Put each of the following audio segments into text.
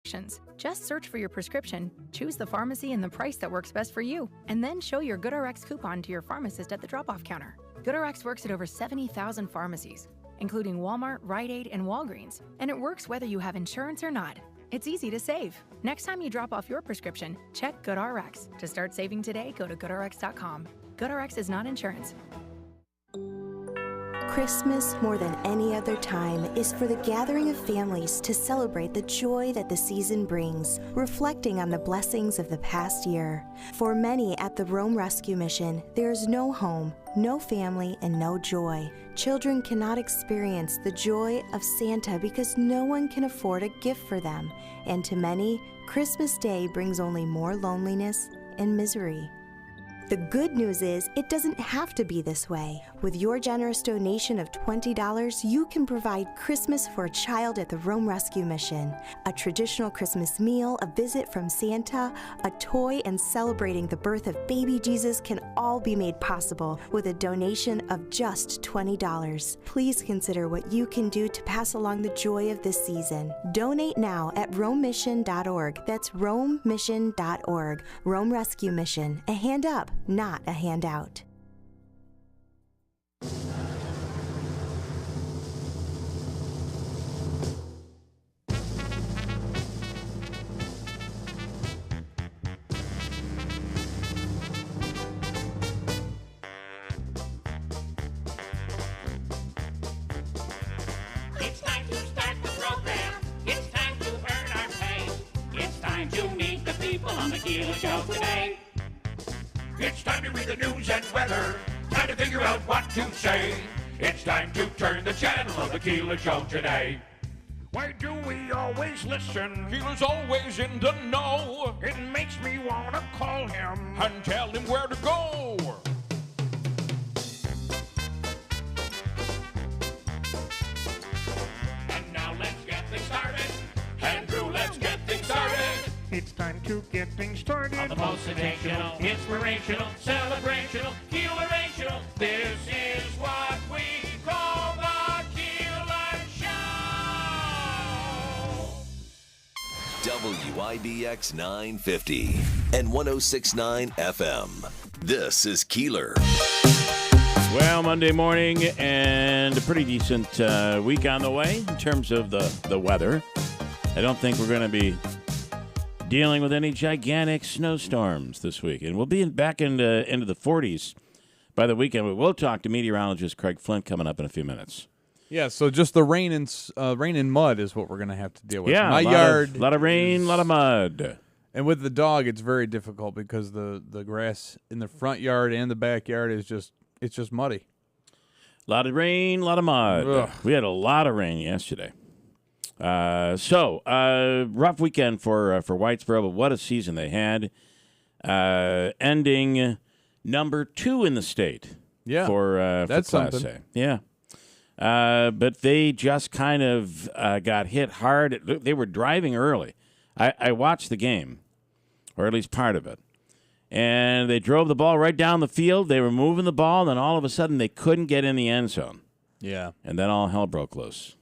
Just search for your prescription, choose the pharmacy and the price that works best for you, and then show your GoodRx coupon to your pharmacist at the drop-off counter. GoodRx works at over 70,000 pharmacies, including Walmart, Rite Aid, and Walgreens, and it works whether you have insurance or not. It's easy to save. Next time you drop off your prescription, check GoodRx. To start saving today, go to GoodRx.com. GoodRx is not insurance. Christmas, more than any other time, is for the gathering of families to celebrate the joy that the season brings, reflecting on the blessings of the past year. For many at the Rome Rescue Mission, there is no home, no family, and no joy. Children cannot experience the joy of Santa because no one can afford a gift for them. And to many, Christmas Day brings only more loneliness and misery. The good news is it doesn't have to be this way. With your generous donation of $20, you can provide Christmas for a child at the Rome Rescue Mission. A traditional Christmas meal, a visit from Santa, a toy, and celebrating the birth of baby Jesus can all be made possible with a donation of just $20. Please consider what you can do to pass along the joy of this season. Donate now at romemission.org. That's romemission.org. Rome Rescue Mission. A hand up, not a handout. It's time to start the program. It's time to earn our pay. It's time to meet the people on the Keeler Show today. It's time to read the news and weather. Time to figure out what to say. It's time to turn the channel of the Keeler Show today. Why do we always listen? Keeler's always in the know. It makes me want to call him and tell him where to go. And now let's get things started. Andrew, let's get things started. It's time to get things started. On the most sensational, inspirational, celebrational, Keelerational. This is what we call the Keeler Show. WIBX 950 and 106.9 FM. This is Keeler. Well, Monday morning and a pretty decent week on the way in terms of the weather. I don't think we're going to be dealing with any gigantic snowstorms this week. And we'll be back into the 40s by the weekend. But we'll talk to meteorologist Craig Flint coming up in a few minutes. Yeah, so just the rain and mud is what we're going to have to deal with. Yeah, my yard, a lot of rain, a lot of mud. And with the dog, it's very difficult because the grass in the front yard and the backyard is just muddy. A lot of rain, a lot of mud. Ugh. We had a lot of rain yesterday. So rough weekend for Whitesboro, but what a season they had. Ending number 2 in the state. Yeah, for that's Class something. A. Yeah. But they just kind of got hit hard. They were driving early. I watched the game, or at least part of it. And they drove the ball right down the field. They were moving the ball, and then all of a sudden they couldn't get in the end zone. Yeah. And then all hell broke loose.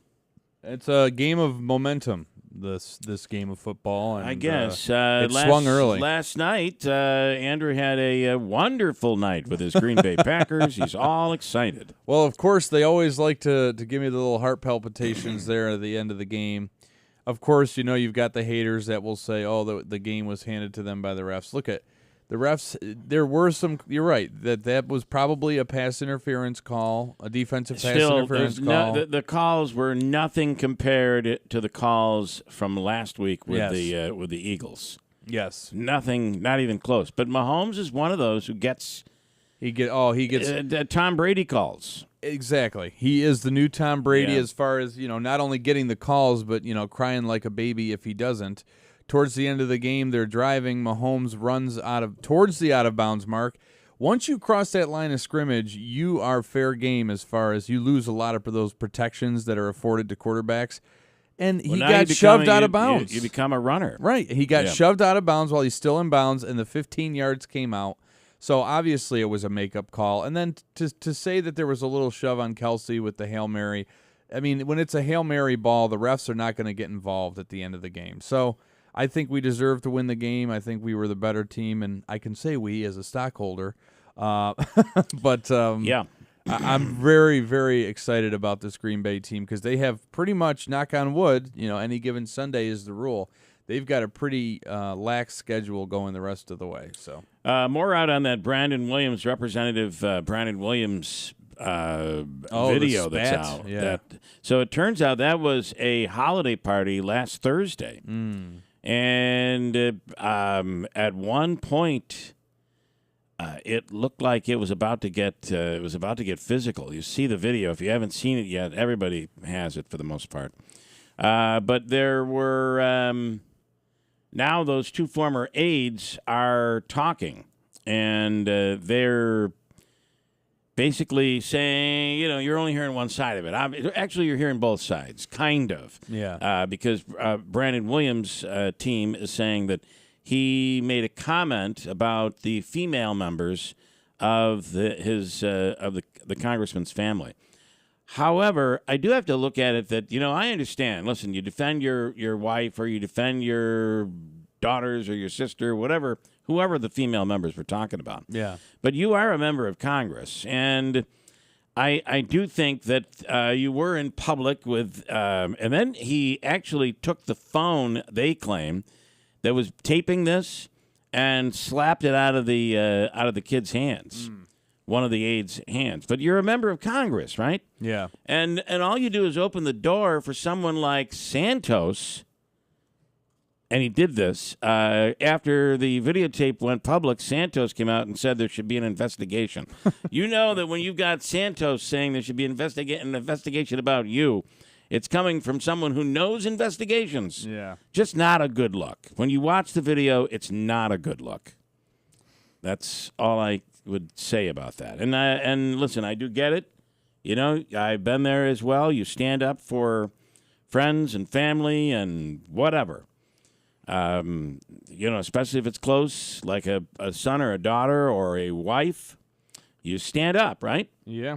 It's a game of momentum, this game of football. And, I guess. it swung early. Last night, Andrew had a wonderful night with his Green Bay Packers. He's all excited. Well, of course, they always like to give me the little heart palpitations there at the end of the game. Of course, you've got the haters that will say, oh, the game was handed to them by the refs. Look at the refs. There were some, you're right, that was probably a pass interference call, a defensive pass interference call. The calls were nothing compared to the calls from last week with the Eagles. Yes. Nothing, not even close. But Mahomes is one of those who gets Tom Brady calls. Exactly. He is the new Tom Brady as far as, not only getting the calls, but, crying like a baby if he doesn't. Towards the end of the game, they're driving. Mahomes runs towards the out-of-bounds mark. Once you cross that line of scrimmage, you are fair game as far as you lose a lot of those protections that are afforded to quarterbacks. And he got shoved out of bounds. You become a runner. Right. He got shoved out of bounds while he's still in bounds, and the 15 yards came out. So obviously it was a makeup call. And then to say that there was a little shove on Kelsey with the Hail Mary, I mean, when it's a Hail Mary ball, the refs are not going to get involved at the end of the game. So I think we deserved to win the game. I think we were the better team, and I can say we as a stockholder. But Yeah. I'm very, very excited about this Green Bay team because they have pretty much, knock on wood, any given Sunday is the rule. They've got a pretty lax schedule going the rest of the way. So more out on that Brandon Williams, Representative Brandon Williams video that's out. Yeah. So it turns out that was a holiday party last Thursday. And at one point, it looked like it was about to get physical. You see the video. If you haven't seen it yet, everybody has it for the most part. But there were now those two former aides are talking, and they're basically saying, you're only hearing one side of it. Actually, you're hearing both sides, kind of. Yeah. Because Brandon Williams' team is saying that he made a comment about the female members of the congressman's family. However, I do have to look at it that, I understand. Listen, you defend your wife or you defend your daughters or your sister, whoever the female members we're talking about. Yeah. But you are a member of Congress, and I do think that you were in public with, and then he actually took the phone, they claim, that was taping this and slapped it out of the kid's hands. One of the aides' hands. But you're a member of Congress, right? Yeah. And all you do is open the door for someone like Santos, and he did this. After the videotape went public, Santos came out and said there should be an investigation. You know that when you've got Santos saying there should be an investigation about you, it's coming from someone who knows investigations. Yeah. Just not a good look. When you watch the video, it's not a good look. That's all I would say about that. And listen, I do get it. I've been there as well. You stand up for friends and family and whatever. Especially if it's close, like a son or a daughter or a wife, you stand up, right? Yeah.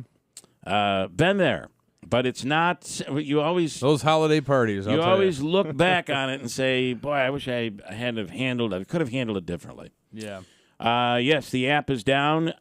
Been there. But it's not, you always... Those holiday parties, You always look back on it and say, boy, I wish I could have handled it differently. Yeah. Yes, the app is down.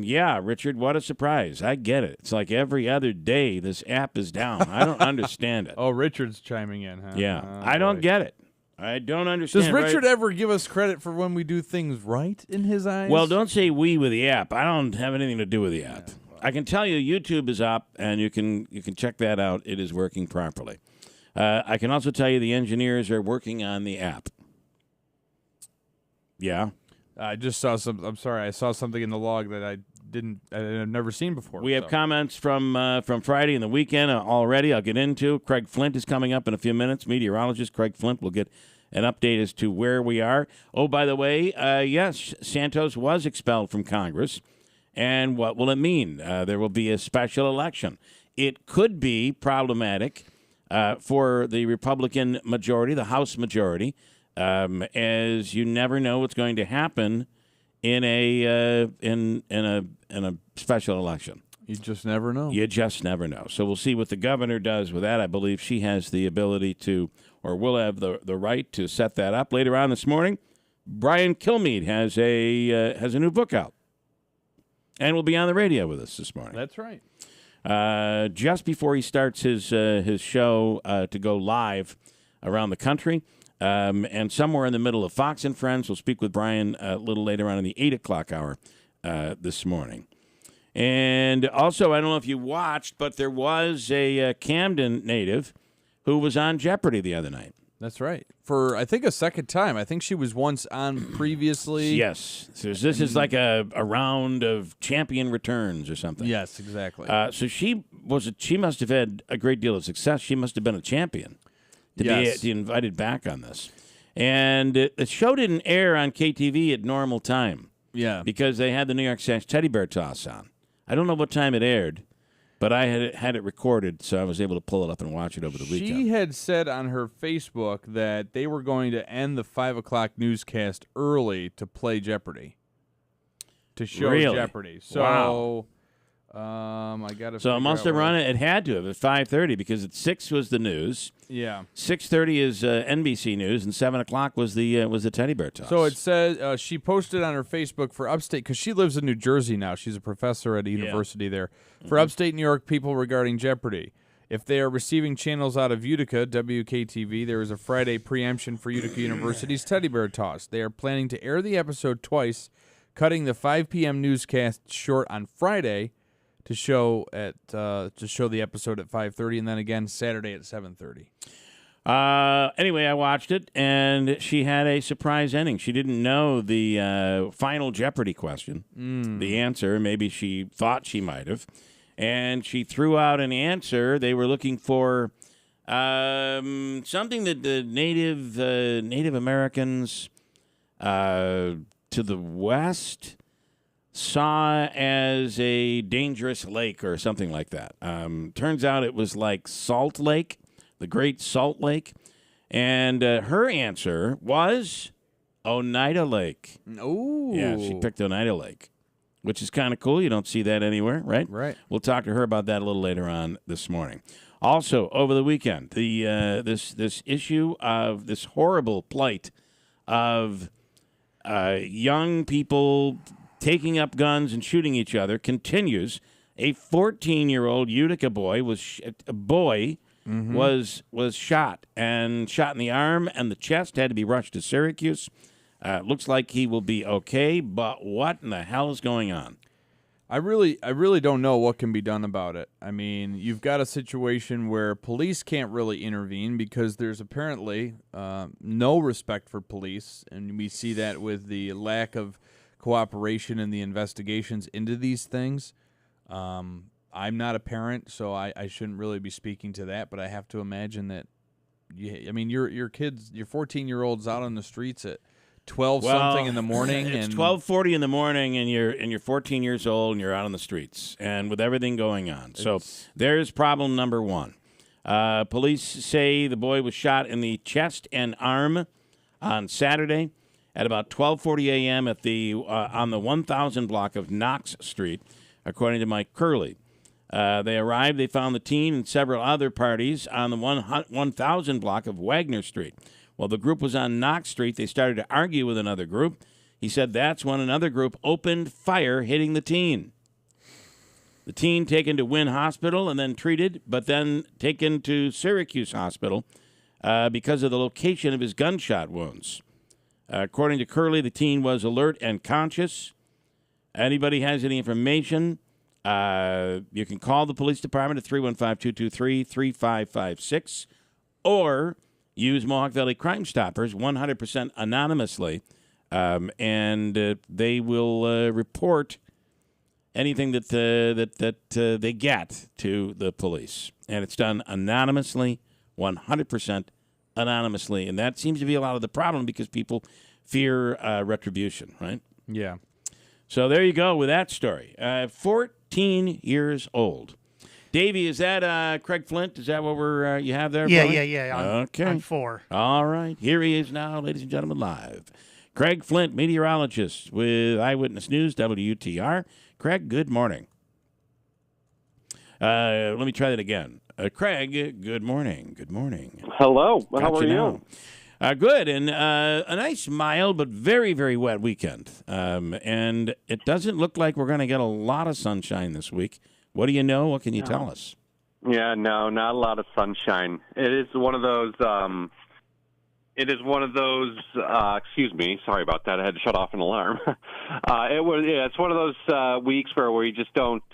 Yeah, Richard, what a surprise. I get it. It's like every other day this app is down. I don't understand it. Oh, Richard's chiming in, huh? Yeah, Oh, I don't get it. I don't understand. Does Richard ever give us credit for when we do things right in his eyes? Well, don't say we with the app. I don't have anything to do with the app. Yeah, well. I can tell you YouTube is up, and you can check that out. It is working properly. I can also tell you the engineers are working on the app. Yeah. I just saw I'm sorry. I saw something in the log that I've never seen before. We have comments from Friday and the weekend already. I'll get into. Craig Flint is coming up in a few minutes. Meteorologist Craig Flint will get an update as to where we are. Oh, by the way, yes, Santos was expelled from Congress. And what will it mean? There will be a special election. It could be problematic for the Republican majority, the House majority, as you never know what's going to happen in a special election. You just never know. You just never know. So we'll see what the governor does with that. I believe she has the ability to, or will have the right to set that up. Later on this morning, Brian Kilmeade has a new book out, and will be on the radio with us this morning. That's right. Just before he starts his show to go live around the country. And somewhere in the middle of Fox and Friends, we'll speak with Brian a little later on in the 8 o'clock hour this morning. And also, I don't know if you watched, but there was a Camden native who was on Jeopardy the other night. That's right. For, I think, a second time. I think she was once on previously. Yes. So this is like a round of champion returns or something. Yes, exactly. So she must have had a great deal of success. She must have been a champion to be invited back on this. And the show didn't air on KTV at normal time. Yeah. Because they had the New York Sash Teddy Bear Toss on. I don't know what time it aired, but I had it recorded, so I was able to pull it up and watch it over the weekend. She had said on her Facebook that they were going to end the 5 o'clock newscast early to play Jeopardy. To show Really? Jeopardy. So, wow. I got to. So it must have run it. It had to have at 5:30 because at 6 was the news. Yeah. 6:30 is NBC News, and 7 o'clock was the teddy bear toss. So it says she posted on her Facebook for upstate, because she lives in New Jersey now. She's a professor at a university there. For upstate New York people regarding Jeopardy. If they are receiving channels out of Utica, WKTV, there is a Friday preemption for Utica University's teddy bear toss. They are planning to air the episode twice, cutting the 5 p.m. newscast short on Friday to show the episode at 5:30, and then again Saturday at 7:30. Anyway, I watched it, and she had a surprise ending. She didn't know the final Jeopardy question, the answer. Maybe she thought she might have. And she threw out an answer. They were looking for something that the Native Americans to the west saw as a dangerous lake or something like that. Turns out it was like Salt Lake, the Great Salt Lake. And her answer was Oneida Lake. Oh. Yeah, she picked Oneida Lake, which is kind of cool. You don't see that anywhere, right? Right. We'll talk to her about that a little later on this morning. Also, over the weekend, the this issue of this horrible plight of young people taking up guns and shooting each other continues. A 14-year-old Utica boy was shot in the arm and the chest. Had to be rushed to Syracuse. Looks like he will be okay, but what in the hell is going on? I really don't know what can be done about it. I mean, you've got a situation where police can't really intervene because there's apparently no respect for police, and we see that with the lack of cooperation in the investigations into these things. I'm not a parent, so I shouldn't really be speaking to that, but I have to imagine that, your kids, your 14-year-old's out on the streets at 12 something in the morning. It's 12:40 in the morning, and you're 14 years old, and you're out on the streets, and with everything going on. So there's problem number one. Police say the boy was shot in the chest and arm on Saturday at about 12:40 a.m. at on the 1000 block of Knox Street, according to Mike Curley. They arrived. They found the teen and several other parties on the 1000 block of Wagner Street. While the group was on Knox Street, they started to argue with another group. He said that's when another group opened fire, hitting the teen. The teen taken to Wynn Hospital and then treated, but then taken to Syracuse Hospital because of the location of his gunshot wounds. According to Curley, the teen was alert and conscious. Anybody has any information, you can call the police department at 315-223-3556 or use Mohawk Valley Crime Stoppers 100% anonymously, and they will report anything that they get to the police. And it's done anonymously, 100% anonymously. And that seems to be a lot of the problem because people fear retribution, right? Yeah. So there you go with that story. 14 years old. Davey, is that Craig Flint? Is that what you have there? Yeah. Okay. On 4. All right. Here he is now, ladies and gentlemen, live. Craig Flint, meteorologist with Eyewitness News, WTR. Craig, good morning. Let me try that again. Craig, good morning. Good morning. Hello. How are you? Good, and a nice, mild, but very, very wet weekend. And it doesn't look like we're going to get a lot of sunshine this week. What do you know? What can you tell us? Yeah, no, not a lot of sunshine. It is one of those. Excuse me, sorry about that. I had to shut off an alarm. It's one of those weeks where we just don't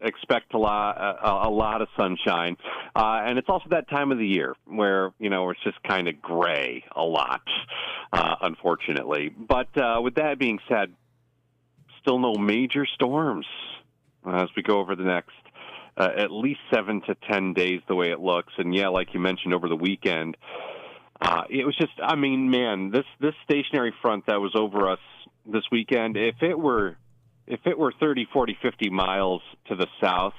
expect a lot of sunshine, and it's also that time of the year where it's just kind of gray a lot, unfortunately. But with that being said, still no major storms as we go over the next at least 7 to 10 days, the way it looks. And yeah, like you mentioned, over the weekend, it was just, this stationary front that was over us this weekend, if it were 30, 40, 50 miles to the south,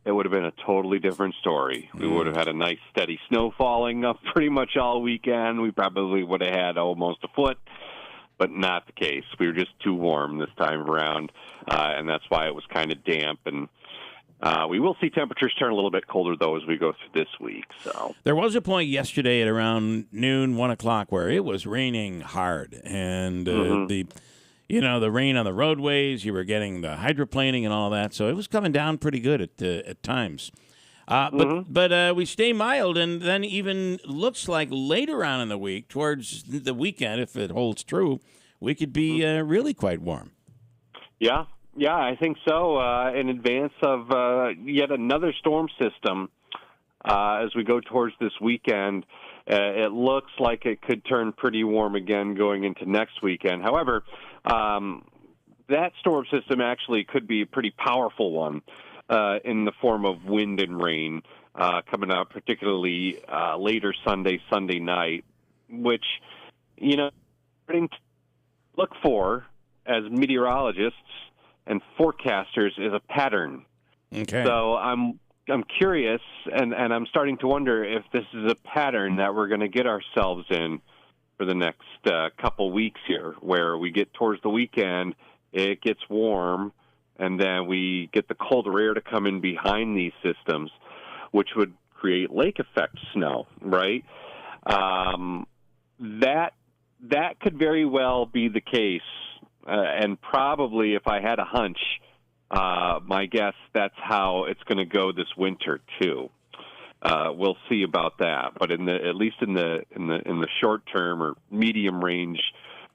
it would have been a totally different story. We would have had a nice steady snow falling up pretty much all weekend. We probably would have had almost a foot, but not the case. We were just too warm this time around, and that's why it was kind of damp. And We will see temperatures turn a little bit colder, though, as we go through this week. So there was a point yesterday at around noon, 1 o'clock, where it was raining hard, and the rain on the roadways. You were getting the hydroplaning and all that, so it was coming down pretty good at times. But we stay mild, and then even looks like later on in the week, towards the weekend, if it holds true, we could be really quite warm. Yeah. Yeah, I think so. In advance of yet another storm system, as we go towards this weekend, it looks like it could turn pretty warm again going into next weekend. However, that storm system actually could be a pretty powerful one in the form of wind and rain coming up, particularly later Sunday night, which, starting to look for as meteorologists and forecasters is a pattern. Okay. So I'm curious, and I'm starting to wonder if this is a pattern that we're going to get ourselves in for the next couple weeks here, where we get towards the weekend, it gets warm, and then we get the colder air to come in behind these systems, which would create lake effect snow, right? That could very well be the case. And probably, if I had a hunch, my guess that's how it's going to go this winter too. We'll see about that, but at least in the short term or medium range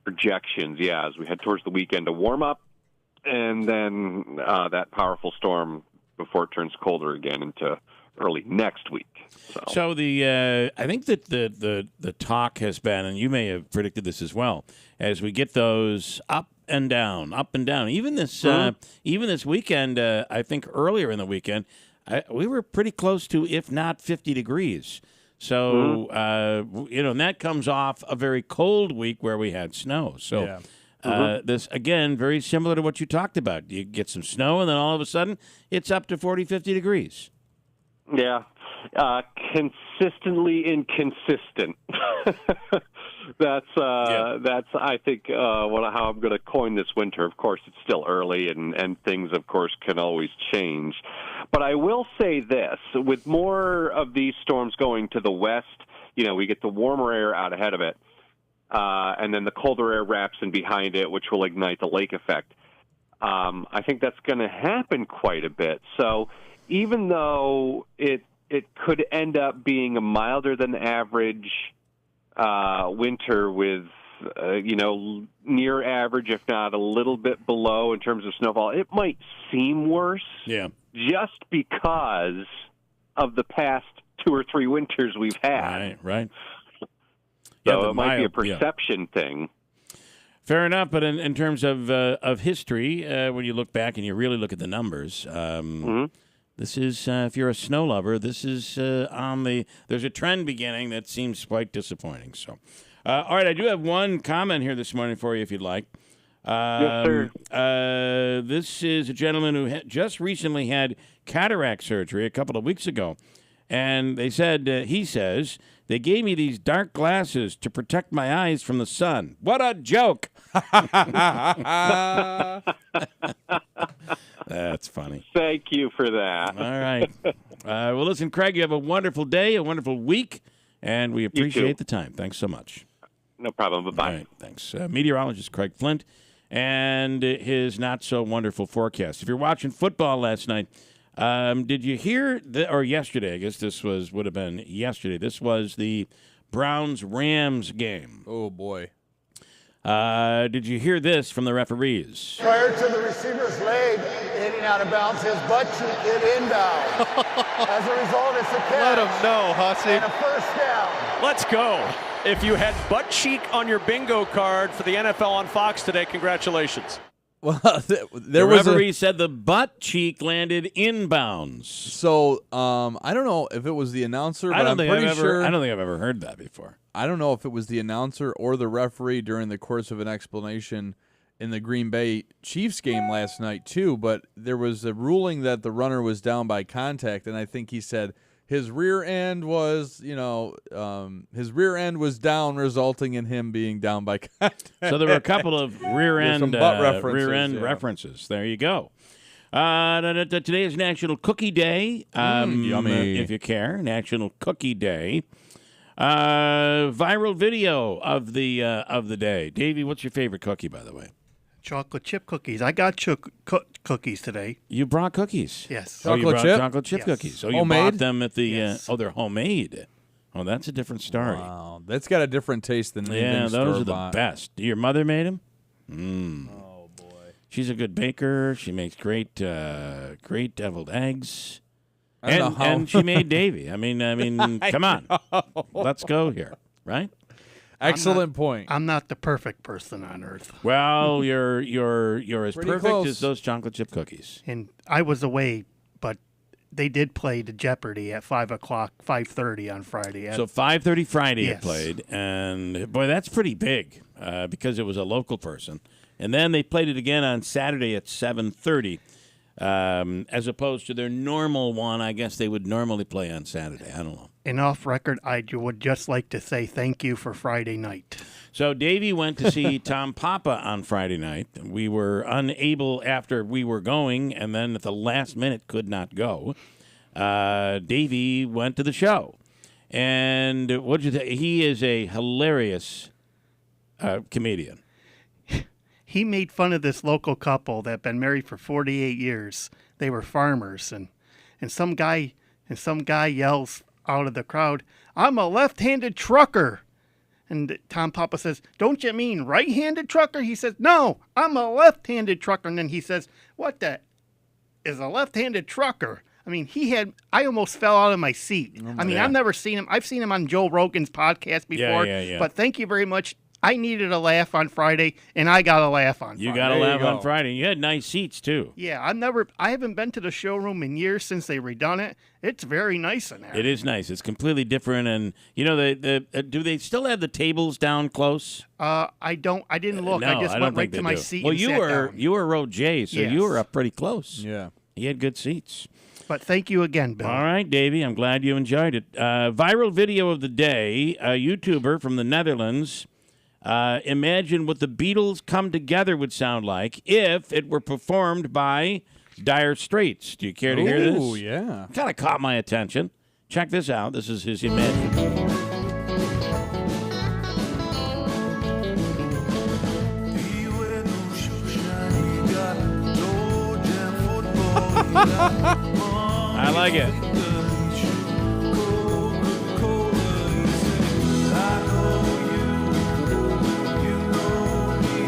projections, yeah, as we head towards the weekend, to warm up, and then that powerful storm before it turns colder again into early next week. So I think that the talk has been, and you may have predicted this as well, as we get those up and down. Even this weekend, I think earlier in the weekend, we were pretty close to, if not 50 degrees. So and that comes off a very cold week where we had snow. So. This, again, very similar to what you talked about. You get some snow, and then all of a sudden, it's up to 40, 50 degrees. Yeah. Consistently inconsistent. That's I think how I'm going to coin this winter. Of course, it's still early, and things, of course, can always change. But I will say this: with more of these storms going to the west, we get the warmer air out ahead of it. And then the colder air wraps in behind it, which will ignite the lake effect. I think that's going to happen quite a bit. So even though it could end up being a milder than average winter with, near average, if not a little bit below in terms of snowfall, it might seem worse just because of the past 2 or 3 winters we've had. Right. So it might be a perception thing. Fair enough, but in terms of history, when you look back and you really look at the numbers, this is, if you're a snow lover, this is there's a trend beginning that seems quite disappointing. So, all right, I do have one comment here this morning for you, if you'd like. Yes, sir. This is a gentleman who just recently had cataract surgery a couple of weeks ago. And they said, he says, they gave me these dark glasses to protect my eyes from the sun. What a joke. That's funny. Thank you for that. All right. Well, listen, Craig, you have a wonderful day, a wonderful week, and we appreciate the time. Thanks so much. No problem. Bye-bye. All right, thanks. Meteorologist Craig Flint and his not-so-wonderful forecast. If you're watching football last night, did you hear, or yesterday, I guess this would have been yesterday, this was the Browns-Rams game. Oh, boy. Did you hear this from the referees? Prior to the receiver's leg hitting out of bounds, his butt cheek hit inbound. As a result, it's a catch. Let him know, Hussey. And a first down. Let's go. If you had butt cheek on your bingo card for the NFL on Fox today, congratulations. Well, the referee said the butt cheek landed inbounds. So I don't know if it was the announcer, but I'm pretty sure. I don't think I've ever heard that before. I don't know if it was the announcer or the referee during the course of an explanation in the Green Bay Chiefs game last night too. But there was a ruling that the runner was down by contact, and I think he said his rear end was, down, resulting in him being down by contact. So there were a couple of rear end references. There you go. Today is National Cookie Day. Yummy. If you care, National Cookie Day. Viral video of the day. Davey, what's your favorite cookie, by the way? Chocolate chip cookies. I got cookies today. You brought cookies? Yes. You Chocolate brought chip? chocolate chip Yes. cookies. So you Homemade? bought them at the. Yes. They're homemade. Oh, that's a different story. Wow, that's got a different taste than anything Yeah, those are the store-bought. best. Your mother made them? Oh, boy. She's a good baker. She makes great deviled eggs. I don't know how. And she made Davy. I mean, come on. Let's go here, right? Excellent point. I'm not the perfect person on earth. Well, you're as Pretty perfect close. as those chocolate chip cookies. And I was away, but they did play the Jeopardy at 5:30 on Friday. So 5:30 Friday it Yes. played, and boy, that's pretty big because it was a local person. And then they played it again on Saturday at 7:30, as opposed to their normal one. I guess they would normally play on Saturday. I don't know. And off record, I would just like to say thank you for Friday night. So Davey went to see Tom Papa on Friday night. We were unable after we were going, and then at the last minute could not go. Davey went to the show. And what'd you think? He is a hilarious comedian. He made fun of this local couple that had been married for 48 years. They were farmers, and some guy yells out of the crowd, "I'm a left-handed trucker." And Tom Papa says, "Don't you mean right-handed trucker?" He says, "No, I'm a left-handed trucker." And then he says, "What the is a left-handed trucker?" I mean, I almost fell out of my seat. I mean, yeah. I've never seen him. I've seen him on Joe Rogan's podcast before. Yeah. But thank you very much. I needed a laugh on Friday, and I got a laugh on Friday. You got to There you laugh go. on Friday. You had nice seats, too. Yeah, I haven't been to the showroom in years since they redone it. It's very nice in there. It is nice. It's completely different. And, you know, do they still have the tables down close? I didn't look. No, I just don't went right think to they my do. seat Well, and you sat were down. you were row J, so Yes. you were up pretty close. Yeah. You had good seats. But thank you again, Bill. All right, Davey. I'm glad you enjoyed it. Viral video of the day, a YouTuber from the Netherlands. Imagine what the Beatles Come Together would sound like if it were performed by Dire Straits. Do you care to hear this? Oh, yeah. Kind of caught my attention. Check this out. This is his Imagine. I like it.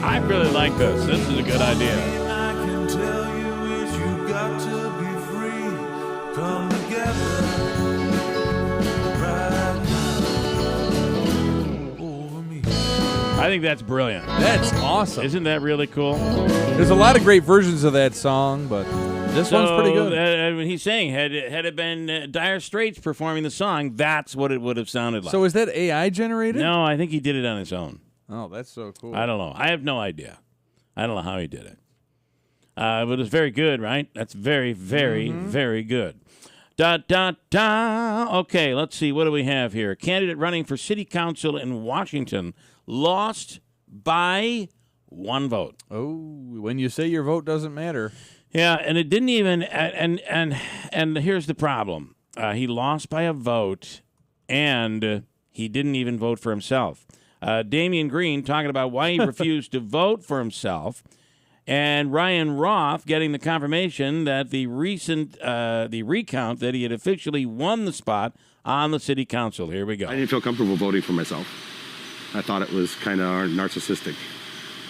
I really like this. This is a good idea. I think that's brilliant. That's awesome. Isn't that really cool? There's a lot of great versions of that song, but this one's pretty good. He's saying, had it been Dire Straits performing the song, that's what it would have sounded like. So is that AI generated? No, I think he did it on his own. Oh, that's so cool. I don't know. I have no idea. I don't know how he did it. But it's very good, right? That's very, very, very good. Okay, let's see. What do we have here? A candidate running for city council in Washington lost by 1 vote. Oh, when you say your vote doesn't matter. Yeah, and it didn't even. And here's the problem. He lost by a vote, and he didn't even vote for himself. Damian Green talking about why he refused to vote for himself, and Ryan Roth getting the confirmation that the recount that he had officially won the spot on the city council. Here we go. I didn't feel comfortable voting for myself. I thought it was kind of narcissistic,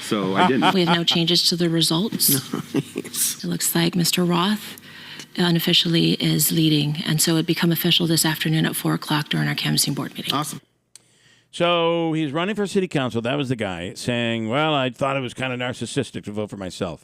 so I didn't. We have no changes to the results. It looks like Mr. Roth unofficially is leading, and so it become official this afternoon at 4 o'clock during our canvassing board meeting. Awesome. So he's running for city council. That was the guy saying, well, I thought it was kind of narcissistic to vote for myself.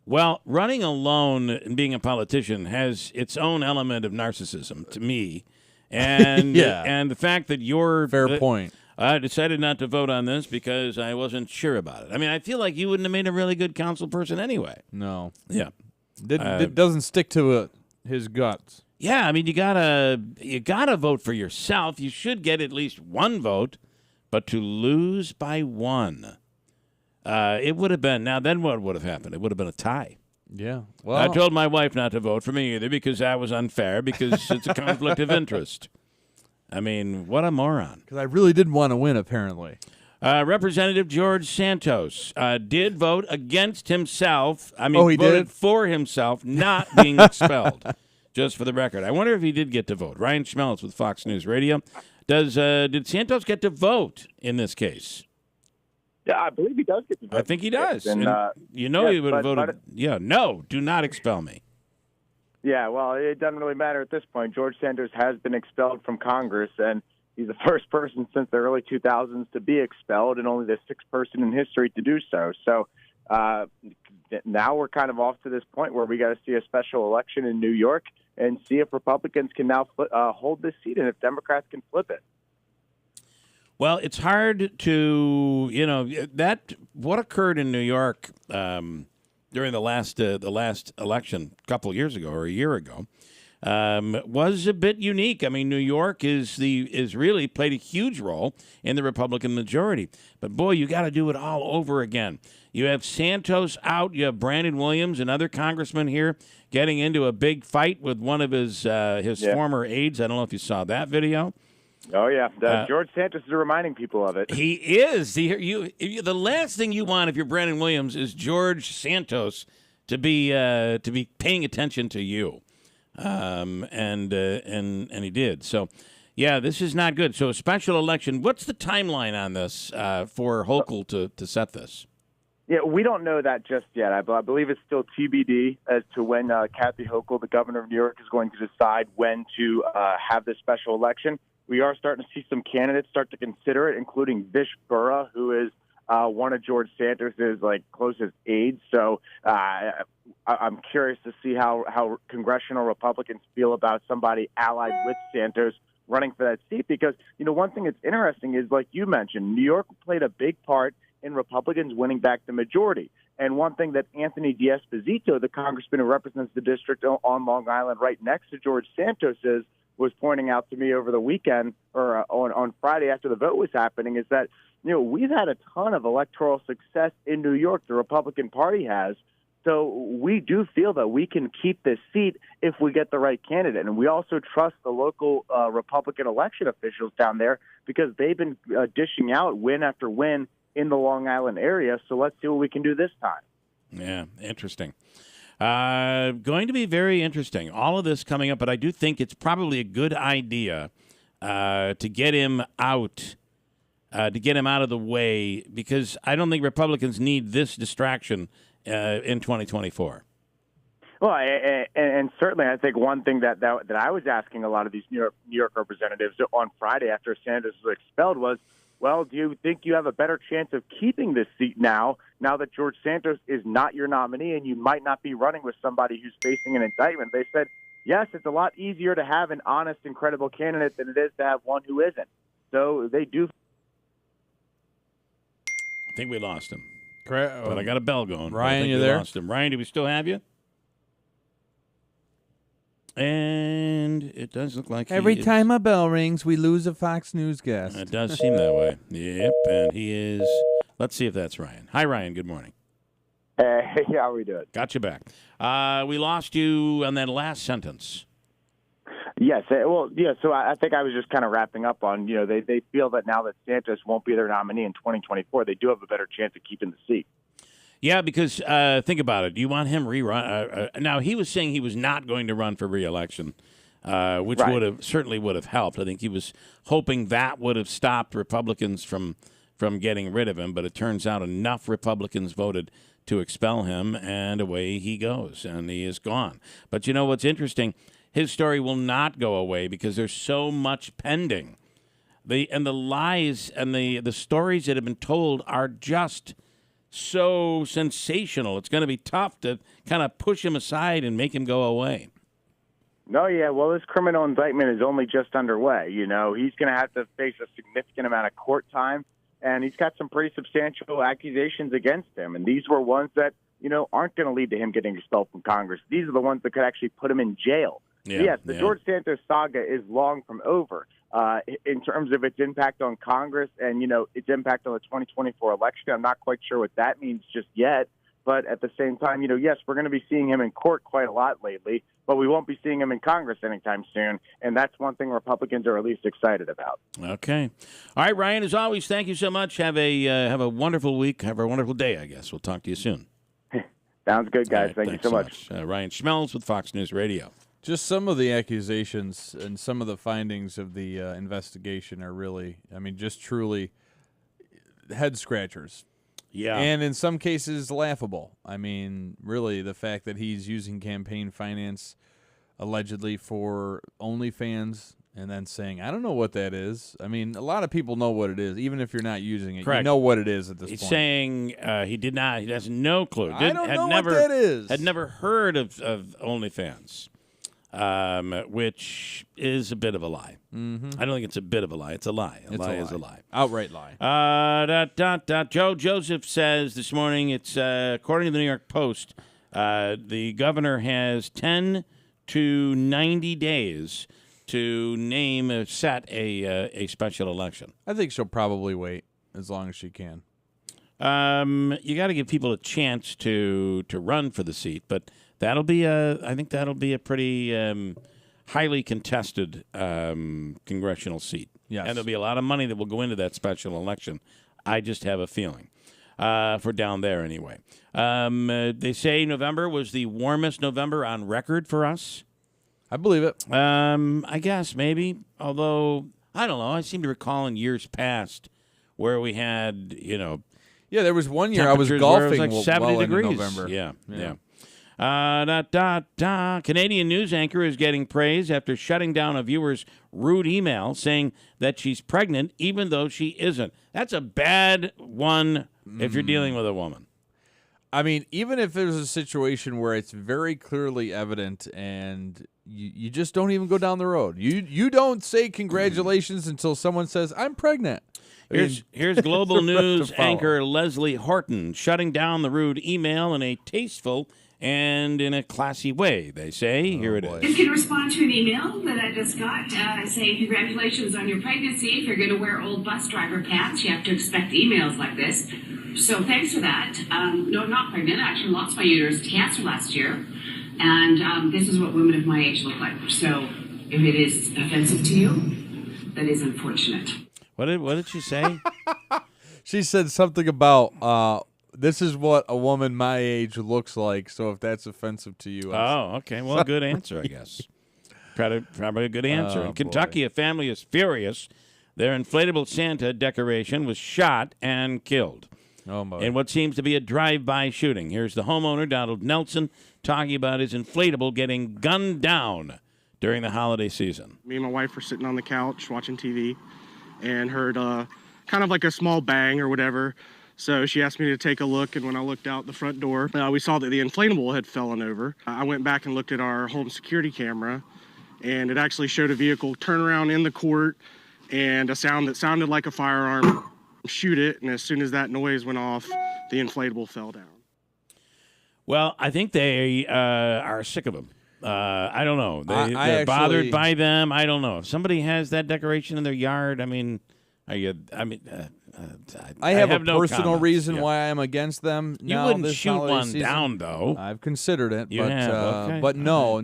Well, running alone and being a politician has its own element of narcissism to me. And Yeah. and the fact that you're... Fair point. I decided not to vote on this because I wasn't sure about it. I mean, I feel like you wouldn't have made a really good council person anyway. No. Yeah. It doesn't stick to his guts. Yeah, I mean, you gotta vote for yourself. You should get at least 1 vote, but to lose by 1, it would have been. Now, then what would have happened? It would have been a tie. Yeah. Well, I told my wife not to vote for me either because that was unfair because it's a conflict of interest. I mean, what a moron. Because I really did want to win, apparently. Representative George Santos did vote against himself. I mean, he voted did? for himself not being expelled, just for the record. I wonder if he did get to vote. Ryan Schmelz with Fox News Radio. Did Santos get to vote in this case? Yeah, I believe he does get to vote. I think he does. And, he would have voted. No, do not expel me. Yeah, well, it doesn't really matter at this point. George Santos has been expelled from Congress, and he's the first person since the early 2000s to be expelled and only the sixth person in history to do so. So now we're kind of off to this point where we got to see a special election in New York and see if Republicans can now hold this seat and if Democrats can flip it. Well, it's hard to, what occurred in New York during the last election a couple of years ago or a year ago was a bit unique. I mean, New York is really played a huge role in the Republican majority. But boy, you got to do it all over again. You have Santos out. You have Brandon Williams, another congressman here, getting into a big fight with one of his former aides. I don't know if you saw that video. Oh, yeah. George Santos is reminding people of it. He is. The last thing you want if you're Brandon Williams is George Santos to be paying attention to you. And he did. So, yeah, this is not good. So a special election. What's the timeline on this for Hochul to set this? Yeah, we don't know that just yet. I believe it's still TBD as to when Kathy Hochul, the governor of New York, is going to decide when to have this special election. We are starting to see some candidates start to consider it, including Vish Burra, who is one of George Santos's closest aides. So I'm curious to see how congressional Republicans feel about somebody allied with Santos running for that seat. Because, one thing that's interesting is, like you mentioned, New York played a big part in Republicans winning back the majority. And one thing that Anthony D'Esposito, the congressman who represents the district on Long Island right next to George Santos, was pointing out to me over the weekend or on Friday after the vote was happening is that, we've had a ton of electoral success in New York, the Republican Party has. So we do feel that we can keep this seat if we get the right candidate. And we also trust the local Republican election officials down there because they've been dishing out win after win in the Long Island area. So let's see what we can do this time. Yeah, interesting. Going to be very interesting. All of this coming up, but I do think it's probably a good idea to get him out, of the way, because I don't think Republicans need this distraction in 2024. Well, and certainly I think one thing that I was asking a lot of these New York representatives on Friday after Sanders was expelled was, well, do you think you have a better chance of keeping this seat now that George Santos is not your nominee and you might not be running with somebody who's facing an indictment? They said, yes, it's a lot easier to have an honest and credible candidate than it is to have one who isn't. So they do. I think we lost him. But I got a bell going. Ryan, you there? Lost him. Ryan, do we still have you? And it does look like every time a bell rings, we lose a Fox News guest. It does seem that way. Yep, and he is. Let's see if that's Ryan. Hi, Ryan. Good morning. Hey, how are we doing? Got you back. We lost you on that last sentence. Yes. Well, yeah. So I think I was just kind of wrapping up on, they feel that now that Santos won't be their nominee in 2024, they do have a better chance of keeping the seat. Yeah, because think about it. You want him rerun? Now, he was saying he was not going to run for re-election, which certainly would have helped. I think he was hoping that would have stopped Republicans from getting rid of him, but it turns out enough Republicans voted to expel him, and away he goes, and he is gone. But you know what's interesting? His story will not go away because there's so much pending. The lies and the stories that have been told are just so sensational. It's going to be tough to kind of push him aside and make him go away. No, yeah. Well, this criminal indictment is only just underway. He's going to have to face a significant amount of court time, and he's got some pretty substantial accusations against him. And these were ones that, aren't going to lead to him getting expelled from Congress. These are the ones that could actually put him in jail. The George Santos saga is long from over in terms of its impact on Congress and, its impact on the 2024 election. I'm not quite sure what that means just yet. But at the same time, yes, we're going to be seeing him in court quite a lot lately, but we won't be seeing him in Congress anytime soon. And that's one thing Republicans are at least excited about. Okay. All right, Ryan, as always, thank you so much. Have a wonderful week. Have a wonderful day, I guess. We'll talk to you soon. Sounds good, guys. Right, thank you so much. Ryan Schmelz with Fox News Radio. Just some of the accusations and some of the findings of the investigation are really, just truly head scratchers. Yeah. And in some cases, laughable. Really, the fact that he's using campaign finance allegedly for OnlyFans and then saying, I don't know what that is. A lot of people know what it is. Even if you're not using it, Correct. You know what it is at this He's point. saying he has no clue. I don't know what that is. Had never heard of OnlyFans, which is a bit of a lie. Mm-hmm. I don't think it's a bit of a lie. It's a lie. A lie is a lie. Outright lie. Joe Joseph says this morning, it's according to the New York Post, the governor has 10 to 90 days to set a special election. I think she'll probably wait as long as she can. You got to give people a chance to run for the seat, but I think that'll be a pretty highly contested congressional seat. Yes. And there'll be a lot of money that will go into that special election. I just have a feeling. For down there anyway. They say November was the warmest November on record for us. I believe it. I guess maybe, although I don't know. I seem to recall in years past where we had, Yeah, there was one year I was golfing like 70 degrees. In November. Yeah. Canadian news anchor is getting praise after shutting down a viewer's rude email saying that she's pregnant even though she isn't. That's a bad one if you're dealing with a woman. Even if there's a situation where it's very clearly evident and you just don't even go down the road. You don't say congratulations until someone says, I'm pregnant. Here's Global News anchor Leslie Horton shutting down the rude email in a tasteful and in a classy way, they say. Here it is. Just going to respond to an email that I just got saying congratulations on your pregnancy. If you're going to wear old bus driver pants, you have to expect emails like this. So thanks for that. No, I'm not pregnant. I actually lost my uterus to cancer last year. And this is what women of my age look like. So if it is offensive to you, that is unfortunate. What did she say? She said something about this is what a woman my age looks like, so if that's offensive to you. Okay. Well, good answer, I guess. Probably a good answer. In Kentucky, a family is furious. Their inflatable Santa decoration was shot and killed in what seems to be a drive-by shooting. Here's the homeowner, Donald Nelson, talking about his inflatable getting gunned down during the holiday season. Me and my wife were sitting on the couch watching TV and heard kind of like a small bang or whatever. So she asked me to take a look, and when I looked out the front door, we saw that the inflatable had fallen over. I went back and looked at our home security camera, and it actually showed a vehicle turn around in the court and a sound that sounded like a firearm shoot it, and as soon as that noise went off, the inflatable fell down. Well, I think they are sick of them. I don't know. They're actually bothered by them. I don't know. If somebody has that decoration in their yard, I have a no personal comments. reason why I'm against them. You wouldn't shoot one down, though. I've considered it, You have, okay. but no.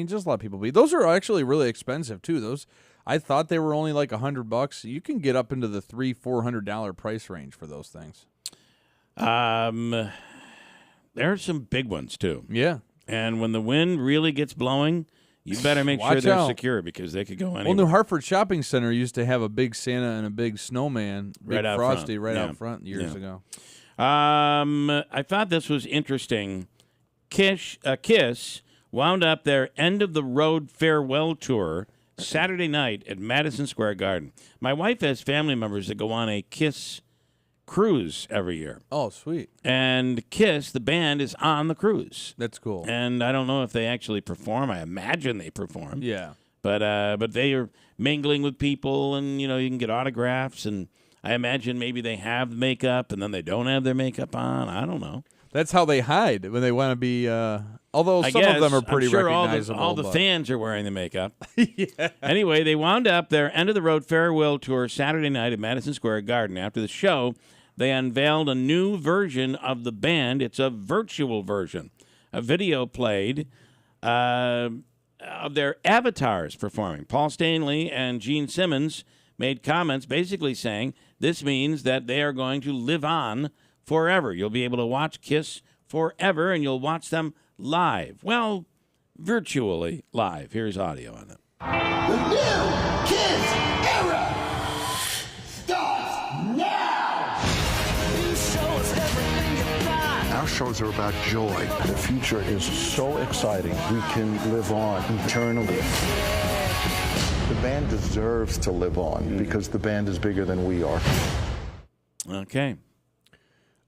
Just let people be. Those are actually really expensive too. Those, I thought they were only like $100. You can get up into the $300-400 price range for those things. There are some big ones too. Yeah, and when the wind really gets blowing, you better make sure they're secure because they could go anywhere. Well, New Hartford Shopping Center used to have a big Santa and a big snowman, big right out Frosty, front. out front years ago. I thought this was interesting. Kiss wound up their end-of-the-road farewell tour Saturday night at Madison Square Garden. My wife has family members that go on a Kiss cruise every year. Oh, sweet. And Kiss, the band, is on the cruise. That's cool. And I don't know if they actually perform. I imagine they perform. Yeah. But they are mingling with people, and, you can get autographs, and I imagine maybe they have makeup, and then they don't have their makeup on. I don't know. That's how they hide when they want to be, although some of them are pretty recognizable. All the fans are wearing the makeup. Yeah. Anyway, they wound up their end-of-the-road farewell tour Saturday night at Madison Square Garden. After the show, they unveiled a new version of the band. It's a virtual version. A video played of their avatars performing. Paul Stanley and Gene Simmons made comments basically saying this means that they are going to live on forever. You'll be able to watch Kiss forever, and you'll watch them live. Well, virtually live. Here's audio on it. The new Kids era starts now! Our shows are about joy. The future is so exciting. We can live on eternally. The band deserves to live on because the band is bigger than we are. Okay.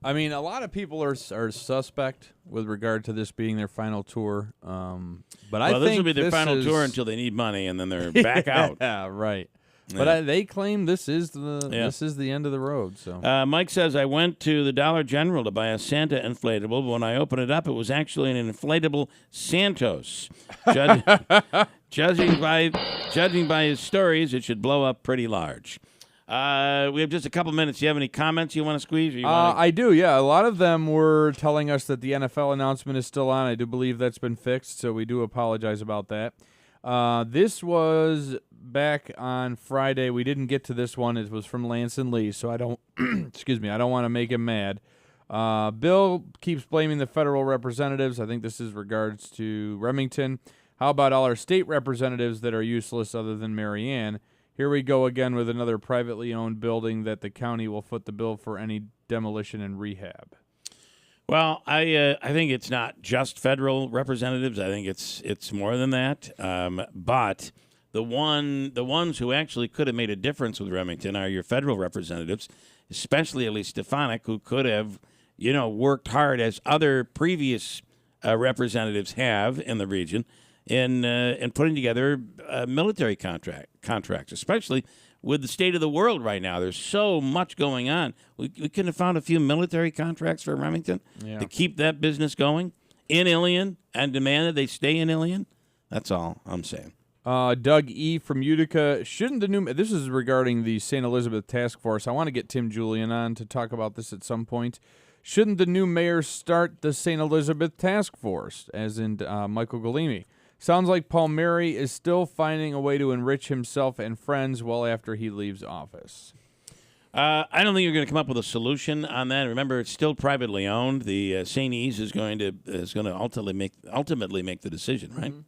I mean, a lot of people are suspect with regard to this being their final tour. But I think this will be their final tour until they need money, and then they're back out. Yeah, right. Yeah. But they claim this is the end of the road. So Mike says, I went to the Dollar General to buy a Santa inflatable, but when I opened it up, it was actually an inflatable Santos. Judging by his stories, it should blow up pretty large. We have just a couple minutes. Do you have any comments you want to squeeze? Or I do, yeah. A lot of them were telling us that the NFL announcement is still on. I do believe that's been fixed, so we do apologize about that. This was back on Friday. We didn't get to this one. It was from Lance and Lee, so I don't excuse me, I don't want to make him mad. Bill keeps blaming the federal representatives. I think this is regards to Remington. How about all our state representatives that are useless other than Marianne? Here we go again with another privately owned building that the county will foot the bill for any demolition and rehab. Well, I think it's not just federal representatives. I think it's more than that. But the ones who actually could have made a difference with Remington are your federal representatives, especially Ellie Stefanik, who could have, worked hard as other previous representatives have in the region in putting together military contracts, especially with the state of the world right now. There's so much going on. We couldn't have found a few military contracts for Remington to keep that business going in Ilion and demand that they stay in Ilion. That's all I'm saying. Doug E. from Utica. This is regarding the St. Elizabeth Task Force. I want to get Tim Julian on to talk about this at some point. Shouldn't the new mayor start the St. Elizabeth Task Force, as in Michael Galimi? Sounds like Palmieri is still finding a way to enrich himself and friends well after he leaves office. I don't think you're going to come up with a solution on that. Remember, it's still privately owned. The St. E's is going to ultimately make the decision, right? Mm-hmm.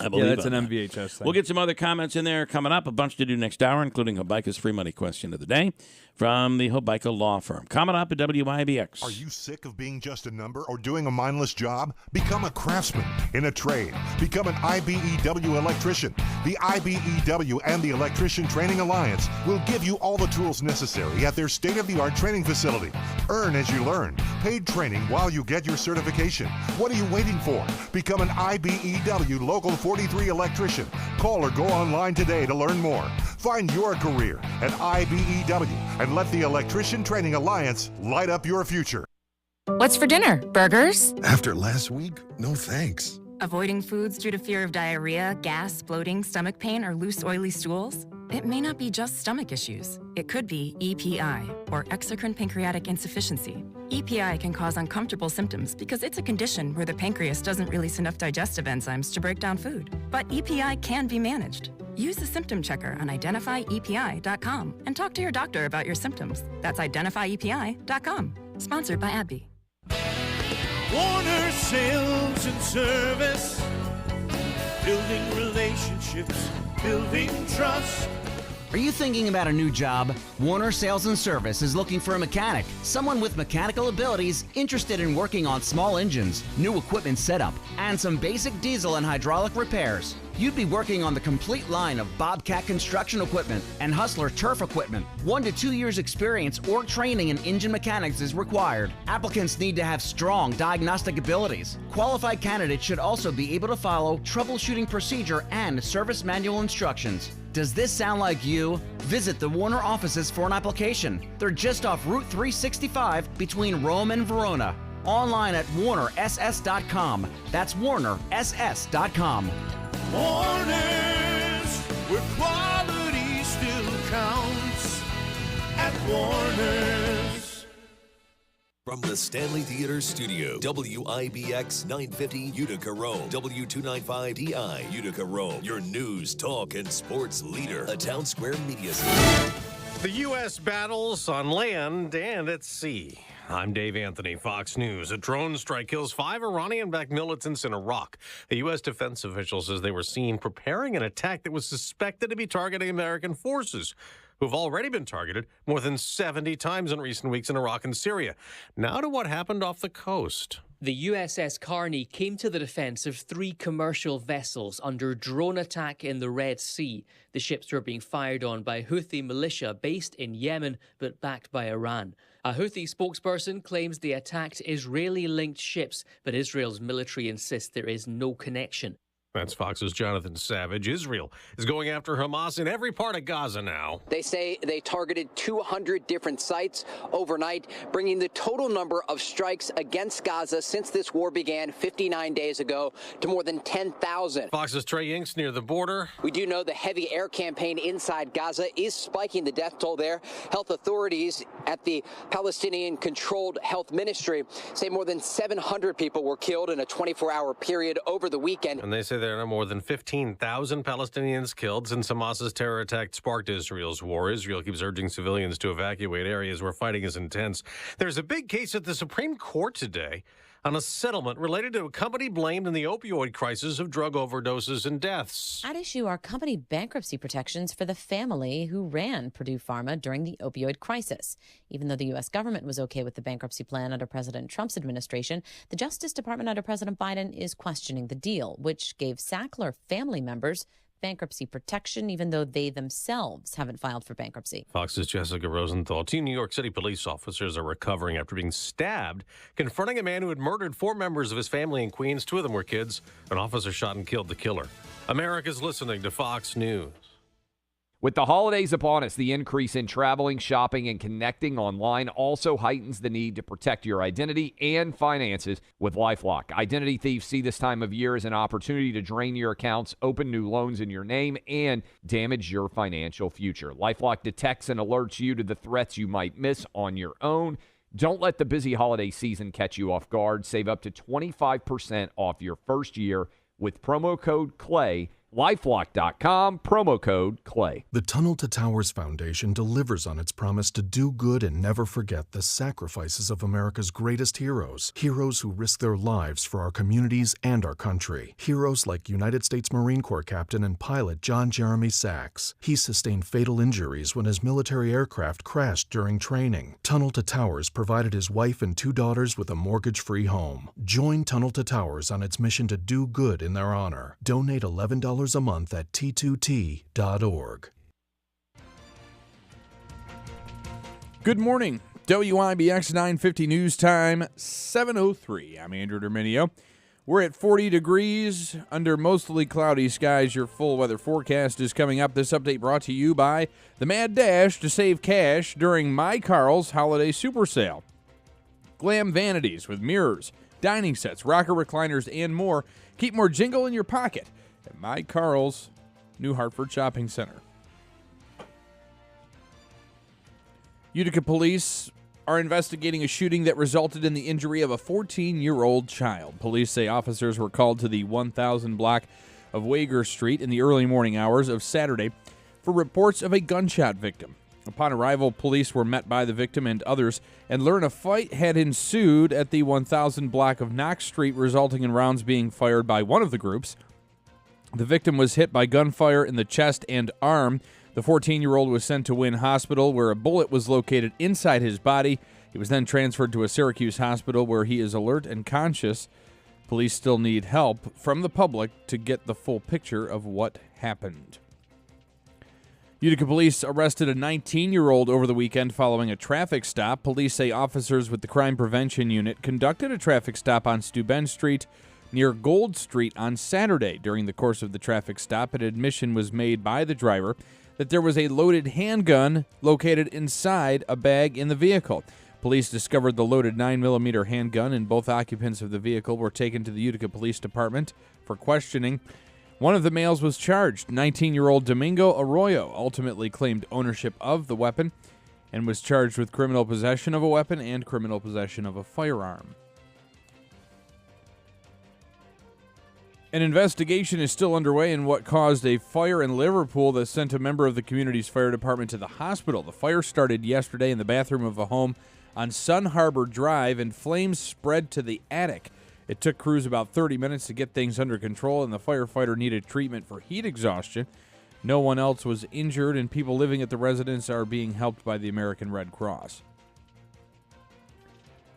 I believe that's an that. MVHS thing. We'll get some other comments in there coming up. A bunch to do next hour, including Hobica's free money question of the day from the Hobica Law Firm. Coming up at WIBX. Are you sick of being just a number or doing a mindless job? Become a craftsman in a trade. Become an IBEW electrician. The IBEW and the Electrician Training Alliance will give you all the tools necessary at their state-of-the-art training facility. Earn as you learn. Paid training while you get your certification. What are you waiting for? Become an IBEW Local 43 electrician. Call or go online today to learn more. Find your career at IBEW and let the Electrician Training Alliance light up your future. What's for dinner? Burgers? After last week, no thanks. Avoiding foods due to fear of diarrhea, gas, bloating, stomach pain, or loose, oily stools? It may not be just stomach issues. It could be EPI, or exocrine pancreatic insufficiency. EPI can cause uncomfortable symptoms because it's a condition where the pancreas doesn't release enough digestive enzymes to break down food. But EPI can be managed. Use the symptom checker on identifyepi.com and talk to your doctor about your symptoms. That's identifyepi.com. Sponsored by AbbVie. Warner Sales and Service, building relationships, building trust. Are you thinking about a new job? Warner Sales and Service is looking for a mechanic, someone with mechanical abilities interested in working on small engines, new equipment setup, and some basic diesel and hydraulic repairs. You'd be working on the complete line of Bobcat construction equipment and Hustler turf equipment. 1 to 2 years experience or training in engine mechanics is required. Applicants need to have strong diagnostic abilities. Qualified candidates should also be able to follow troubleshooting procedure and service manual instructions. Does this sound like you? Visit the Warner offices for an application. They're just off Route 365 between Rome and Verona. Online at warnerss.com. That's warnerss.com. Warner's, where quality still counts. At Warner's. From the Stanley Theater Studio, WIBX 950 Utica, Rome, W295DI Utica, Rome, your news, talk, and sports leader, a Town Square media station. The U.S. battles on land and at sea. I'm Dave Anthony, Fox News. A drone strike kills 5 Iranian-backed militants in Iraq. A U.S. defense official says they were seen preparing an attack that was suspected to be targeting American forces, who've already been targeted more than 70 times in recent weeks in Iraq and Syria. Now to what happened off the coast. The USS Carney came to the defense of 3 commercial vessels under drone attack in the Red Sea. The ships were being fired on by Houthi militia based in Yemen but backed by Iran. A Houthi spokesperson claims they attacked Israeli-linked ships, but Israel's military insists there is no connection. That's Fox's Jonathan Savage. Israel is going after Hamas in every part of Gaza now. They say they targeted 200 different sites overnight, bringing the total number of strikes against Gaza since this war began 59 days ago to more than 10,000. Fox's Trey Inks near the border. We do know the heavy air campaign inside Gaza is spiking the death toll there. Health authorities at the Palestinian-controlled health ministry say more than 700 people were killed in a 24-hour period over the weekend. And they say there are more than 15,000 Palestinians killed since Hamas's terror attack sparked Israel's war. Israel keeps urging civilians to evacuate areas where fighting is intense. There's a big case at the Supreme Court today on a settlement related to a company blamed in the opioid crisis of drug overdoses and deaths. At issue are company bankruptcy protections for the family who ran Purdue Pharma during the opioid crisis. Even though the U.S. government was okay with the bankruptcy plan under President Trump's administration, the Justice Department under President Biden is questioning the deal, which gave Sackler family members bankruptcy protection, even though they themselves haven't filed for bankruptcy. Fox's Jessica Rosenthal. 2 New York City police officers are recovering after being stabbed, confronting a man who had murdered 4 members of his family in Queens. 2 of them were kids. An officer shot and killed the killer. America's listening to Fox News. With the holidays upon us, the increase in traveling, shopping, and connecting online also heightens the need to protect your identity and finances with LifeLock. Identity thieves see this time of year as an opportunity to drain your accounts, open new loans in your name, and damage your financial future. LifeLock detects and alerts you to the threats you might miss on your own. Don't let the busy holiday season catch you off guard. Save up to 25% off your first year with promo code CLAY. LifeLock.com, promo code CLAY. The Tunnel to Towers Foundation delivers on its promise to do good and never forget the sacrifices of America's greatest heroes. Heroes who risk their lives for our communities and our country. Heroes like United States Marine Corps Captain and pilot John Jeremy Sachs. He sustained fatal injuries when his military aircraft crashed during training. Tunnel to Towers provided his wife and 2 daughters with a mortgage-free home. Join Tunnel to Towers on its mission to do good in their honor. Donate $11 a month at T2T.org. Good morning. WIBX 950 News Time, 7:03. I'm Andrew Derminio. We're at 40 degrees under mostly cloudy skies. Your full weather forecast is coming up. This update brought to you by the Mad Dash to save cash during My Carl's Holiday Super Sale. Glam Vanities with mirrors, dining sets, rocker recliners, and more. Keep more jingle in your pocket at My Carl's New Hartford Shopping Center. Utica police are investigating a shooting that resulted in the injury of a 14-year-old child. Police say officers were called to the 1000 block of Wager Street in the early morning hours of Saturday for reports of a gunshot victim. Upon arrival, police were met by the victim and others and learned a fight had ensued at the 1000 block of Knox Street, resulting in rounds being fired by one of the groups. The victim was hit by gunfire in the chest and arm. The 14-year-old was sent to Wynn Hospital, where a bullet was located inside his body. He was then transferred to a Syracuse hospital, where he is alert and conscious. Police still need help from the public to get the full picture of what happened. Utica police arrested a 19-year-old over the weekend following a traffic stop. Police say officers with the Crime Prevention Unit conducted a traffic stop on Steuben Street near Gold Street on Saturday. During the course of the traffic stop, an admission was made by the driver that there was a loaded handgun located inside a bag in the vehicle. Police discovered the loaded 9mm handgun, and both occupants of the vehicle were taken to the Utica Police Department for questioning. One of the males was charged. 19-year-old Domingo Arroyo ultimately claimed ownership of the weapon. and was charged with criminal possession of a weapon and criminal possession of a firearm. An investigation is still underway in what caused a fire in Liverpool that sent a member of the community's fire department to the hospital. The fire started yesterday in the bathroom of a home on Sun Harbor Drive, and flames spread to the attic. It took crews about 30 minutes to get things under control, and the firefighter needed treatment for heat exhaustion. No one else was injured, and people living at the residence are being helped by the American Red Cross.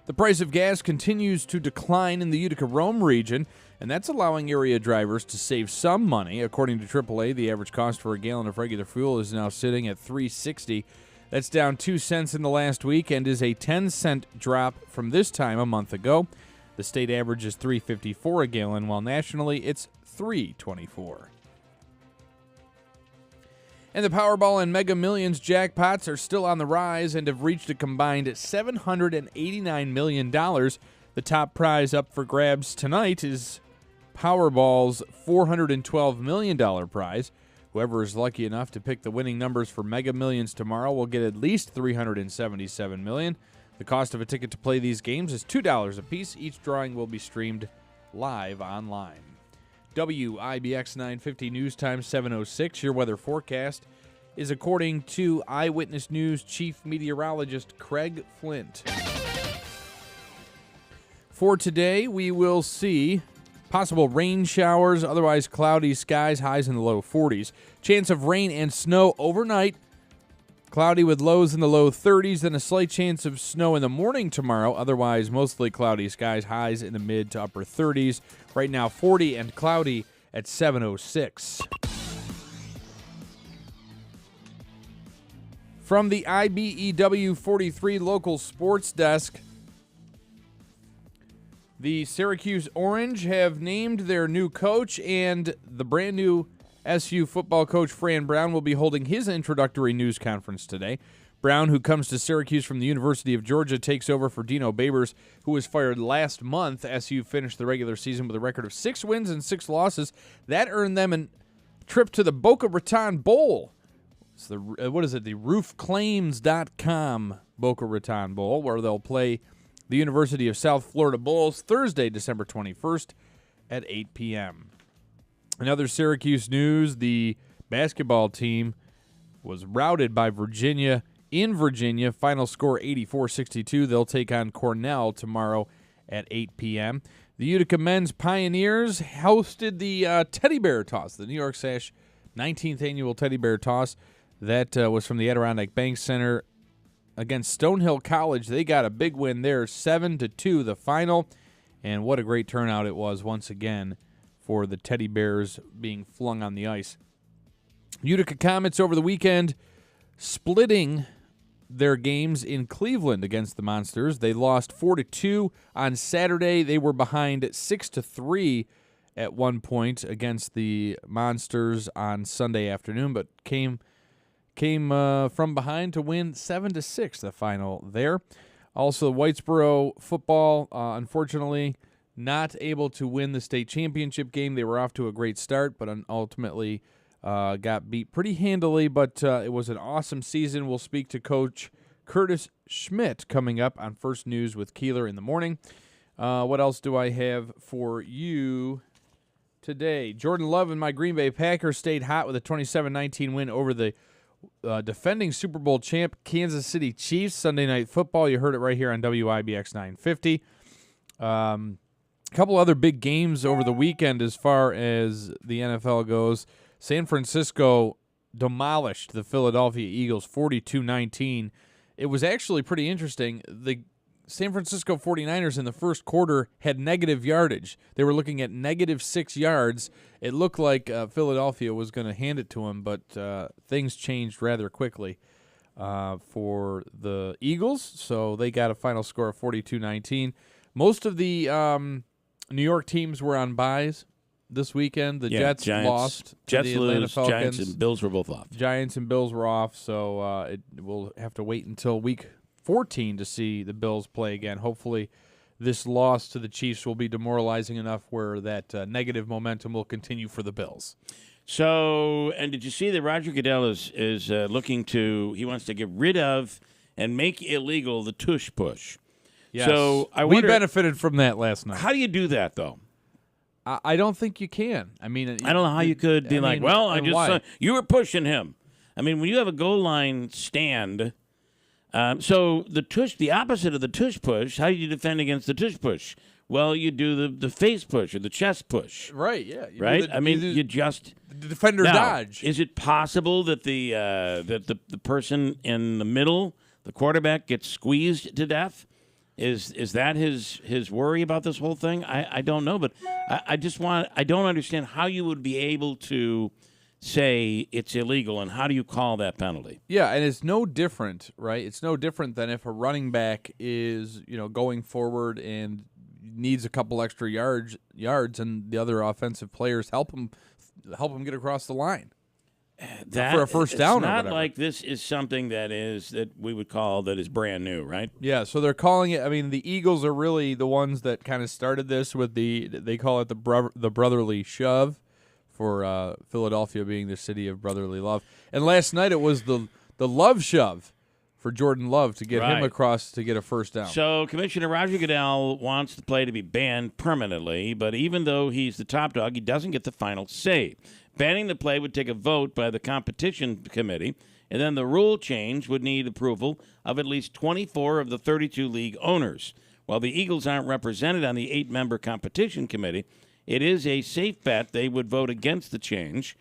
The price of gas continues to decline in the Utica-Rome region, and that's allowing area drivers to save some money. According to AAA, the average cost for a gallon of regular fuel is now sitting at $3.60. That's down 2 cents in the last week and is a 10-cent drop from this time a month ago. The state average is $3.54 a gallon, while nationally it's $3.24. And the Powerball and Mega Millions jackpots are still on the rise and have reached a combined $789 million. The top prize up for grabs tonight is Powerball's $412 million prize. Whoever is lucky enough to pick the winning numbers for Mega Millions tomorrow will get at least $377 million. The cost of a ticket to play these games is $2 apiece. Each drawing will be streamed live online. WIBX 950 News Time 7:06. Your weather forecast is according to Eyewitness News Chief Meteorologist Craig Flint. For today, we will see possible rain showers, otherwise cloudy skies, highs in the low 40s. Chance of rain and snow overnight. Cloudy with lows in the low 30s, then a slight chance of snow in the morning tomorrow. Otherwise, mostly cloudy skies, highs in the mid to upper 30s. Right now, 40 and cloudy at 7:06. From the IBEW 43 local sports desk, the Syracuse Orange have named their new coach, and the brand new SU football coach Fran Brown will be holding his introductory news conference today. Brown, who comes to Syracuse from the University of Georgia, takes over for Dino Babers, who was fired last month. SU finished the regular season with a record of 6 wins and 6 losses. That earned them a trip to the Boca Raton Bowl. It's the roofclaims.com Boca Raton Bowl, where they'll play the University of South Florida Bulls Thursday, December 21st at 8 p.m. In other Syracuse news, the basketball team was routed by Virginia in Virginia. Final score 84-62. They'll take on Cornell tomorrow at 8 p.m. The Utica men's Pioneers hosted the Teddy Bear Toss, the New York Sash 19th annual Teddy Bear Toss. That was from the Adirondack Bank Center against Stonehill College. They got a big win there, 7-2 the final. And what a great turnout it was once again for the Teddy Bears being flung on the ice. Utica Comets over the weekend splitting their games in Cleveland against the Monsters. They lost 4-2 on Saturday. They were behind 6-3 at one point against the Monsters on Sunday afternoon, but came from behind to win 7-6 the final there. Also, Whitesboro football, unfortunately, not able to win the state championship game. They were off to a great start, but ultimately got beat pretty handily. But it was an awesome season. We'll speak to Coach Curtis Schmidt coming up on First News with Keeler in the morning. What else do I have for you today? Jordan Love and my Green Bay Packers stayed hot with a 27-19 win over the defending Super Bowl champ Kansas City Chiefs. Sunday Night Football. You heard it right here on WIBX 950. A couple other big games over the weekend as far as the NFL goes. San Francisco demolished the Philadelphia Eagles 42-19. It was actually pretty interesting. The San Francisco 49ers in the first quarter had negative yardage. They were looking at -6 yards. It looked like Philadelphia was going to hand it to them, but things changed rather quickly for the Eagles, so they got a final score of 42-19. Most of the New York teams were on byes this weekend. The Jets lost. Jets the Atlanta lose. Falcons. Giants and Bills were both off. Giants and Bills were off, so we'll have to wait until week 14 to see the Bills play again. Hopefully this loss to the Chiefs will be demoralizing enough where that negative momentum will continue for the Bills. So, and did you see that Roger Goodell is looking to, he wants to get rid of and make illegal the tush push. Yes. So I we wonder, benefited from that last night. how do you do that, though? I don't think you can. I mean, I don't know how you could be like, well, I just saw, you were pushing him. I mean, when you have a goal line stand, so the opposite of the tush push, how do you defend against the tush push? Well, you do the face push or the chest push. Right, yeah. Right? You just... The defender dodge. Is it possible that the person in the middle, the quarterback, gets squeezed to death? Is that his worry about this whole thing? I don't know, but I don't understand how you would be able to say it's illegal, and how do you call that penalty? Yeah, and it's no different, right? It's no different than if a running back is, going forward and needs a couple extra yards, and the other offensive players help him get across the line for a first down. It's or not whatever. like this is something that we would call that is brand new, right? Yeah, so they're calling it. I mean, the Eagles are really the ones that kind of started this with they call it the brotherly shove, for Philadelphia being the city of brotherly love. And last night it was the love shove for Jordan Love to get him across to get a first down. So Commissioner Roger Goodell wants the play to be banned permanently, but even though he's the top dog, he doesn't get the final say. Banning the play would take a vote by the competition committee, and then the rule change would need approval of at least 24 of the 32 league owners. While the Eagles aren't represented on the 8-member competition committee, it is a safe bet they would vote against the change.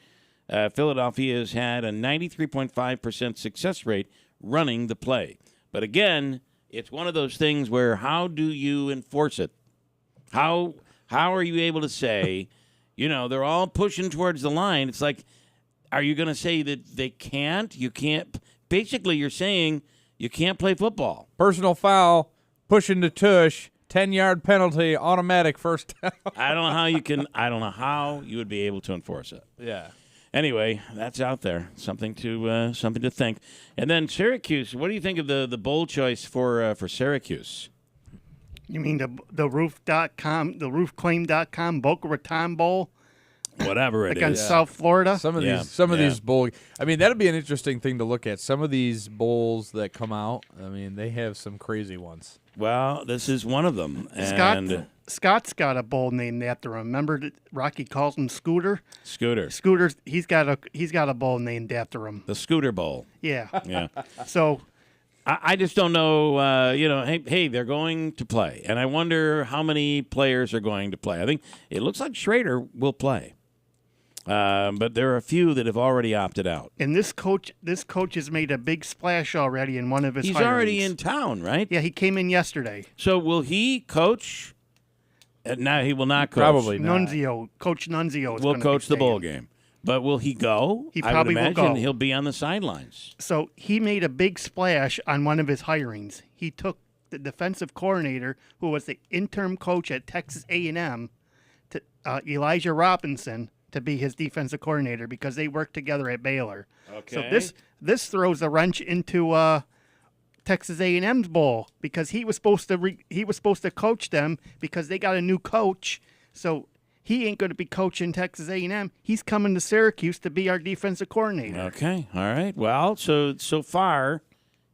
Philadelphia has had a 93.5% success rate running the play. But again, it's one of those things where how do you enforce it? How are you able to say, they're all pushing towards the line. It's like, are you going to say that they can't? You can't. Basically, you're saying you can't play football. Personal foul, pushing to tush, 10-yard penalty, automatic first down. I don't know how you would be able to enforce it. Yeah. Anyway, that's out there. Something to think. And then Syracuse. What do you think of the bowl choice for Syracuse? You mean the roof.com, the roofclaim.com Boca Raton Bowl? Whatever it is. Against South Florida? Some of these bowl. I mean, that'd be an interesting thing to look at. Some of these bowls that come out, I mean, they have some crazy ones. Well, this is one of them. And Scott's got a bowl named after him. Remember that Rocky calls him Scooter? Scooter. He's got a bowl named after him. The Scooter Bowl. Yeah. Yeah. So I just don't know, hey, they're going to play. And I wonder how many players are going to play. I think it looks like Schrader will play. But there are a few that have already opted out. And this coach has made a big splash already in one of his He's hirings. already in town, right? Yeah, he came in yesterday. So will he coach? No, he will not coach. Probably not. Coach Nunzio will coach the bowl game. But will he go? He probably I would will imagine go. He'll be on the sidelines. So he made a big splash on one of his hirings. He took the defensive coordinator, who was the interim coach at Texas A&M, to Elijah Robinson, to be his defensive coordinator because they worked together at Baylor. Okay. So this throws a wrench into Texas A&M's bowl because he was supposed to coach them because they got a new coach. So he ain't going to be coaching Texas A&M. He's coming to Syracuse to be our defensive coordinator. Okay. All right. Well, so far,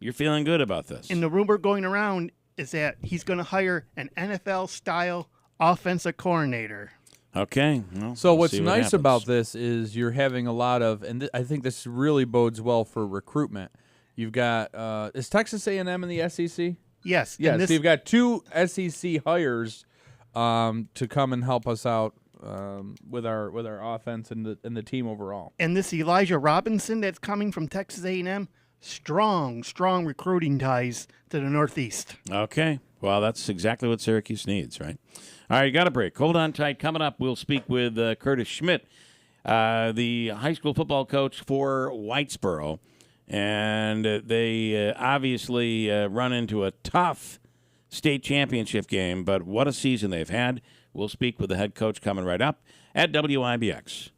you're feeling good about this. And the rumor going around is that he's going to hire an NFL-style offensive coordinator. Okay. Well, So we'll what's see nice happens. about this is you're having a lot of, and I think this really bodes well for recruitment. You've got is Texas A&M in the SEC? Yes. Yes. So you've got two SEC hires to come and help us out with our offense and the team overall. And this Elijah Robinson that's coming from Texas A&M, strong recruiting ties to the Northeast. Okay. Well, that's exactly what Syracuse needs, right? All right, got a break. Hold on tight. Coming up, we'll speak with Curtis Schmidt, the high school football coach for Whitesboro. And they obviously run into a tough state championship game, but what a season they've had. We'll speak with the head coach coming right up at WIBX.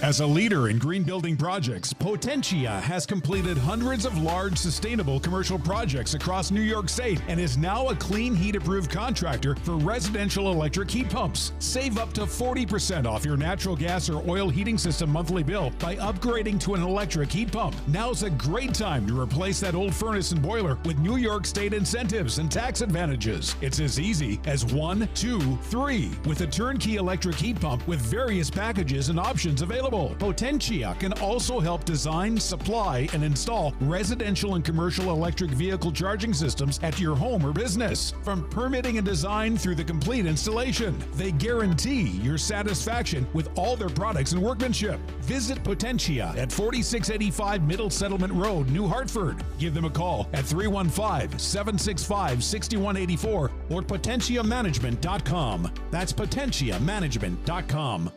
As a leader in green building projects, Potentia has completed hundreds of large sustainable commercial projects across New York State and is now a Clean Heat approved contractor for residential electric heat pumps. Save up to 40% off your natural gas or oil heating system monthly bill by upgrading to an electric heat pump. Now's a great time to replace that old furnace and boiler with New York State incentives and tax advantages. It's as easy as 1, 2, 3 with a turnkey electric heat pump with various packages and options available. Potentia can also help design, supply, and install residential and commercial electric vehicle charging systems at your home or business. From permitting and design through the complete installation, they guarantee your satisfaction with all their products and workmanship. Visit Potentia at 4685 Middle Settlement Road, New Hartford. Give them a call at 315-765-6184 or potentiamanagement.com. That's potentiamanagement.com.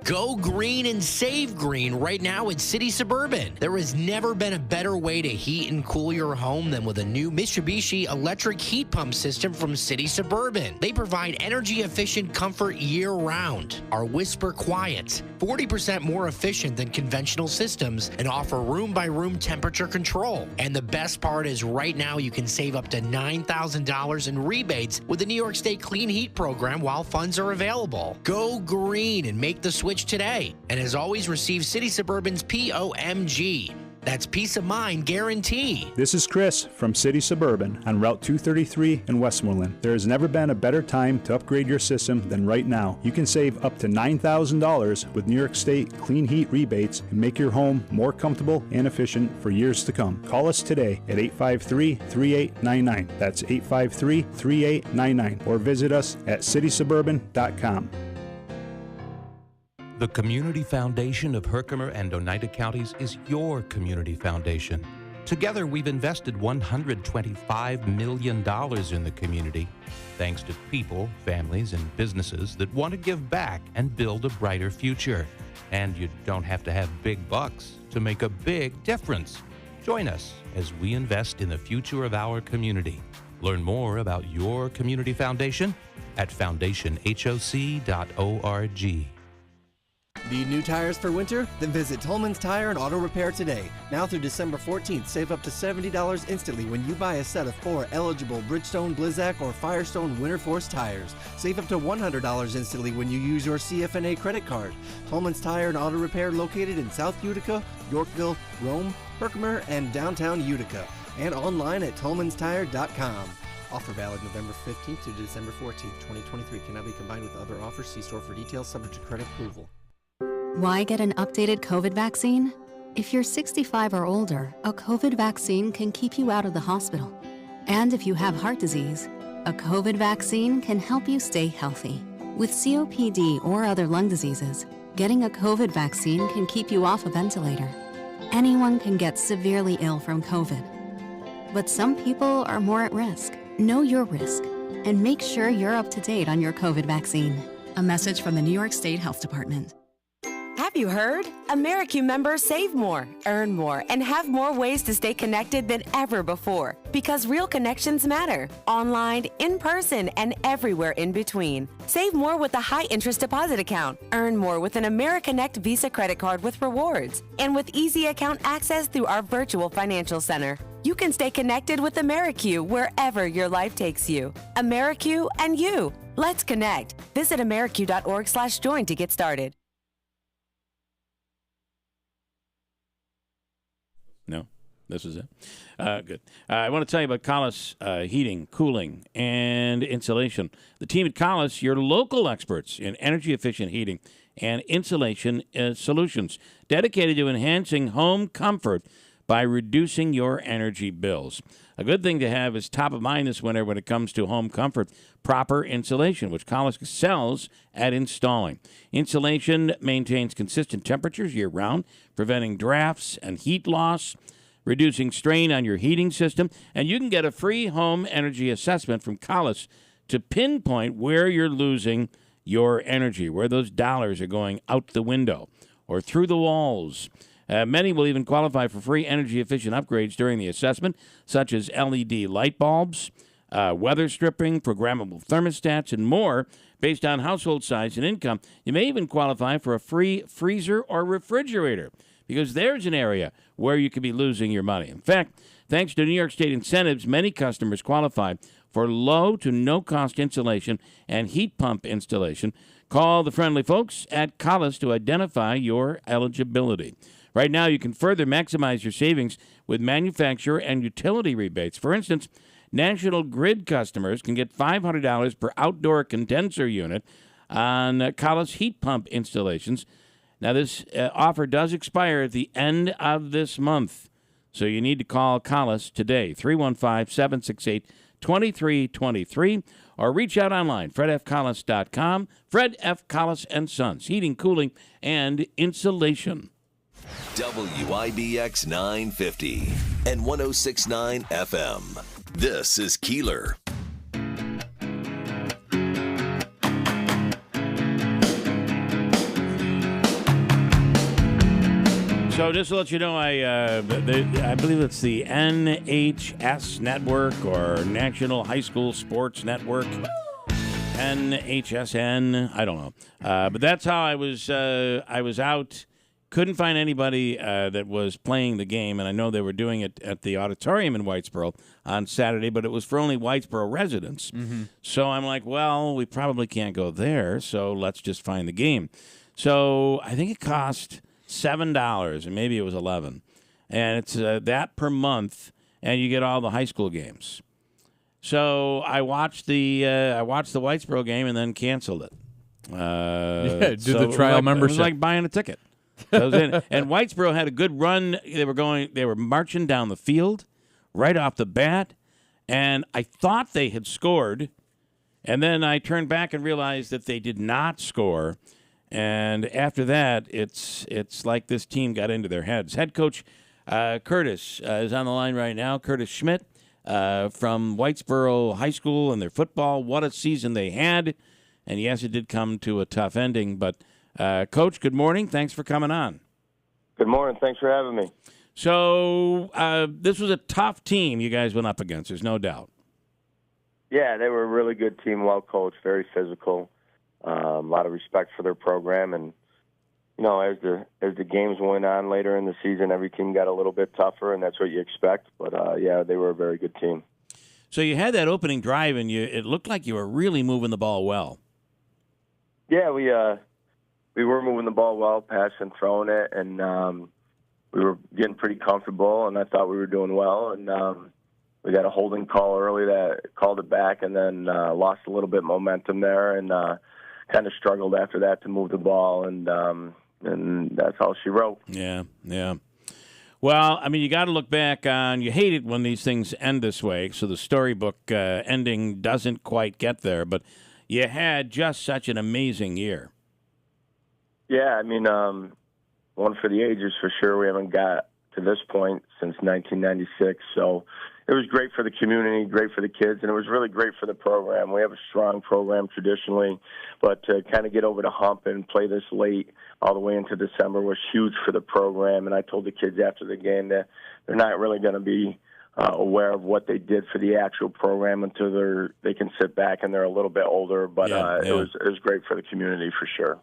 Go green and save green right now at City Suburban. There has never been a better way to heat and cool your home than with a new Mitsubishi electric heat pump system from City Suburban. They provide energy-efficient comfort year-round, are whisper quiet, 40% more efficient than conventional systems, and offer room-by-room temperature control. And the best part is right now you can save up to $9,000 in rebates with the New York State Clean Heat Program while funds are available. Go green and make the switch today. And as always, receive City Suburban's POMG. That's peace of mind guarantee. This is Chris from City Suburban on Route 233 in Westmoreland. There has never been a better time to upgrade your system than right now. You can save up to $9,000 with New York State Clean Heat rebates and make your home more comfortable and efficient for years to come. Call us today at 853-3899. That's 853-3899. Or visit us at citysuburban.com. The Community Foundation of Herkimer and Oneida Counties is your community foundation. Together, we've invested $125 million in the community, thanks to people, families, and businesses that want to give back and build a brighter future. And you don't have to have big bucks to make a big difference. Join us as we invest in the future of our community. Learn more about your community foundation at foundationhoc.org. Need new tires for winter? Then visit Tolman's Tire and Auto Repair today. Now through December 14th, save up to $70 instantly when you buy a set of 4 eligible Bridgestone, Blizzak, or Firestone Winter Force tires. Save up to $100 instantly when you use your CFNA credit card. Tolman's Tire and Auto Repair located in South Utica, Yorkville, Rome, Herkimer, and downtown Utica. And online at tolmanstire.com. Offer valid November 15th to December 14th, 2023. Cannot be combined with other offers. See store for details, subject to credit approval. Why get an updated COVID vaccine? If you're 65 or older, a COVID vaccine can keep you out of the hospital. And if you have heart disease, a COVID vaccine can help you stay healthy. With COPD or other lung diseases, getting a COVID vaccine can keep you off a ventilator. Anyone can get severely ill from COVID. But some people are more at risk. Know your risk and make sure you're up to date on your COVID vaccine. A message from the New York State Health Department. Have you heard? AmeriQ members save more, earn more, and have more ways to stay connected than ever before. Because real connections matter. Online, in person, and everywhere in between. Save more with a high-interest deposit account. Earn more with an AmeriConnect Visa credit card with rewards. And with easy account access through our virtual financial center. You can stay connected with AmeriQ wherever your life takes you. AmeriQ and you. Let's connect. Visit ameriq.org/join to get started. No, this is it. Good. I want to tell you about Collis Heating, Cooling, and Insulation. The team at Collis, your local experts in energy-efficient heating and insulation solutions, dedicated to enhancing home comfort by reducing your energy bills. A good thing to have is top of mind this winter when it comes to home comfort, proper insulation, which Collis excels at installing. Insulation maintains consistent temperatures year-round, preventing drafts and heat loss, reducing strain on your heating system, and you can get a free home energy assessment from Collis to pinpoint where you're losing your energy, where those dollars are going out the window or through the walls. Many will even qualify for free energy-efficient upgrades during the assessment, such as LED light bulbs, weather stripping, programmable thermostats, and more. based on household size and income. You may even qualify for a free freezer or refrigerator, because there's an area where you could be losing your money. In fact, thanks to New York State incentives, many customers qualify for low to no-cost insulation and heat pump installation. Call the friendly folks at Collis to identify your eligibility. Right now, you can further maximize your savings with manufacturer and utility rebates. For instance, National Grid customers can get $500 per outdoor condenser unit on Collis heat pump installations. Now, this offer does expire at the end of this month, so you need to call Collis today, 315-768-2323, or reach out online, fredfcollis.com. Fred F. Collis & Sons, heating, cooling, and insulation. WIBX 950 and 106.9 FM. This is Keeler. So just to let you know, I believe it's the NHS Network, or National High School Sports Network. NHSN, I don't know. But that's how I was out. Couldn't find anybody that was playing the game, and I know they were doing it at the auditorium in Whitesboro on Saturday, but it was for only Whitesboro residents. Mm-hmm. So I'm like, well, we probably can't go there, so let's just find the game. So I think it cost $7, and maybe it was $11, and it's that per month, and you get all the high school games. So I watched the Whitesboro game and then canceled it. Did the trial membership. It was like buying a ticket. So I was in, and Whitesboro had a good run. They were marching down the field right off the bat, and I thought they had scored, and then I turned back and realized that they did not score. And after that, it's like this team got into their heads. Head coach Curtis is on the line right now. Curtis Schmidt from Whitesboro High School and their football. What a season they had. And yes, it did come to a tough ending, but Coach, good morning. Thanks for coming on. Good morning. Thanks for having me. So this was a tough team you guys went up against, there's no doubt. Yeah, they were a really good team, well coached, very physical, a lot of respect for their program. And, you know, as the games went on later in the season, every team got a little bit tougher, and that's what you expect. But, yeah, they were a very good team. So you had that opening drive, and it looked like you were really moving the ball well. Yeah, we were moving the ball well, passing, throwing it, and we were getting pretty comfortable, and I thought we were doing well. And we got a holding call early that called it back, and then lost a little bit of momentum there, and kind of struggled after that to move the ball, and that's all she wrote. Yeah. Well, I mean, you got to look back on, you hate it when these things end this way, so the storybook ending doesn't quite get there, but you had just such an amazing year. Yeah, I mean, one for the ages for sure. We haven't got to this point since 1996, so it was great for the community, great for the kids, and it was really great for the program. We have a strong program traditionally, but to kind of get over the hump and play this late all the way into December was huge for the program. And I told the kids after the game that they're not really going to be aware of what they did for the actual program until they can sit back and they're a little bit older. But it was great for the community for sure.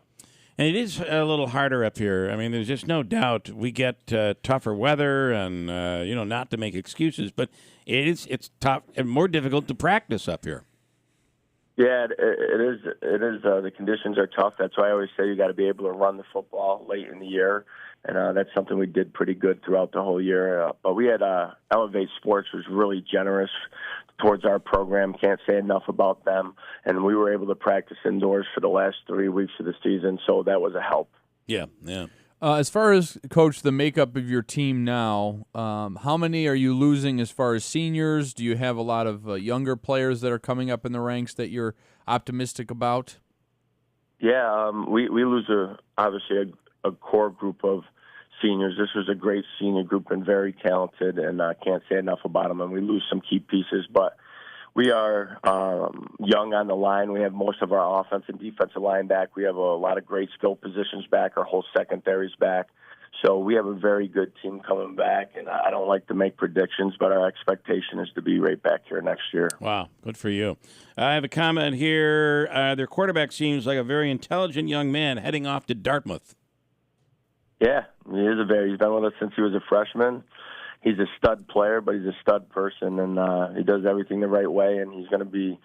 And it is a little harder up here. I mean, there's just no doubt we get tougher weather, and not to make excuses, but it's tough and more difficult to practice up here. Yeah, it is. It is. The conditions are tough. That's why I always say you got to be able to run the football late in the year, and that's something we did pretty good throughout the whole year. But we had Elevate Sports was really generous towards our program. Can't say enough about them. And we were able to practice indoors for the last 3 weeks of the season, so that was a help. Yeah. As far as, Coach, the makeup of your team now, how many are you losing as far as seniors? Do you have a lot of younger players that are coming up in the ranks that you're optimistic about? Yeah, we lose obviously a core group of seniors. This was a great senior group and very talented, and I can't say enough about them. And we lose some key pieces, but we are young on the line. We have most of our offense and defensive line back. We have a lot of great skill positions back. Our whole secondary's back. So we have a very good team coming back, and I don't like to make predictions, but our expectation is to be right back here next year. Wow, good for you. I have a comment here. Their quarterback seems like a very intelligent young man heading off to Dartmouth. Yeah, he's been with us since he was a freshman. He's a stud player, but he's a stud person, and he does everything the right way, and he's going to be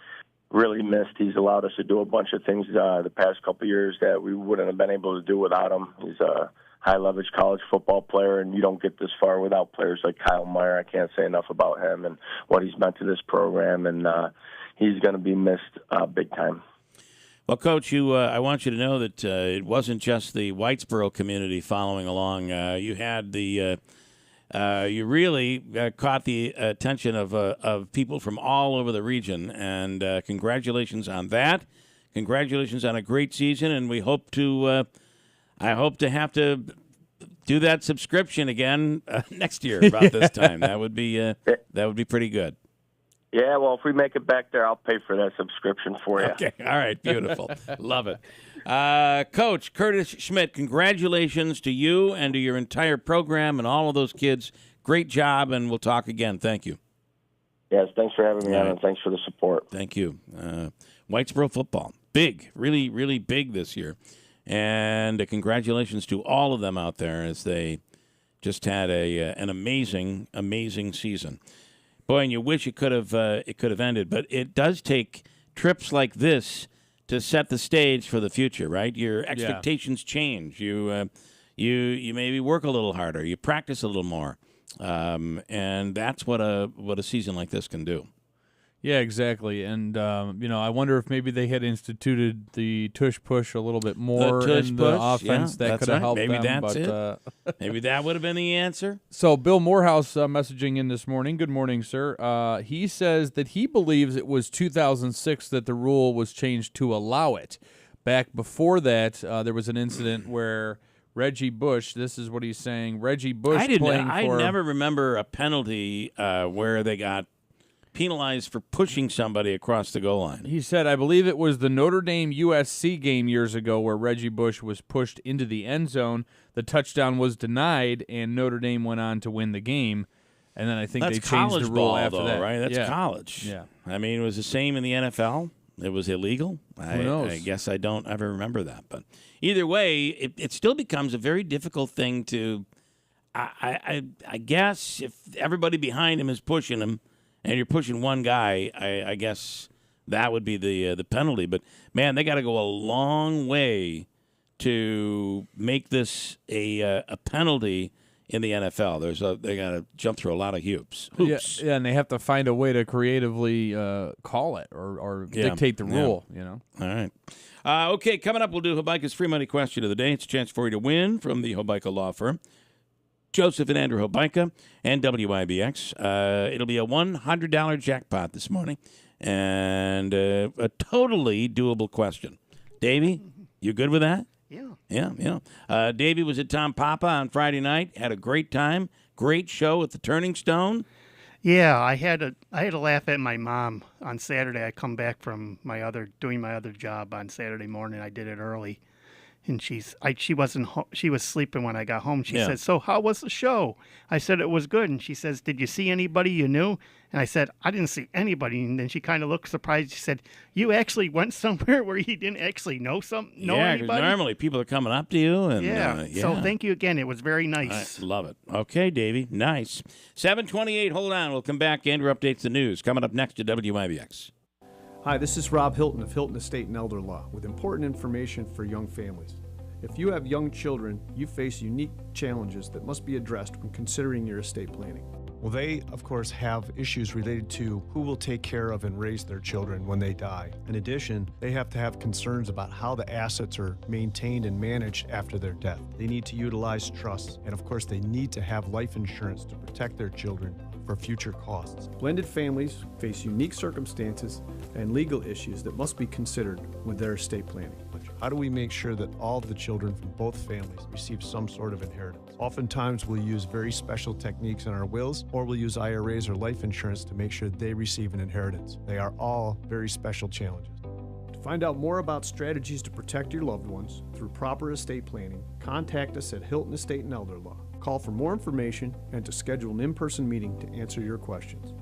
really missed. He's allowed us to do a bunch of things the past couple of years that we wouldn't have been able to do without him. He's a high-leverage college football player, and you don't get this far without players like Kyle Meyer. I can't say enough about him and what he's meant to this program, and he's going to be missed big time. Well, Coach, I want you to know that it wasn't just the Whitesboro community following along. You had you really caught the attention of people from all over the region, and congratulations on that. Congratulations on a great season, and we hope to. I hope to have to do that subscription again next year about this time. That would be pretty good. Yeah, well, if we make it back there, I'll pay for that subscription for you. Okay, all right, beautiful. Love it. Coach Curtis Schmidt, congratulations to you and to your entire program and all of those kids. Great job, and we'll talk again. Thank you. Yes, thanks for having me on, and thanks for the support. Thank you. Whitesboro football, big, really, really big this year. And congratulations to all of them out there as they just had an amazing, amazing season. Boy, and you wish it could have ended, but it does take trips like this to set the stage for the future, right? Your expectations change. You maybe work a little harder. You practice a little more, and that's what a season like this can do. Yeah, exactly. And, I wonder if maybe they had instituted the tush-push a little bit more in the offense. That could have helped maybe them. That's it. Maybe that would have been the answer. So Bill Morehouse messaging in this morning. Good morning, sir. He says that he believes it was 2006 that the rule was changed to allow it. Back before that, there was an incident where Reggie Bush, this is what he's saying, Reggie Bush I never remember a penalty where they got penalized for pushing somebody across the goal line. He said, I believe it was the Notre Dame USC game years ago where Reggie Bush was pushed into the end zone. The touchdown was denied, and Notre Dame went on to win the game. And then I think they changed the rule after that. Right? That's college. Yeah. I mean, it was the same in the NFL. It was illegal. Who knows? I guess I don't ever remember that. But either way, it still becomes a very difficult thing to. I guess if everybody behind him is pushing him, and you're pushing one guy, I guess that would be the penalty. But, man, they got to go a long way to make this a penalty in the NFL. They got to jump through a lot of hoops. Yeah, and they have to find a way to creatively call it or dictate the rule, All right. Okay, coming up, we'll do Hobica's free money question of the day. It's a chance for you to win from the Hobica Law Firm. Joseph and Andrew Hobica and WIBX. It'll be a $100 jackpot this morning and a totally doable question. Davey, you good with that? Yeah. Davey was at Tom Papa on Friday night. Had a great time. Great show at the Turning Stone. Yeah, I had a laugh at my mom on Saturday. I come back from doing my other job on Saturday morning. I did it early. And she was sleeping when I got home. She said, "So how was the show?" I said, "It was good." And she says, "Did you see anybody you knew?" And I said, "I didn't see anybody." And then she kind of looked surprised. She said, "You actually went somewhere where you didn't actually know anybody?" Yeah, because normally people are coming up to you. And, So thank you again. It was very nice. I love it. Okay, Davey. Nice. 7:28. Hold on. We'll come back. Andrew updates the news. Coming up next to WIBX. Hi, this is Rob Hilton of Hilton Estate and Elder Law with important information for young families. If you have young children, you face unique challenges that must be addressed when considering your estate planning. Well, they, of course, have issues related to who will take care of and raise their children when they die. In addition, they have to have concerns about how the assets are maintained and managed after their death. They need to utilize trusts, and of course, they need to have life insurance to protect their children for future costs. Blended families face unique circumstances and legal issues that must be considered with their estate planning. How do we make sure that all of the children from both families receive some sort of inheritance? Oftentimes we'll use very special techniques in our wills, or we'll use IRAs or life insurance to make sure they receive an inheritance. They are all very special challenges. To To find out more about strategies to protect your loved ones through proper estate planning, contact us at Hilton Estate and Elder Law. Call for more information and to schedule an in-person meeting to answer your questions.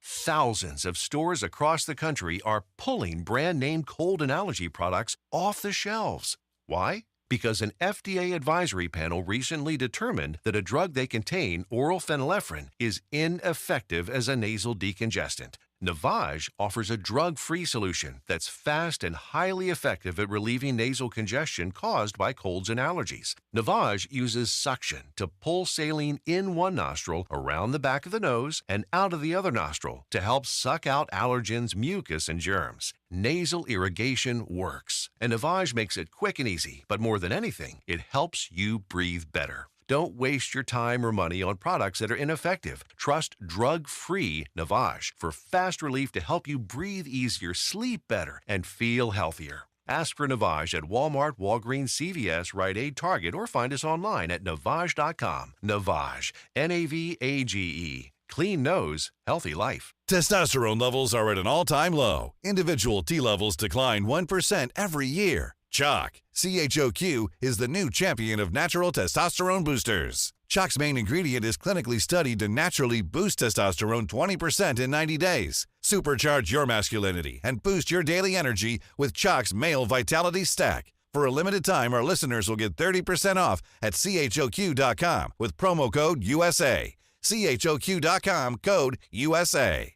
Thousands of stores across the country are pulling brand-name cold and allergy products off the shelves. Why? Because an FDA advisory panel recently determined that a drug they contain, oral phenylephrine, is ineffective as a nasal decongestant. Navage offers a drug-free solution that's fast and highly effective at relieving nasal congestion caused by colds and allergies. Navage uses suction to pull saline in one nostril, around the back of the nose, and out of the other nostril to help suck out allergens, mucus, and germs. Nasal irrigation works, and Navage makes it quick and easy, but more than anything, it helps you breathe better. Don't waste your time or money on products that are ineffective. Trust drug-free Navage for fast relief to help you breathe easier, sleep better, and feel healthier. Ask for Navage at Walmart, Walgreens, CVS, Rite Aid, Target, or find us online at Navage.com. Navage, N-A-V-A-G-E. Clean nose, healthy life. Testosterone levels are at an all-time low. Individual T levels decline 1% every year. Chalk, CHOQ, is the new champion of natural testosterone boosters. Chalk's main ingredient is clinically studied to naturally boost testosterone 20% in 90 days. Supercharge your masculinity and boost your daily energy with Chalk's Male Vitality Stack. For a limited time, our listeners will get 30% off at CHOQ.com with promo code USA. CHOQ.com, code USA.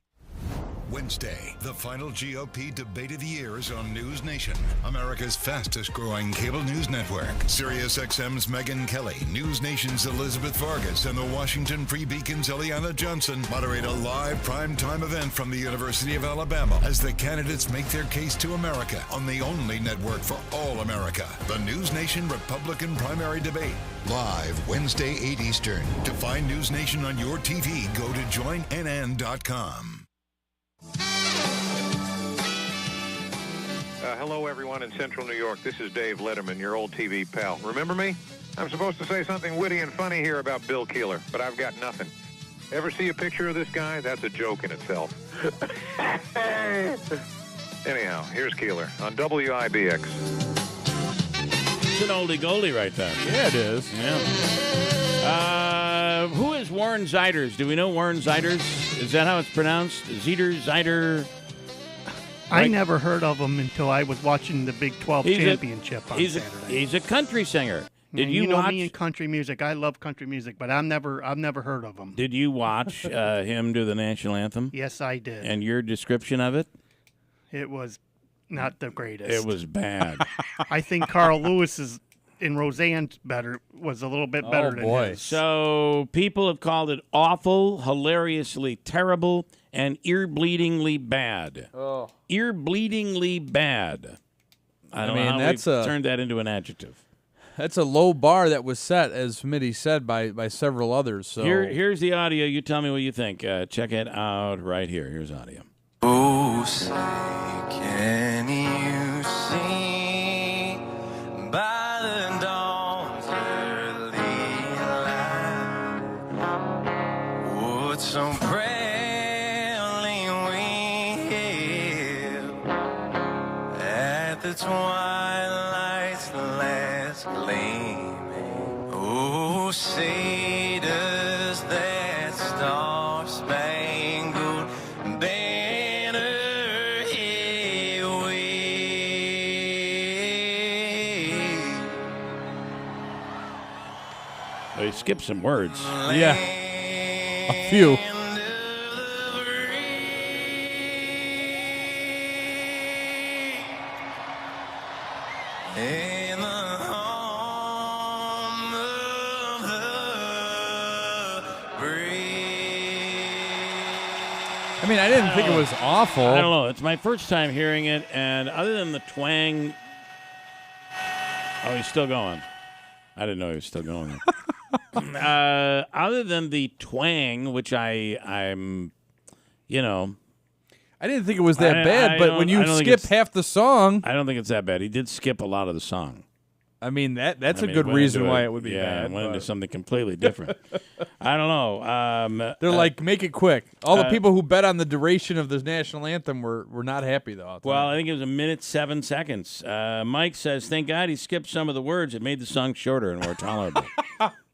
Wednesday, the final GOP debate of the year is on News Nation, America's fastest-growing cable news network. SiriusXM's Megyn Kelly, News Nation's Elizabeth Vargas, and the Washington Free Beacon's Eliana Johnson moderate a live primetime event from the University of Alabama as the candidates make their case to America on the only network for all America, the News Nation Republican Primary Debate. Live Wednesday, 8 Eastern. To find News Nation on your TV, go to joinnn.com. Hello, everyone in Central New York. This is Dave Letterman, your old TV pal. Remember me? I'm supposed to say something witty and funny here about Bill Keeler, but I've got nothing. Ever see a picture of this guy? That's a joke in itself. Anyhow, here's Keeler on WIBX. It's an oldie goldie right there. Yeah, it is. Yeah. Who is Warren Zeiders? Do we know Warren Zeiders? Is that how it's pronounced? Zeider? I never heard of him until I was watching the Big 12 championship on Saturday. He's a country singer. Did you watch? know me in country music? I love country music, but I've never heard of him. Did you watch him do the national anthem? Yes, I did. And your description of it? It was not the greatest. It was bad. I think Carl Lewis's in Roseanne's was a little bit better than his. So people have called it awful, hilariously terrible, and ear-bleedingly bad. Oh. Ear-bleedingly bad. I don't know how we've turned that into an adjective. That's a low bar that was set, as Smitty said, by several others. So Here's the audio. You tell me what you think. Check it out right here. Here's audio. Oh, say, can you see by the dawn's early light what so proudly we hailed at the twilight's last gleaming? Oh, say does that star-spangled banner yet wave? They skipped some words. Yeah. A few. In the home of the brave. I mean, I didn't think it was awful. I don't know. It's my first time hearing it, and other than the twang... Oh, he's still going. I didn't know he was still going. Other than the twang, which I'm, I didn't think it was that bad, but when you skip half the song... I don't think it's that bad. He did skip a lot of the song. I mean, that's a good reason why it would be bad. Yeah, went into something completely different. I don't know. They're like, make it quick. All the people who bet on the duration of the national anthem were not happy, though. Well, I think it was 1:07. Mike says, thank God he skipped some of the words. It made the song shorter and more tolerable.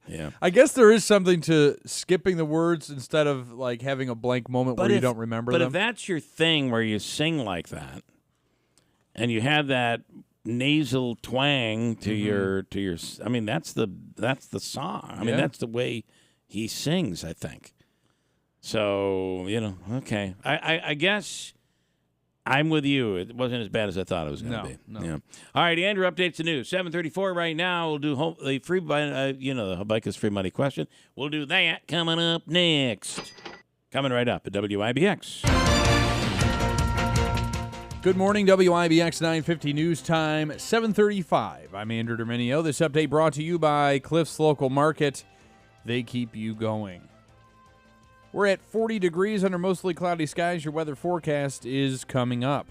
Yeah. I guess there is something to skipping the words instead of like having a blank moment where you don't remember them. But if that's your thing where you sing like that and you have that nasal twang to your I mean that's the song. I mean that's the way he sings, I think. So, okay. I guess I'm with you. It wasn't as bad as I thought it was going to be. No. Yeah. All right, Andrew updates the news. 7:34 right now. We'll do the free the Habaika's free money question. We'll do that coming up next. Coming right up at WIBX. Good morning, WIBX 950 News Time, 7:35. I'm Andrew Dominio. This update brought to you by Cliff's Local Market. They keep you going. We're at 40 degrees under mostly cloudy skies. Your weather forecast is coming up.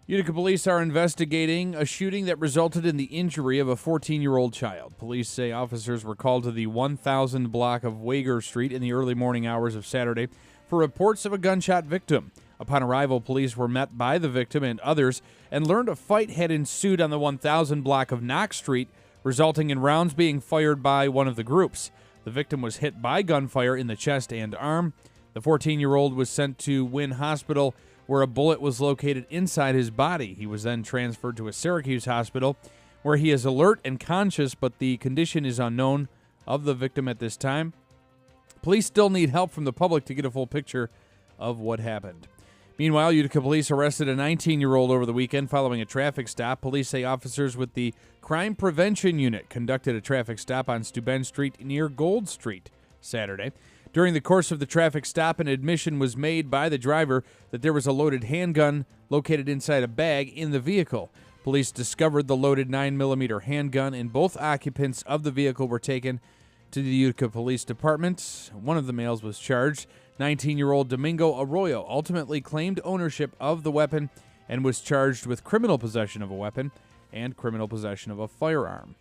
Utica police are investigating a shooting that resulted in the injury of a 14-year-old child. Police say officers were called to the 1000 block of Wager Street in the early morning hours of Saturday for reports of a gunshot victim. Upon arrival, police were met by the victim and others and learned a fight had ensued on the 1000 block of Knox Street, resulting in rounds being fired by one of the groups. The victim was hit by gunfire in the chest and arm. The 14-year-old was sent to Wynn Hospital, where a bullet was located inside his body. He was then transferred to a Syracuse hospital, where he is alert and conscious, but the condition is unknown of the victim at this time. Police still need help from the public to get a full picture of what happened. Meanwhile, Utica police arrested a 19-year-old over the weekend following a traffic stop. Police say officers with the Crime Prevention Unit conducted a traffic stop on Steuben Street near Gold Street Saturday. During the course of the traffic stop, an admission was made by the driver that there was a loaded handgun located inside a bag in the vehicle. Police discovered the loaded 9mm handgun, and both occupants of the vehicle were taken to the Utica Police Department. One of the males was charged. 19-year-old Domingo Arroyo ultimately claimed ownership of the weapon and was charged with criminal possession of a weapon and criminal possession of a firearm.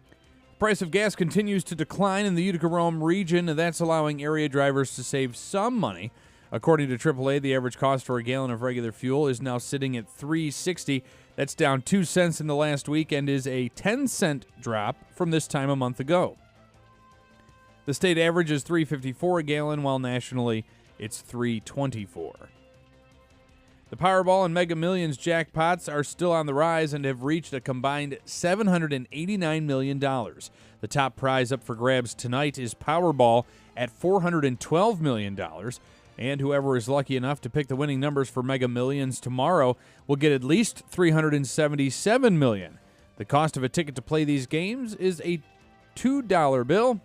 The price of gas continues to decline in the Utica-Rome region, and that's allowing area drivers to save some money. According to AAA, the average cost for a gallon of regular fuel is now sitting at $3.60. That's down 2 cents in the last week and is a 10-cent drop from this time a month ago. The state average is $3.54 a gallon, while nationally it's $3.24. The Powerball and Mega Millions jackpots are still on the rise and have reached a combined $789 million. The top prize up for grabs tonight is Powerball at $412 million. And whoever is lucky enough to pick the winning numbers for Mega Millions tomorrow will get at least $377 million. The cost of a ticket to play these games is a $2 bill,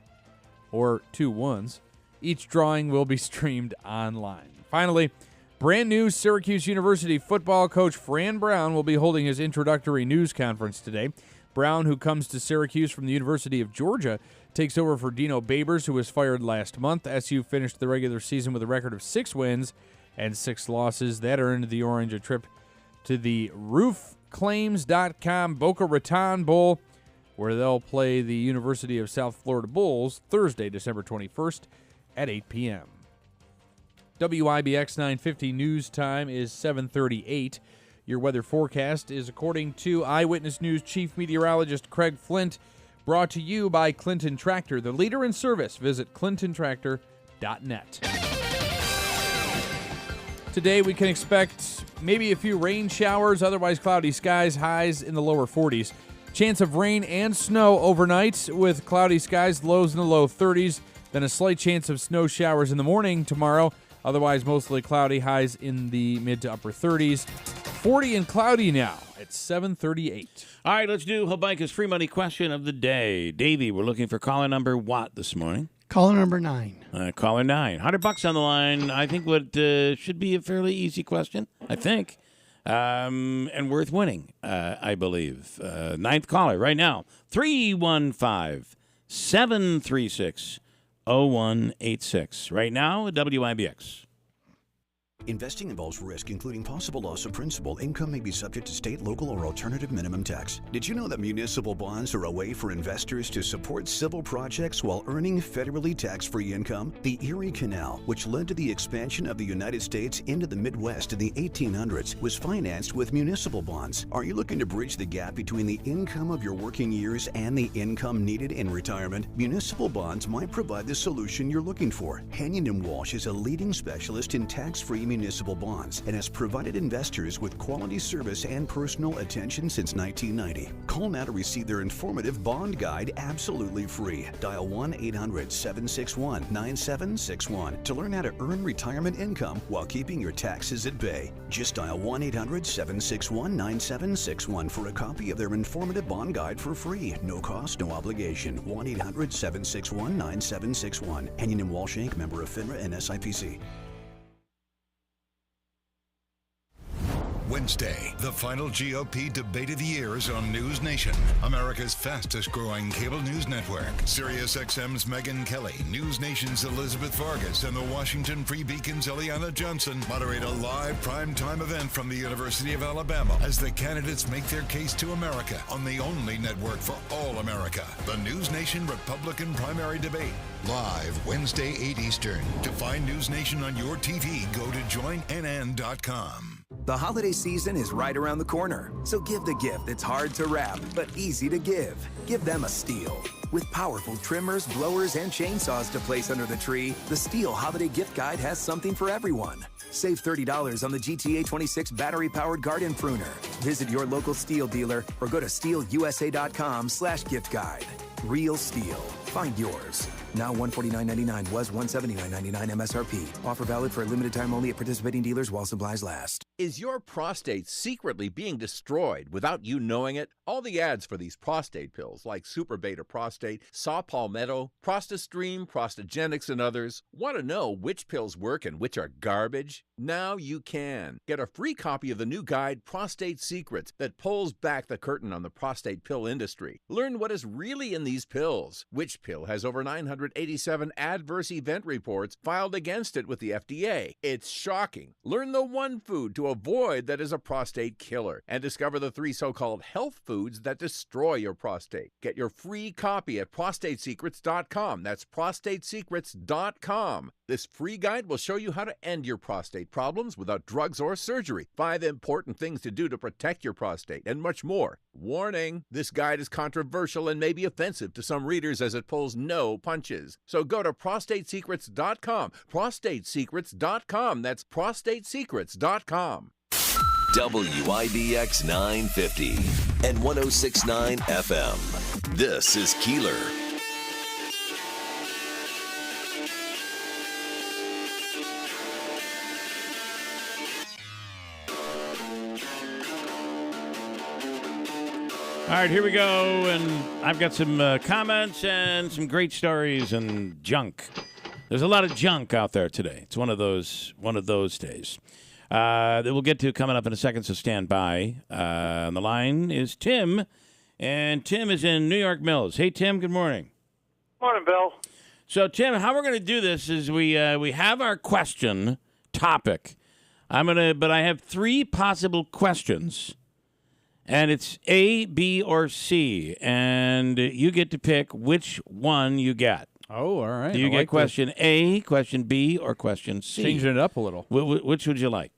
or 2 ones. Each drawing will be streamed online. Finally, brand new Syracuse University football coach Fran Brown will be holding his introductory news conference today. Brown, who comes to Syracuse from the University of Georgia, takes over for Dino Babers, who was fired last month. SU finished the regular season with a record of 6 wins and 6 losses. That earned the Orange a trip to the roofclaims.com Boca Raton Bowl, where they'll play the University of South Florida Bulls Thursday, December 21st at 8 p.m. WIBX 950 news time is 7:38. Your weather forecast is according to Eyewitness News Chief Meteorologist Craig Flint, brought to you by Clinton Tractor, the leader in service. Visit clintontractor.net. Today we can expect maybe a few rain showers, otherwise cloudy skies, highs in the lower 40s. Chance of rain and snow overnight with cloudy skies, lows in the low 30s. Then a slight chance of snow showers in the morning tomorrow. Otherwise mostly cloudy, highs in the mid to upper 30s. 40 and cloudy now at 7:38. All right, let's do Habaika's free money question of the day. Davey, we're looking for caller number what this morning? Caller number 9. Caller 9. $100 on the line. I think what should be a fairly easy question, I think. And worth winning, I believe. Ninth caller right now, 315-736-0186. Right now, WIBX. Investing involves risk, including possible loss of principal. Income may be subject to state, local, or alternative minimum tax. Did you know that municipal bonds are a way for investors to support civil projects while earning federally tax-free income? The Erie Canal, which led to the expansion of the United States into the Midwest in the 1800s, was financed with municipal bonds. Are you looking to bridge the gap between the income of your working years and the income needed in retirement? Municipal bonds might provide the solution you're looking for. Henyon & Walsh is a leading specialist in tax-free municipal bonds and has provided investors with quality service and personal attention since 1990. Call now to receive their informative bond guide absolutely free. Dial 1-800-761-9761 to learn how to earn retirement income while keeping your taxes at bay. Just dial 1-800-761-9761 for a copy of their informative bond guide for free. No cost, no obligation. 1-800-761-9761. Henyon & Walsh Inc., member of FINRA and SIPC. Wednesday, the final GOP debate of the year is on News Nation, America's fastest-growing cable news network. SiriusXM's Megyn Kelly, News Nation's Elizabeth Vargas, and the Washington Free Beacon's Eliana Johnson moderate a live primetime event from the University of Alabama as the candidates make their case to America on the only network for all America, the News Nation Republican Primary Debate. Live Wednesday, 8 Eastern. To find News Nation on your TV, go to joinnn.com. The holiday season is right around the corner, so give the gift that's hard to wrap but easy to give. Give them a Stihl. With powerful trimmers, blowers, and chainsaws to place under the tree, the Stihl Holiday Gift Guide has something for everyone. Save $30 on the GTA 26 battery-powered garden pruner. Visit your local Stihl dealer or go to stihlusa.com/gift guide. Real Stihl. Find yours. Now $149.99 was $179.99 MSRP. Offer valid for a limited time only at participating dealers while supplies last. Is your prostate secretly being destroyed without you knowing it? All the ads for these prostate pills like Super Beta Prostate, Saw Palmetto, ProstaStream, Prostagenics, and others. Want to know which pills work and which are garbage? Now you can. Get a free copy of the new guide, Prostate Secrets, that pulls back the curtain on the prostate pill industry. Learn what is really in these pills. Which pill has over 987 adverse event reports filed against it with the FDA. It's shocking. Learn the one food to avoid that is a prostate killer and discover the 3 so-called health foods that destroy your prostate. Get your free copy at prostatesecrets.com. That's prostatesecrets.com. This free guide will show you how to end your prostate problems without drugs or surgery, 5 important things to do to protect your prostate, and much more. Warning, this guide is controversial and may be offensive to some readers as it pulls no punches. So go to prostatesecrets.com. Prostatesecrets.com. That's prostatesecrets.com. WIBX 950 and 106.9 FM. This is Keeler. All right, here we go, and I've got some comments and some great stories and junk. There's a lot of junk out there today. It's one of those days that we'll get to coming up in a second, so stand by. On the line is Tim, and Tim is in New York Mills. Hey, Tim, good morning. Morning, Bill. So, Tim, how we're going to do this is we have our question topic. But I have 3 possible questions. And it's A, B, or C, and you get to pick which one you get. Oh, all right. Do you get question A, question B, or question C? Changing it up a little. Which would you like?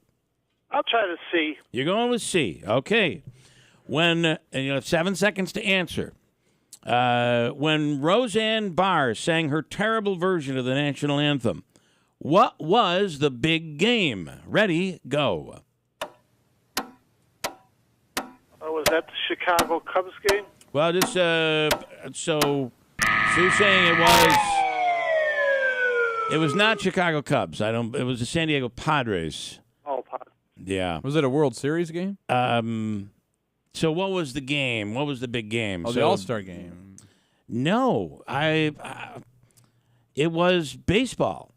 I'll try to C. You're going with C. Okay. And you have 7 seconds to answer. When Roseanne Barr sang her terrible version of the national anthem, what was the big game? Ready, go. Was that the Chicago Cubs game? Well, just so you're saying it was not Chicago Cubs. It was the San Diego Padres. Oh, Padres. Yeah. Was it a World Series game? So what was the game? What was the big game? Oh, the All-Star game. No, it was baseball.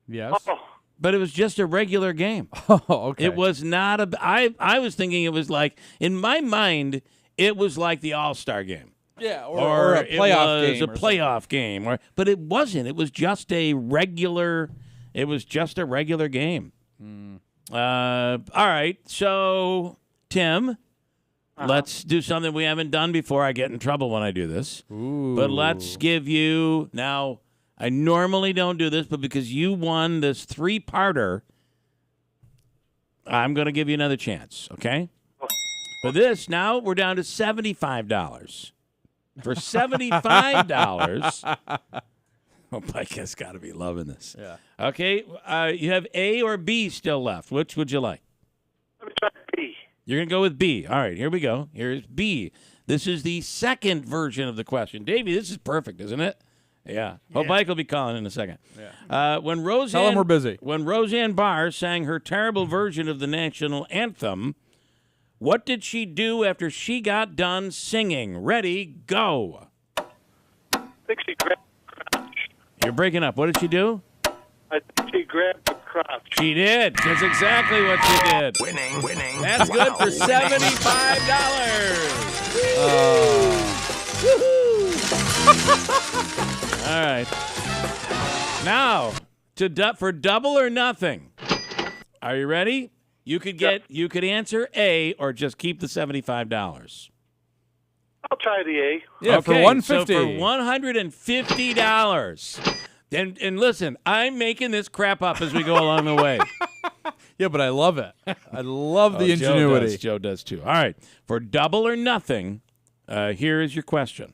Yes. Oh. But it was just a regular game. Oh, okay. It was not I was thinking it was like, in my mind, it was like the All-Star game. Yeah, or a playoff game. It was a playoff game. But it wasn't. It was just a regular game. All right. So, Tim, let's do something we haven't done before. I get in trouble when I do this. Ooh. But let's give you now. I normally don't do this, but because you won this 3-parter, I'm going to give you another chance, okay? For this, now we're down to $75. For $75, Mike has got to be loving this. Yeah. Okay, you have A or B still left. Which would you like? Let me try B. You're going to go with B. All right, here we go. Here's B. This is the second version of the question. Davey, this is perfect, isn't it? Yeah. Hope Mike will be calling in a second. Yeah. When Roseanne, Tell him we're busy. When Roseanne Barr sang her terrible version of the national anthem, what did she do after she got done singing? Ready, go. I think she grabbed the crotch. You're breaking up. What did she do? I think she grabbed the crotch. She did. That's exactly what she did. Winning. That's good for $75. All right. Now, for double or nothing. Are you ready? You could answer A or just keep the $75. I'll try the A. Yeah, okay, for $150. So for $150. And listen, I'm making this crap up as we go along the way. Yeah, but I love it. I love the ingenuity. Joe does too. All right. For double or nothing, here is your question.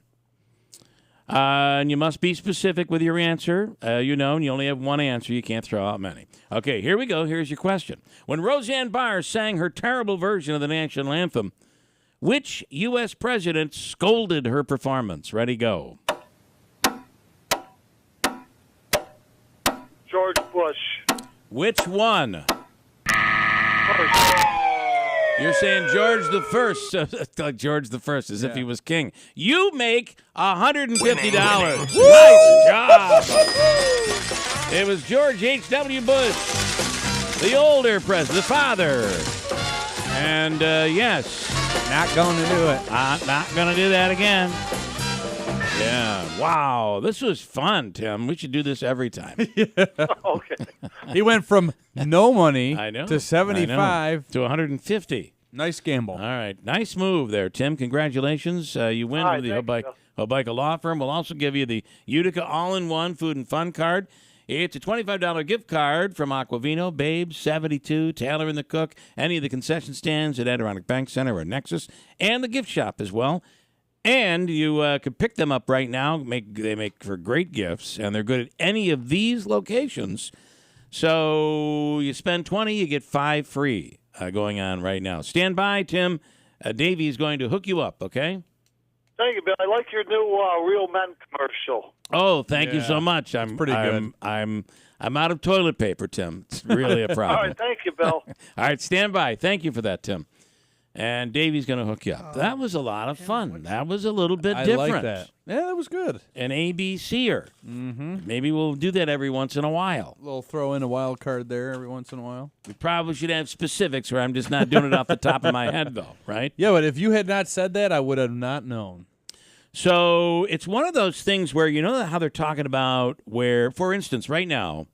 And you must be specific with your answer. And you only have one answer. You can't throw out many. Okay, here we go. Here's your question. When Roseanne Barr sang her terrible version of the national anthem, which U.S. president scolded her performance? Ready, go. George Bush. Which one? First. You're saying George the First, like George the First, as if he was king. You make $150. Nice job. It was George H.W. Bush, the older president, the father. And yes, not going to do it. Not going to do that again. Yeah. Wow. This was fun, Tim. We should do this every time. Okay. He went from no money to 75 to 150. Nice gamble. All right. Nice move there, Tim. Congratulations. You win with the Hobica Law Firm. We'll also give you the Utica All-in-One Food and Fun card. It's a $25 gift card from Aquavino, Babes, 72, Taylor and the Cook, any of the concession stands at Adirondack Bank Center or Nexus, and the gift shop as well. And you could pick them up right now. They make for great gifts, and they're good at any of these locations. So you spend $20, you get 5 free going on right now. Stand by, Tim. Davey's going to hook you up, okay? Thank you, Bill. I like your new Real Men commercial. Oh, thank you so much. I'm pretty good. I'm out of toilet paper, Tim. It's really a problem. All right, thank you, Bill. All right, stand by. Thank you for that, Tim. And Davey's going to hook you up. That was a lot of fun. That was a little bit different. I like that. Yeah, that was good. An ABCer. Mm-hmm. Maybe we'll do that every once in a while. We'll throw in a wild card there every once in a while. We probably should have specifics where I'm just not doing it off the top of my head, though, right? Yeah, but if you had not said that, I would have not known. So it's one of those things where, you know how they're talking about where, for instance, right now,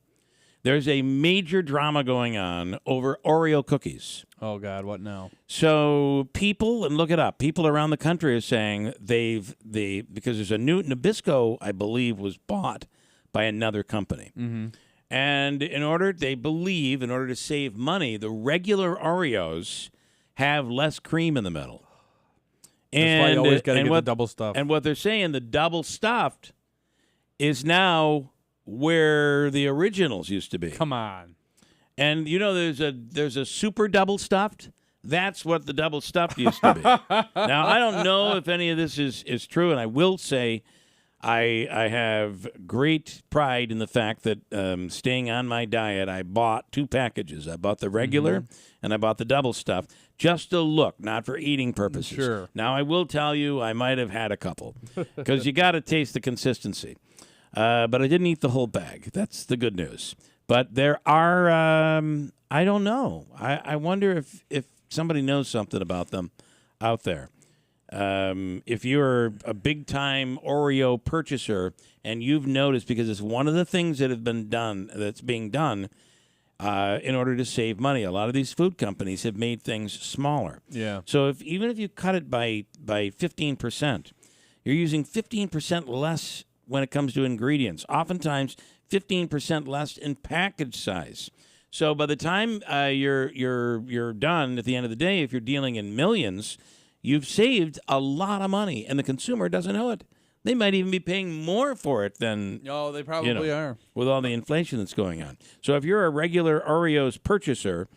there's a major drama going on over Oreo cookies. Oh, God, what now? So people, and look it up, people around the country are saying because there's a new Nabisco, I believe, was bought by another company. Mm-hmm. And they believe, in order to save money, the regular Oreos have less cream in the middle. That's why you always got to get the double stuffed. And what they're saying, the double stuffed is now where the originals used to be. Come on. And there's a super double stuffed. That's what the double stuffed used to be. Now I don't know if any of this is true, and I will say I have great pride in the fact that staying on my diet, I bought 2 packages. I bought the regular and I bought the double stuffed just to look, not for eating purposes. Sure. Now I will tell you I might have had a couple because you got to taste the consistency. But I didn't eat the whole bag. That's the good news. But there are, I don't know. I wonder if somebody knows something about them out there. If you're a big-time Oreo purchaser and you've noticed, because it's one of the things that have been done, that's being done, in order to save money. A lot of these food companies have made things smaller. Yeah. So even if you cut it by 15%, you're using 15% less when it comes to ingredients. Oftentimes, 15% less in package size. So by the time you're done at the end of the day, if you're dealing in millions, you've saved a lot of money, and the consumer doesn't know it. They might even be paying more for it than... Oh, they probably are. With all the inflation that's going on. So if you're a regular Oreos purchaser,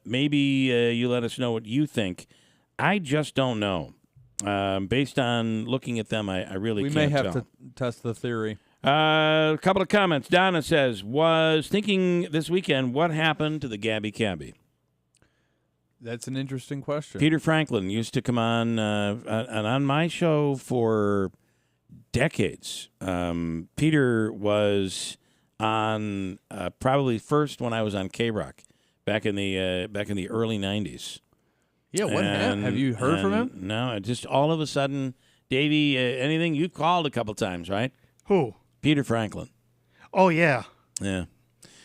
maybe you let us know what you think. I just don't know. Based on looking at them, I really can't tell. We may have to test the theory. A couple of comments. Donna says, was thinking this weekend, what happened to the Gabby Cabby? That's an interesting question. Peter Franklin used to come on my show for decades. Peter was on probably first when I was on K-Rock back in the early 90s. Yeah, what happened? Have you heard from him? No, just all of a sudden, Davey, anything? You called a couple times, right? Who? Peter Franklin. Oh, yeah. Yeah.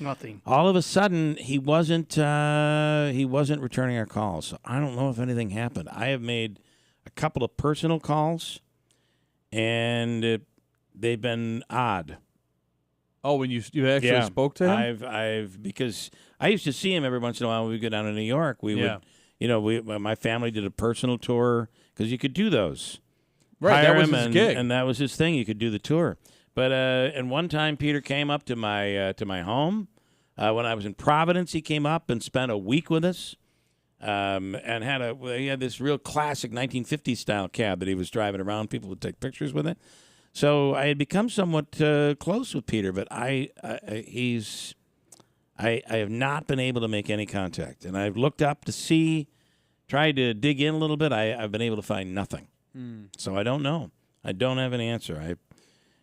Nothing. All of a sudden, he wasn't returning our calls. So I don't know if anything happened. I have made a couple of personal calls, and they've been odd. Oh, when you actually spoke to him? I've because I used to see him every once in a while when we go down to New York. We would, my family did a personal tour because you could do those. Right, that was his gig, and that was his thing. You could do the tour. But and one time Peter came up to my home when I was in Providence. He came up and spent a week with us, and he had this real classic 1950s style cab that he was driving around. People would take pictures with it. So I had become somewhat close with Peter, but I have not been able to make any contact, and I've looked up to see, tried to dig in a little bit. I've been able to find nothing. So I don't know. I don't have an answer.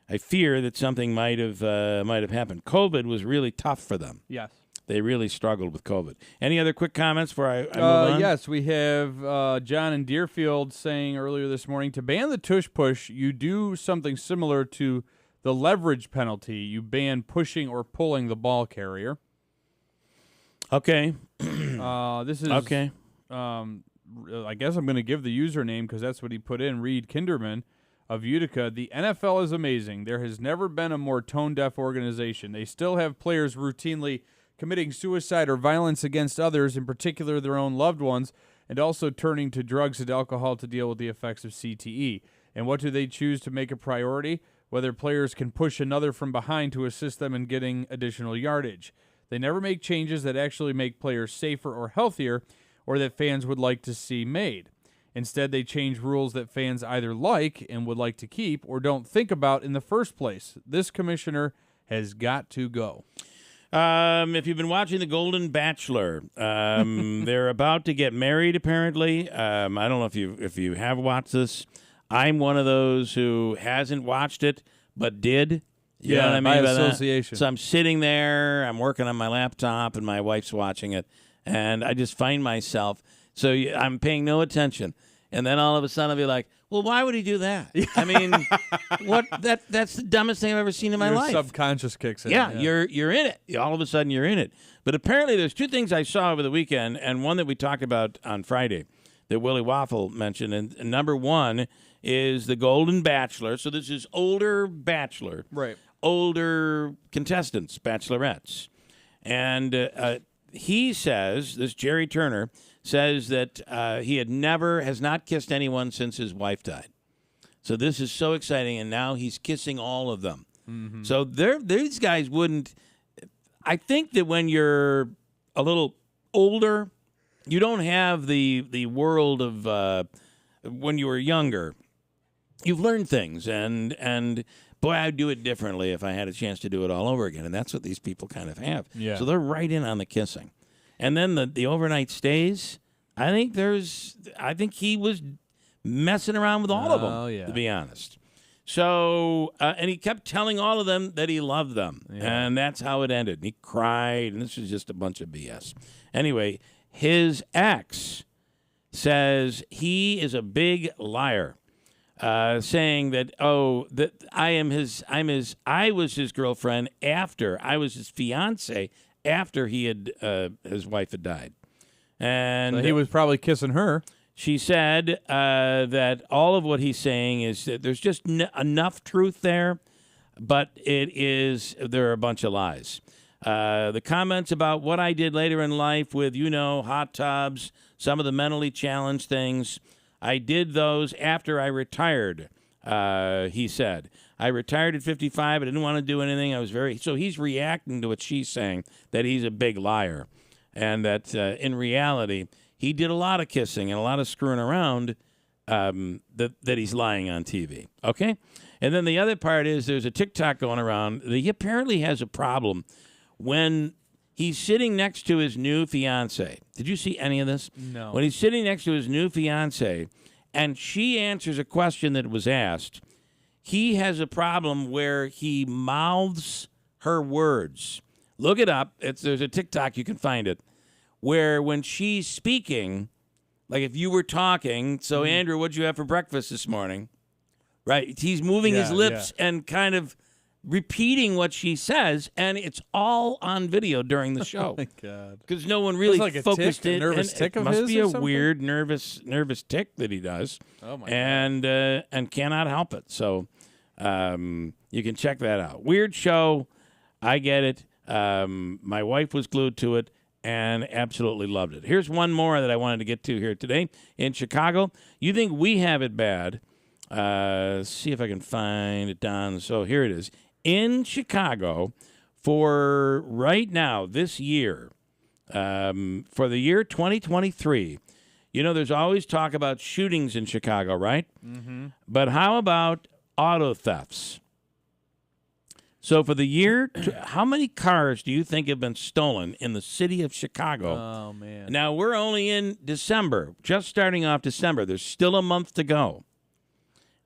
I fear that something might have happened. COVID was really tough for them. Yes. They really struggled with COVID. Any other quick comments before I move on? Yes, we have John in Deerfield saying earlier this morning, to ban the tush push, you do something similar to the leverage penalty. You ban pushing or pulling the ball carrier. Okay. This is... Okay. I guess I'm going to give the username because that's what he put in, Reed Kinderman of Utica. The NFL is amazing. There has never been a more tone-deaf organization. They still have players routinely committing suicide or violence against others, in particular their own loved ones, and also turning to drugs and alcohol to deal with the effects of CTE. And what do they choose to make a priority? Whether players can push another from behind to assist them in getting additional yardage. They never make changes that actually make players safer or healthier, or that fans would like to see made. Instead, they change rules that fans either like and would like to keep or don't think about in the first place. This commissioner has got to go. If you've been watching The Golden Bachelor, they're about to get married, apparently. I don't know if you have watched this. I'm one of those who hasn't watched it, but did. You know what I mean by by that? association. So I'm sitting there, I'm working on my laptop, and my wife's watching it. And I just find myself, so I'm paying no attention. And then all of a sudden I'll be like, well, why would he do that? I mean, that's the dumbest thing I've ever seen in my life. Your subconscious kicks in. Yeah, you're in it. All of a sudden you're in it. But apparently there's two things I saw over the weekend, and one that we talked about on Friday that Willie Waffle mentioned. And number one is The Golden Bachelor. So this is older bachelor. Right. Older contestants, bachelorettes. And he says, this Jerry Turner says that he has not kissed anyone since his wife died. So this is so exciting, and now he's kissing all of them. Mm-hmm. So these guys wouldn't. I think that when you're a little older, you don't have the world of when you were younger. You've learned things, and boy, I'd do it differently if I had a chance to do it all over again. And that's what these people kind of have. Yeah. So they're right in on the kissing. And then the overnight stays, I think he was messing around with all of them, to be honest. So, and he kept telling all of them that he loved them. Yeah. And that's how it ended. And he cried, and this is just a bunch of BS. Anyway, his ex says he is a big liar. Saying that I was his girlfriend after, I was his fiance after he had his wife had died. And So he was probably kissing her. She said that all of what he's saying is that there's just enough truth there, but there are a bunch of lies. The comments about what I did later in life with, hot tubs, some of the mentally challenged things, I did those after I retired, he said. I retired at 55. I didn't want to do anything. So he's reacting to what she's saying, that he's a big liar. And that in reality, he did a lot of kissing and a lot of screwing around, that he's lying on TV. Okay? And then the other part is there's a TikTok going around. He apparently has a problem when he's sitting next to his new fiance. Did you see any of this? No. When he's sitting next to his new fiance and she answers a question that was asked, he has a problem where he mouths her words. Look it up. There's a TikTok, you can find it, where when she's speaking, like if you were talking, so Andrew, what'd you have for breakfast this morning? Right. He's moving his lips and kind of repeating what she says, and it's all on video during the show. Oh, my God. Because no one really like focused a it. nervous tick it of must his be or a something? weird nervous tick that he does. Oh, my God. And cannot help it. So you can check that out. Weird show. I get it. My wife was glued to it and absolutely loved it. Here's one more that I wanted to get to here today. In Chicago, you think we have it bad. See if I can find it, Don. So here it is. In Chicago, for right now, this year, for the year 2023, there's always talk about shootings in Chicago, right? Mm-hmm. But how about auto thefts? So for the year, how many cars do you think have been stolen in the city of Chicago? Oh, man. Now, we're only in December, just starting off December. There's still a month to go.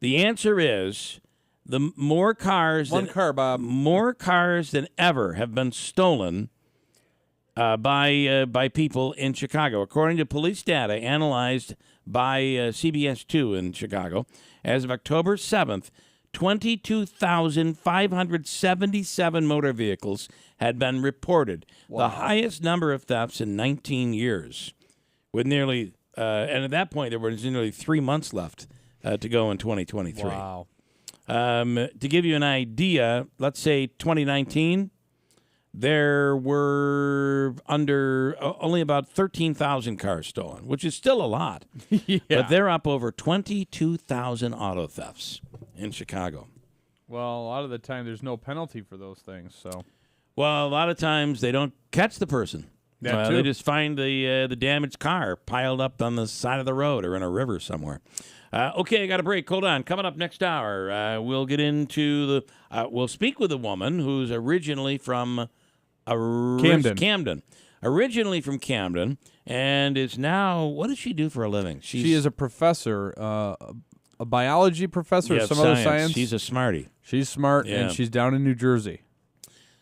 The answer is the more cars more cars than ever have been stolen by people in Chicago. According to police data analyzed by CBS 2 in Chicago, as of October 7th, 22,577 motor vehicles had been reported, the highest number of thefts in 19 years, with nearly, and at that point, there was nearly 3 months left to go in 2023. Wow. To give you an idea, let's say 2019, there were only about 13,000 cars stolen, which is still a lot. Yeah. But they're up over 22,000 auto thefts in Chicago. Well, a lot of the time there's no penalty for those things. So, well, a lot of times they don't catch the person. That too. They just find the damaged car piled up on the side of the road or in a river somewhere. Okay, I got a break. Hold on. Coming up next hour, we'll get into we'll speak with a woman who's originally from Camden. Originally from Camden, and is now, what does she do for a living? she is a professor, a biology professor, Yeah, or some other science. She's a smarty. She's smart, Yeah. and she's down in New Jersey.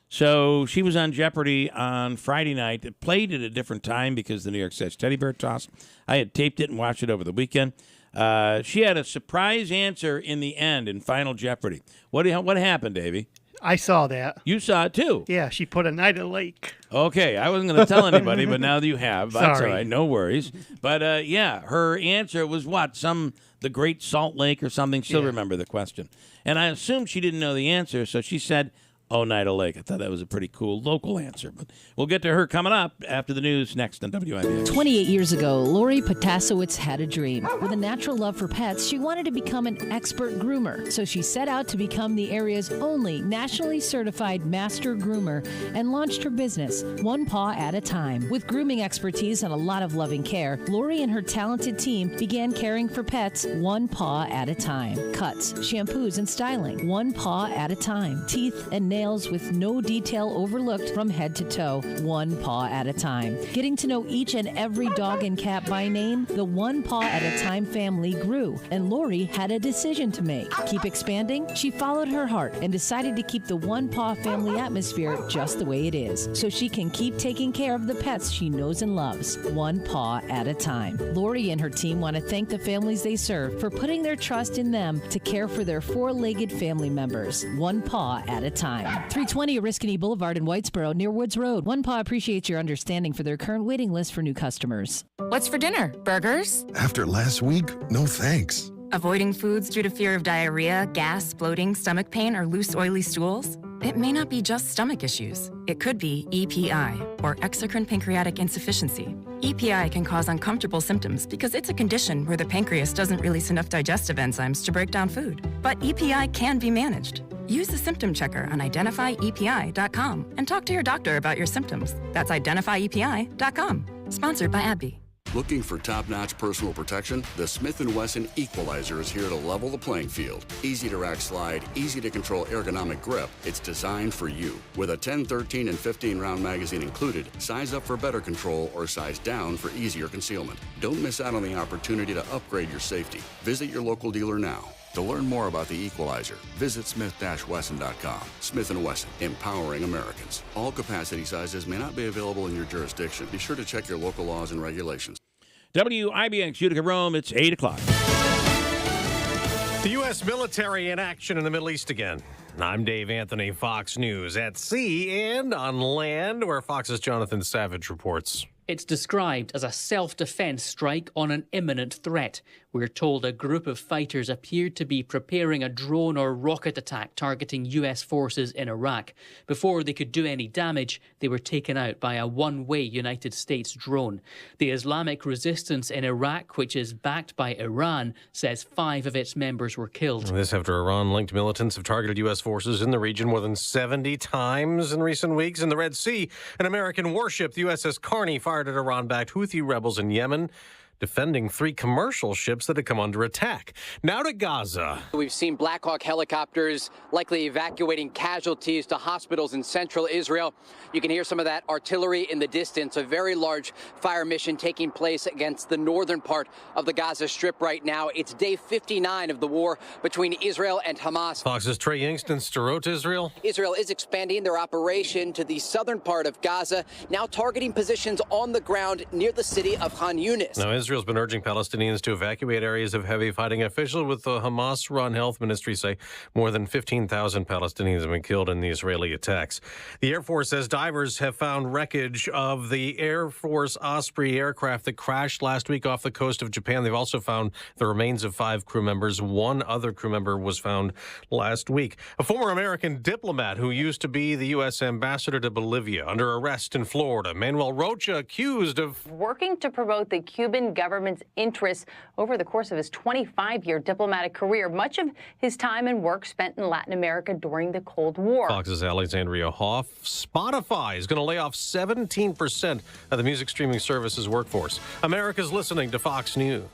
So she was on Jeopardy on Friday night. It played at a different time because the New York State Teddy Bear Toss. I had taped it and watched it over the weekend. She had a surprise answer in the end in Final Jeopardy. What happened, Davey? I saw that. You saw it too. Yeah, she put a night at lake. Okay, I wasn't going to tell anybody, but now that you have, that's all Sorry. right. No worries. But her answer was what? The Great Salt Lake or something. She'll remember the question. And I assumed she didn't know the answer, so she said, Oneida Lake. I thought that was a pretty cool local answer. But we'll get to her coming up after the news next on WIBX. 28 years ago, Lori Potasowicz had a dream. With a natural love for pets, she wanted to become an expert groomer. So she set out to become the area's only nationally certified master groomer and launched her business, one paw at a time. With grooming expertise and a lot of loving care, Lori and her talented team began caring for pets one paw at a time. Cuts, shampoos, and styling, one paw at a time. Teeth and nails with no detail overlooked from head to toe, one paw at a time. Getting to know each and every dog and cat by name, the One Paw at a Time family grew, and Lori had a decision to make. Keep expanding? She followed her heart and decided to keep the One Paw family atmosphere just the way it is, so she can keep taking care of the pets she knows and loves, one paw at a time. Lori and her team want to thank the families they serve for putting their trust in them to care for their four-legged family members, one paw at a time. 320 Oriskany Boulevard in Whitesboro near Woods Road. One Paw appreciates your understanding for their current waiting list for new customers. What's for dinner? Burgers? After last week, no thanks. Avoiding foods due to fear of diarrhea, gas, bloating, stomach pain, or loose, oily stools? It may not be just stomach issues. It could be EPI, or exocrine pancreatic insufficiency. EPI can cause uncomfortable symptoms because it's a condition where the pancreas doesn't release enough digestive enzymes to break down food. But EPI can be managed. Use the symptom checker on identifyepi.com and talk to your doctor about your symptoms. That's identifyepi.com. Sponsored by AbbVie. Looking for top-notch personal protection? The Smith & Wesson Equalizer is here to level the playing field. Easy to rack slide, easy to control ergonomic grip. It's designed for you. With a 10, 13, and 15-round magazine included, size up for better control or size down for easier concealment. Don't miss out on the opportunity to upgrade your safety. Visit your local dealer now. To learn more about the Equalizer, visit smith-wesson.com. Smith & Wesson, empowering Americans. All capacity sizes may not be available in your jurisdiction. Be sure to check your local laws and regulations. WIBX Utica Rome, it's 8 o'clock. The U.S. military in action in the Middle East again. I'm Dave Anthony, Fox News. At sea and on land, where Fox's Jonathan Savage reports. It's described as a self-defense strike on an imminent threat. We're told a group of fighters appeared to be preparing a drone or rocket attack targeting U.S. forces in Iraq. Before they could do any damage, they were taken out by a one-way United States drone. The Islamic resistance in Iraq, which is backed by Iran, says 5 of its members were killed. This after Iran-linked militants have targeted U.S. forces in the region more than 70 times in recent weeks. In the Red Sea, an American warship, the USS Carney, fired at Iran-backed Houthi rebels in Yemen, defending 3 commercial ships that had come under attack. Now to Gaza. We've seen Black Hawk helicopters likely evacuating casualties to hospitals in central Israel. You can hear some of that artillery in the distance. A very large fire mission taking place against the northern part of the Gaza Strip right now. It's day 59 of the war between Israel and Hamas. Fox's Trey Youngston, Sderot, Israel. Israel is expanding their operation to the southern part of Gaza, now targeting positions on the ground near the city of Khan Yunis. Now, Israel's been urging Palestinians to evacuate areas of heavy fighting. Officials with the Hamas-run health ministry say more than 15,000 Palestinians have been killed in the Israeli attacks. The Air Force says divers have found wreckage of the Air Force Osprey aircraft that crashed last week off the coast of Japan. They've also found the remains of 5 crew members. 1 other crew member was found last week. A former American diplomat who used to be the U.S. ambassador to Bolivia under arrest in Florida. Manuel Rocha accused of working to promote the Cuban government's interests over the course of his 25-year diplomatic career. Much of his time and work spent in Latin America during the Cold War. Fox's Alexandria Hoff. Spotify is going to lay off 17% of the music streaming services workforce. America's listening to Fox News.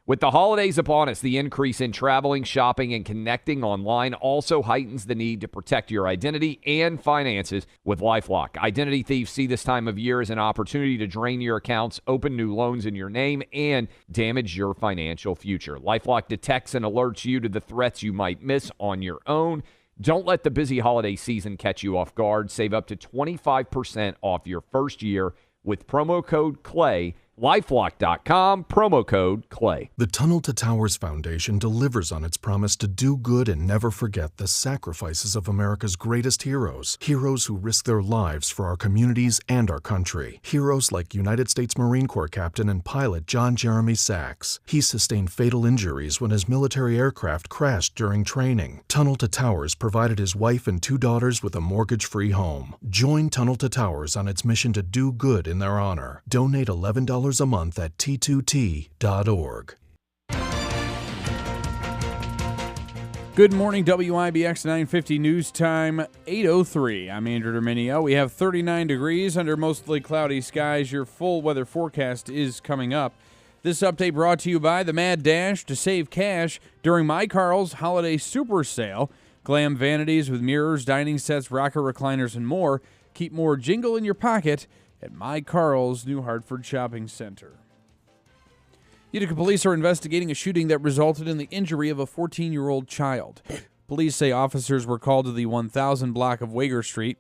With the holidays upon us, the increase in traveling, shopping, and connecting online also heightens the need to protect your identity and finances with LifeLock. Identity thieves see this time of year as an opportunity to drain your accounts, open new loans in your name, and damage your financial future. LifeLock detects and alerts you to the threats you might miss on your own. Don't let the busy holiday season catch you off guard. Save up to 25% off your first year with promo code CLAY. LifeLock.com, promo code CLAY. The Tunnel to Towers Foundation delivers on its promise to do good and never forget the sacrifices of America's greatest heroes. Heroes who risk their lives for our communities and our country. Heroes like United States Marine Corps Captain and pilot John Jeremy Sachs. He sustained fatal injuries when his military aircraft crashed during training. Tunnel to Towers provided his wife and 2 daughters with a mortgage-free home. Join Tunnel to Towers on its mission to do good in their honor. Donate $11 a month at T2T.org. Good morning, WIBX 950 News Time, 8:03. I'm Andrew Dominio. We have 39 degrees under mostly cloudy skies. Your full weather forecast is coming up. This update brought to you by the Mad Dash to save cash during My Carl's Holiday Super Sale. Glam vanities with mirrors, dining sets, rocker recliners, and more. Keep more jingle in your pocket at My Carl's New Hartford Shopping Center. Utica police are investigating a shooting that resulted in the injury of a 14-year-old child. Police say officers were called to the 1000 block of Wager Street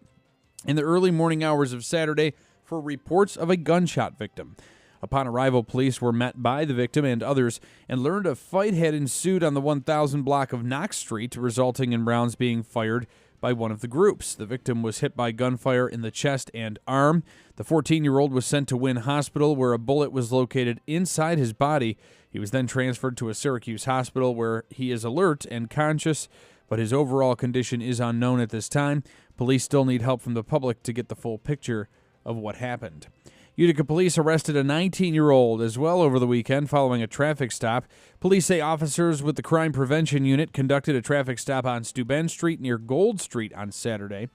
in the early morning hours of Saturday for reports of a gunshot victim. Upon arrival, police were met by the victim and others and learned a fight had ensued on the 1000 block of Knox Street, resulting in rounds being fired by one of the groups. The victim was hit by gunfire in the chest and arm. The 14-year-old was sent to Wynn Hospital, where a bullet was located inside his body. He was then transferred to a Syracuse hospital where he is alert and conscious, but his overall condition is unknown at this time. Police still need help from the public to get the full picture of what happened. Utica police arrested a 19-year-old as well over the weekend following a traffic stop. Police say officers with the Crime Prevention Unit conducted a traffic stop on Steuben Street near Gold Street on Saturday.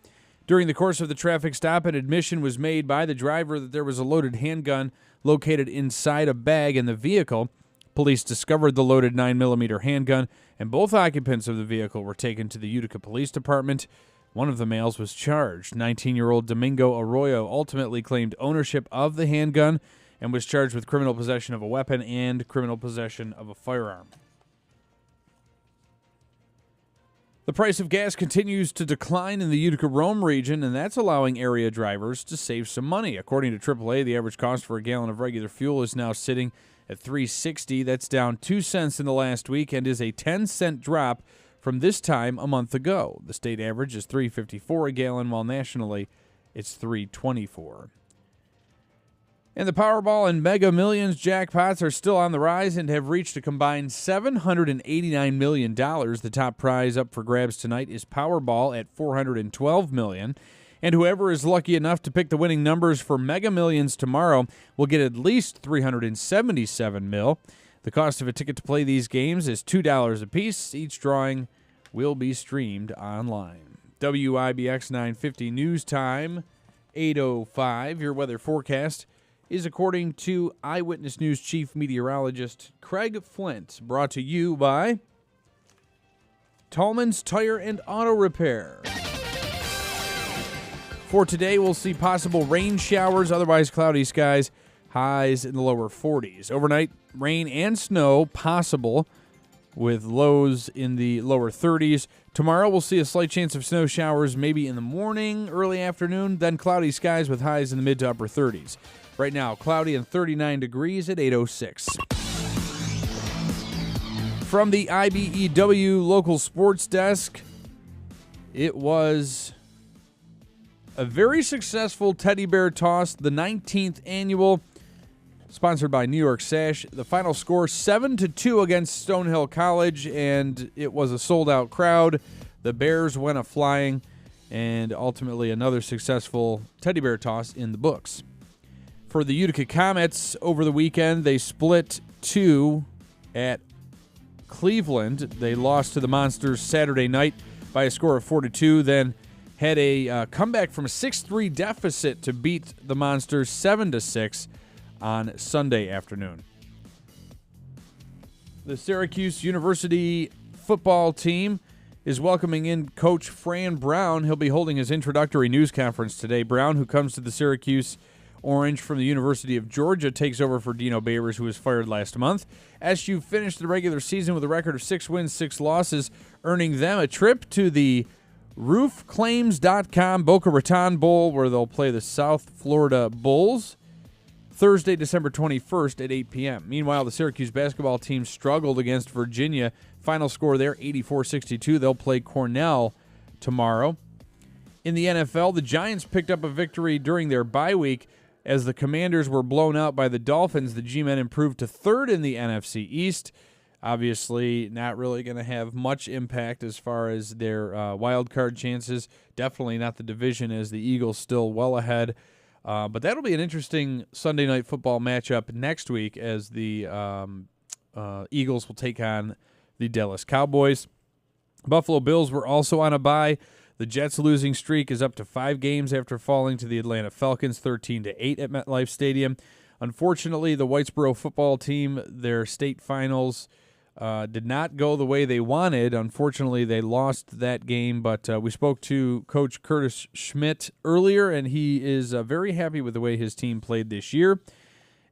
During the course of the traffic stop, an admission was made by the driver that there was a loaded handgun located inside a bag in the vehicle. Police discovered the loaded 9mm handgun, and both occupants of the vehicle were taken to the Utica Police Department. One of the males was charged. 19-year-old Domingo Arroyo ultimately claimed ownership of the handgun and was charged with criminal possession of a weapon and criminal possession of a firearm. The price of gas continues to decline in the Utica-Rome region, and that's allowing area drivers to save some money. According to AAA, the average cost for a gallon of regular fuel is now sitting at $3.60. That's down 2 cents in the last week and is a 10-cent drop from this time a month ago. The state average is $3.54 a gallon, while nationally it's $3.24. And the Powerball and Mega Millions jackpots are still on the rise and have reached a combined $789 million. The top prize up for grabs tonight is Powerball at $412 million. And whoever is lucky enough to pick the winning numbers for Mega Millions tomorrow will get at least $377 million. The cost of a ticket to play these games is $2 apiece. Each drawing will be streamed online. WIBX 950 News Time, 8:05. Your weather forecast is according to Eyewitness News Chief Meteorologist Craig Flint. Brought to you by Tallman's Tire and Auto Repair. For today, we'll see possible rain showers, otherwise cloudy skies. Highs in the lower 40s. Overnight, rain and snow possible with lows in the lower 30s. Tomorrow, we'll see a slight chance of snow showers maybe in the morning, early afternoon, then cloudy skies with highs in the mid to upper 30s. Right now, cloudy and 39 degrees at 8:06. From the IBEW local sports desk, it was a very successful teddy bear toss, the 19th annual, sponsored by New York Sash. The final score, 7-2 against Stonehill College, and it was a sold-out crowd. The Bears went a-flying, and ultimately another successful teddy bear toss in the books. For the Utica Comets, over the weekend, they split 2 at Cleveland. They lost to the Monsters Saturday night by a score of 4-2, then had a comeback from a 6-3 deficit to beat the Monsters 7-6 on Sunday afternoon. The Syracuse University football team is welcoming in Coach Fran Brown. He'll be holding his introductory news conference today. Brown, who comes to the Syracuse Orange from the University of Georgia, takes over for Dino Babers, who was fired last month. SU finished the regular season with a record of 6 wins, 6 losses, earning them a trip to the roofclaims.com Boca Raton Bowl, where they'll play the South Florida Bulls Thursday, December 21st at 8 p.m. Meanwhile, the Syracuse basketball team struggled against Virginia. Final score there, 84-62. They'll play Cornell tomorrow. In the NFL, the Giants picked up a victory during their bye week. As the Commanders were blown out by the Dolphins, the G-Men improved to third in the NFC East. Obviously, not really going to have much impact as far as their wild card chances. Definitely not the division, as the Eagles still well ahead. But that'll be an interesting Sunday night football matchup next week, as the Eagles will take on the Dallas Cowboys. Buffalo Bills were also on a bye. The Jets' losing streak is up to 5 games after falling to the Atlanta Falcons 13-8 at MetLife Stadium. Unfortunately, the Whitesboro football team, their state finals did not go the way they wanted. Unfortunately, they lost that game, but we spoke to Coach Curtis Schmidt earlier, and he is very happy with the way his team played this year,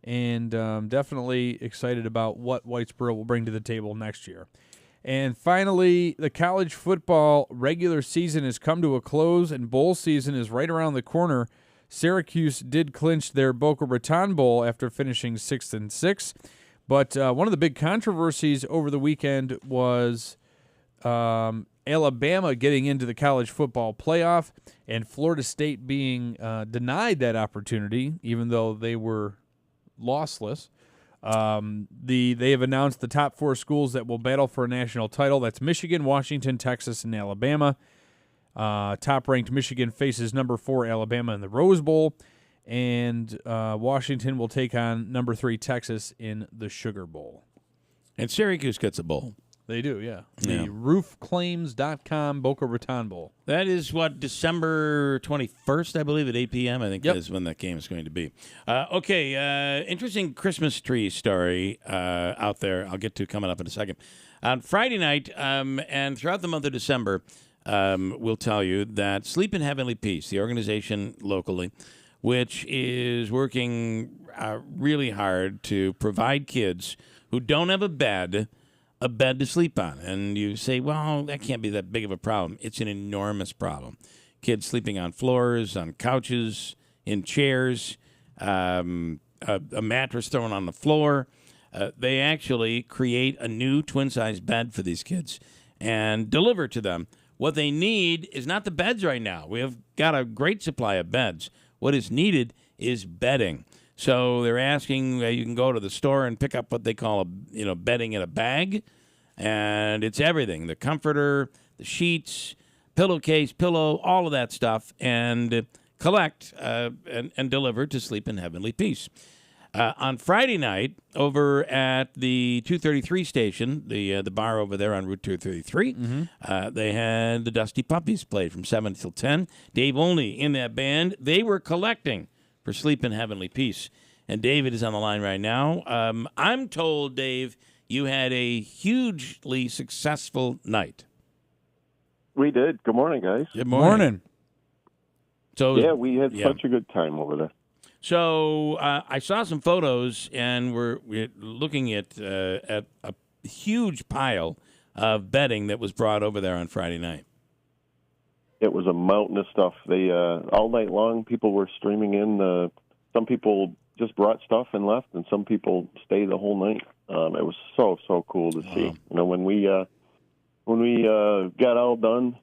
and definitely excited about what Whitesboro will bring to the table next year. And finally, the college football regular season has come to a close, and bowl season is right around the corner. Syracuse did clinch their Boca Raton Bowl after finishing 6-6. But one of the big controversies over the weekend was Alabama getting into the college football playoff and Florida State being denied that opportunity, even though they were lossless. They have announced the top 4 schools that will battle for a national title. That's Michigan, Washington, Texas, and Alabama. Top-ranked Michigan faces number 4 Alabama in the Rose Bowl, and Washington will take on number 3 Texas in the Sugar Bowl. And Syracuse gets a bowl. They do, yeah. Yeah. The roofclaims.com Boca Raton Bowl. That is what, December 21st, I believe, at 8 p.m. I think Yep. that is when that game is going to be. Interesting Christmas tree story out there I'll get to coming up in a second. On Friday night and throughout the month of December, we'll tell you that Sleep in Heavenly Peace, the organization locally, which is working really hard to provide kids who don't have a bed to sleep on. And you say, well, that can't be that big of a problem. It's an enormous problem. Kids sleeping on floors, on couches, in chairs, a mattress thrown on the floor. They actually create a new twin-size bed for these kids and deliver to them. What they need is not the beds right now. We have got a great supply of beds. What is needed is bedding. So they're asking, you can go to the store and pick up what they call bedding in a bag, and it's everything: the comforter, the sheets, pillowcase, pillow, all of that stuff, and collect and deliver to Sleep in Heavenly Peace. On Friday night, over at the 233 station, the bar over there on Route 233, they had the Dusty Puppies played from 7 till 10. Dave Olney in that band. They were collecting for Sleep in Heavenly Peace. And David is on the line right now. I'm told, Dave, you had a hugely successful night. We did. Good morning, guys. Good morning. So yeah, we had such a good time over there. So I saw some photos, and we're looking at a huge pile of bedding that was brought over there on Friday night. It was a mountain of stuff. They all night long, people were streaming in. Some people just brought stuff and left, and some people stayed the whole night. It was so cool to see. You know, when we got all done,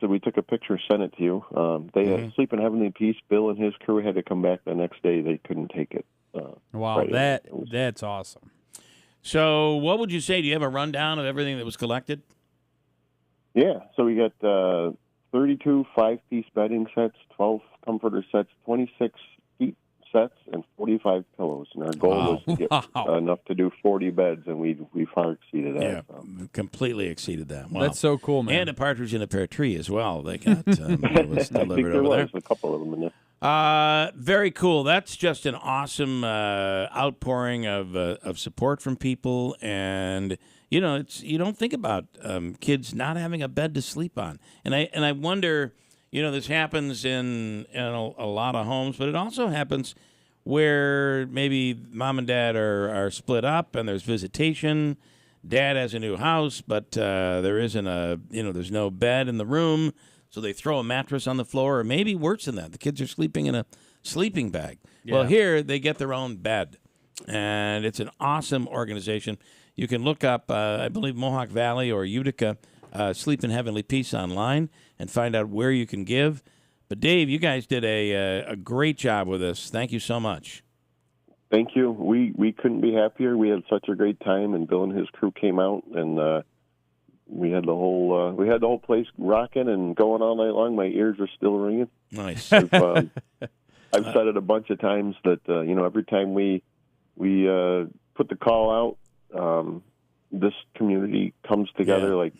so we took a picture, sent it to you. They had Sleep in Heavenly Peace. Bill and his crew had to come back the next day. They couldn't take it. Wow, that's awesome. So what would you say? Do you have a rundown of everything that was collected? Yeah, so we got 32 5-piece bedding sets, 12 comforter sets, 26 sheet sets, and 45 pillows. And our goal was to get enough to do 40 beds, and we far exceeded that. Yeah, completely exceeded that. Wow. That's so cool, man. And a partridge in a pear tree as well. They got was delivered over there. A couple of them in there. Very cool. That's just an awesome outpouring of support from people, and you know, you don't think about kids not having a bed to sleep on, and I wonder, you know, this happens in a lot of homes, but it also happens where maybe mom and dad are split up and there's visitation. Dad has a new house, but there isn't there's no bed in the room. So they throw a mattress on the floor, or maybe worse than that, the kids are sleeping in a sleeping bag. Yeah. Well, here they get their own bed, and it's an awesome organization. You can look up, I believe, Mohawk Valley or Utica, Sleep in Heavenly Peace online and find out where you can give. But, Dave, you guys did a great job with this. Thank you so much. Thank you. We couldn't be happier. We had such a great time, and Bill and his crew came out, and we had the whole place rocking and going all night long. My ears are still ringing. Nice. I've said it a bunch of times that every time we put the call out, this community comes together like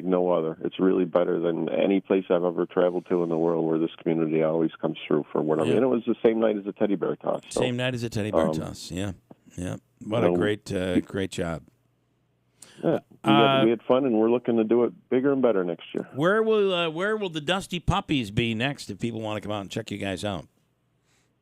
no other. It's really better than any place I've ever traveled to in the world, where this community always comes through for whatever. Yeah. And it was the same night as the teddy bear toss. So, same night as the teddy bear toss. Yeah. What a great job. Yeah, we had fun, and we're looking to do it bigger and better next year. Where will the Dusty Puppies be next if people want to come out and check you guys out?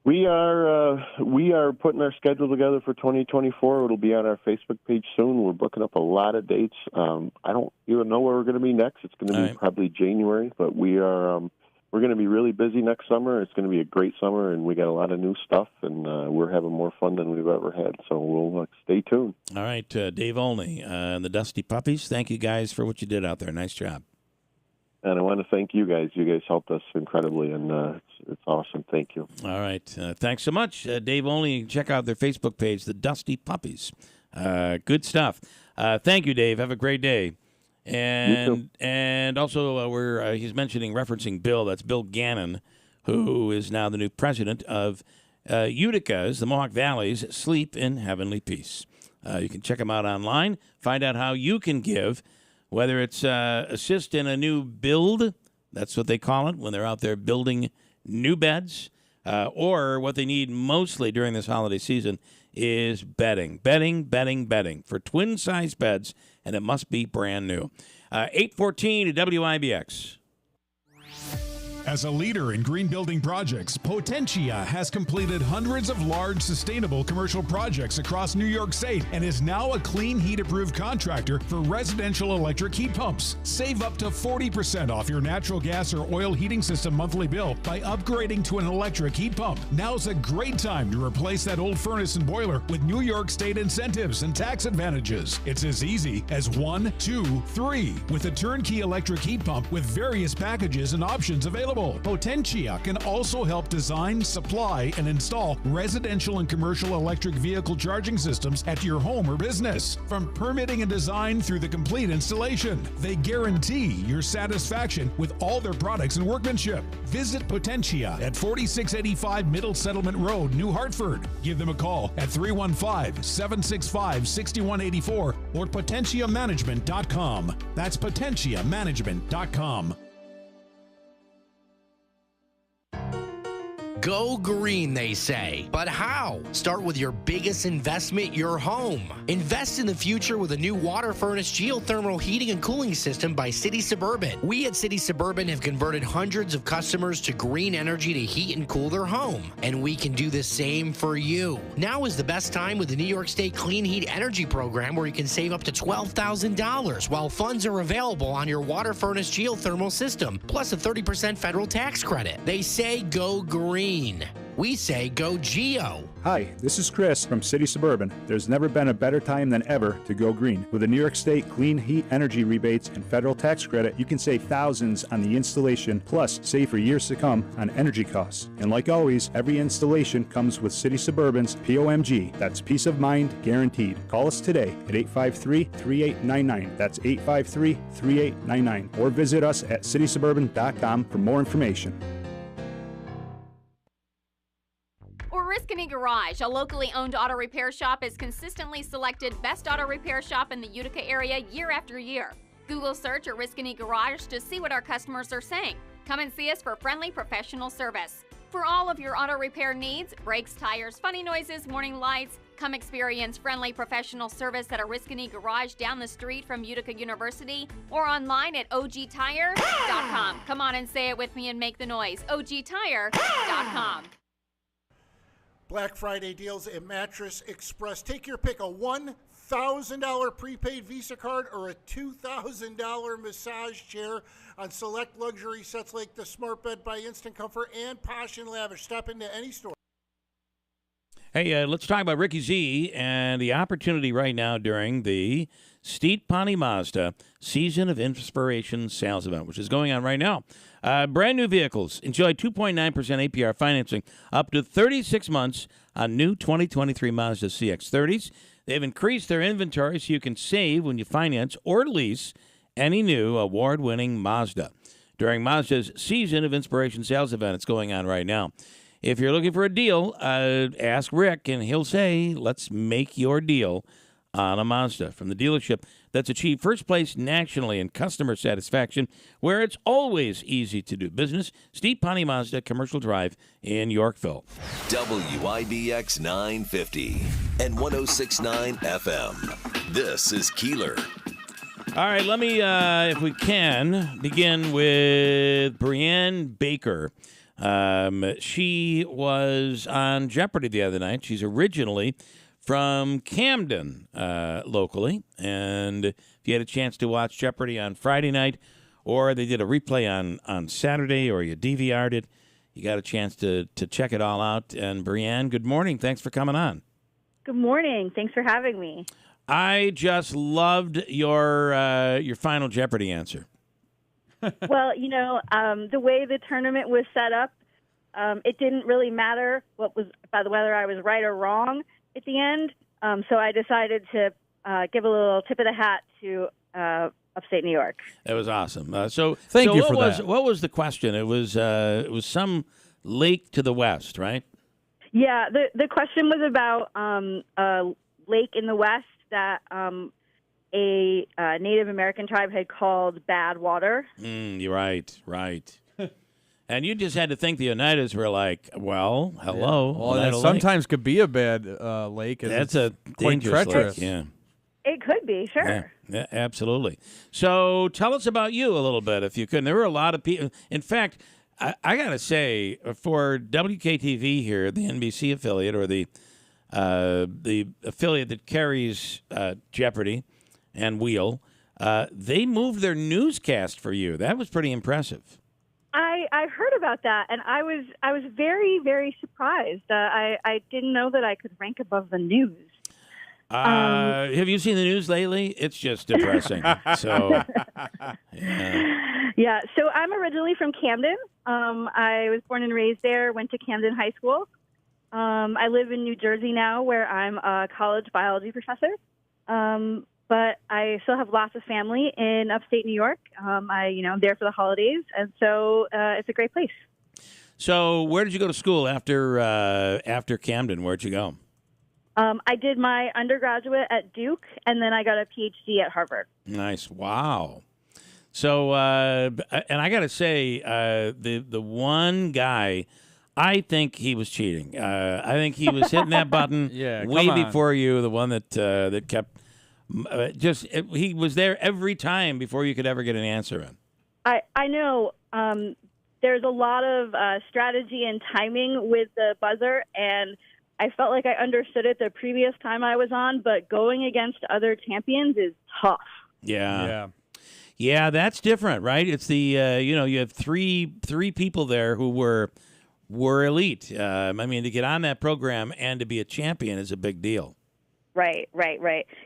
We are putting our schedule together for 2024. It'll be on our Facebook page soon. We're booking up a lot of dates. I don't even know where we're going to be next. It's going to be probably January, but we're going to be really busy next summer. It's going to be a great summer, and we got a lot of new stuff, and we're having more fun than we've ever had. So we'll stay tuned. All right, Dave Olney and the Dusty Puppies, thank you guys for what you did out there. Nice job. And I want to thank you guys. You guys helped us incredibly, and it's awesome. Thank you. All right. Thanks so much, Dave. Only check out their Facebook page, the Dusty Puppies. Good stuff. Thank you, Dave. Have a great day. And also he's referencing Bill. That's Bill Gannon, who is now the new president of Utica's, the Mohawk Valley's Sleep in Heavenly Peace. You can check him out online. Find out how you can give. Whether it's assist in a new build, that's what they call it, when they're out there building new beds, or what they need mostly during this holiday season is bedding for twin-size beds, and it must be brand new. 8:14 to WIBX. As a leader in green building projects, Potentia has completed hundreds of large sustainable commercial projects across New York State and is now a clean heat approved contractor for residential electric heat pumps. Save up to 40% off your natural gas or oil heating system monthly bill by upgrading to an electric heat pump. Now's a great time to replace that old furnace and boiler with New York State incentives and tax advantages. It's as easy as 1, 2, 3 with a turnkey electric heat pump with various packages and options available. Potentia can also help design, supply, and install residential and commercial electric vehicle charging systems at your home or business. From permitting and design through the complete installation, they guarantee your satisfaction with all their products and workmanship. Visit Potentia at 4685 Middle Settlement Road, New Hartford. Give them a call at 315-765-6184 or potentiamanagement.com. That's potentiamanagement.com. Go green, they say. But how? Start with your biggest investment, your home. Invest in the future with a new water furnace geothermal heating and cooling system by City Suburban. We at City Suburban have converted hundreds of customers to green energy to heat and cool their home. And we can do the same for you. Now is the best time with the New York State Clean Heat Energy Program, where you can save up to $12,000 while funds are available on your water furnace geothermal system, plus a 30% federal tax credit. They say go green. We say go Geo. Hi, this is Chris from City Suburban. There's never been a better time than ever to go green. With the New York State Clean Heat Energy rebates and federal tax credit, you can save thousands on the installation, plus save for years to come on energy costs. And like always, every installation comes with City Suburban's POMG. That's peace of mind guaranteed. Call us today at 853-3899. That's 853-3899. Or visit us at citysuburban.com for more information. Oriskany Garage, a locally owned auto repair shop, is consistently selected best auto repair shop in the Utica area year after year. Google search Oriskany Garage to see what our customers are saying. Come and see us for friendly professional service. For all of your auto repair needs, brakes, tires, funny noises, warning lights, come experience friendly professional service at Oriskany Garage down the street from Utica University or online at ogtire.com. Come on and say it with me and make the noise. ogtire.com. Black Friday deals at Mattress Express. Take your pick, a $1,000 prepaid Visa card or a $2,000 massage chair on select luxury sets like the Smart Bed by Instant Comfort and Posh and Lavish. Stop into any store. Hey, let's talk about Ricky Z and the opportunity right now during the Steet Pawnee Mazda Season of Inspiration sales event, which is going on right now. Brand new vehicles enjoy 2.9% APR financing up to 36 months on new 2023 Mazda CX-30s. They've increased their inventory so you can save when you finance or lease any new award-winning Mazda. During Mazda's Season of Inspiration sales event, it's going on right now. If you're looking for a deal, ask Rick, and he'll say, let's make your deal on a Mazda from the dealership that's achieved first place nationally in customer satisfaction, where it's always easy to do business. Steet Pawnee Mazda, Commercial Drive in Yorkville. WIBX 950 and 106.9 FM. This is Keeler. All right, let me, if we can, begin with Brianne Baker. She was on Jeopardy the other night. She's originally from Camden, locally. And if you had a chance to watch Jeopardy on Friday night, or they did a replay on Saturday, or you DVR'd it, you got a chance to check it all out. And Brianne, good morning. Thanks for coming on. Good morning. Thanks for having me. I just loved your final Jeopardy answer. Well, the way the tournament was set up, it didn't really matter whether I was right or wrong at the end. So I decided to give a little tip of the hat to upstate New York. That was awesome. Thank you for that. What was the question? It was some lake to the west, right? Yeah, the question was about a lake in the west that a Native American tribe had called Bad Water. You're right. And you just had to think the Oneidas were like, well, hello. Yeah. Well, Oneida that sometimes could be a bad lake. That's a quite dangerous treacherous. lake, yeah. It could be, sure. Yeah, absolutely. So tell us about you a little bit, if you could. There were a lot of people. In fact, I got to say, for WKTV here, the NBC affiliate, or the affiliate that carries Jeopardy and Wheel, they moved their newscast for you. That was pretty impressive. I heard about that, and I was very, very surprised. I didn't know that I could rank above the news. Have you seen the news lately? It's just depressing. So, yeah. So I'm originally from Camden. I was born and raised there. Went to Camden High School. I live in New Jersey now, where I'm a college biology professor. But I still have lots of family in upstate New York. I'm there for the holidays, and so it's a great place. So, where did you go to school after Camden? Where'd you go? I did my undergraduate at Duke, and then I got a PhD at Harvard. Nice. Wow. So, and I got to say, the one guy, I think he was cheating. I think he was hitting that button way before you, the one that kept he was there every time before you could ever get an answer in. I know there's a lot of strategy and timing with the buzzer, and I felt like I understood it the previous time I was on, but going against other champions is tough. Yeah, that's different, right? It's the you have three people there who were elite. I mean, to get on that program and to be a champion is a big deal. Right.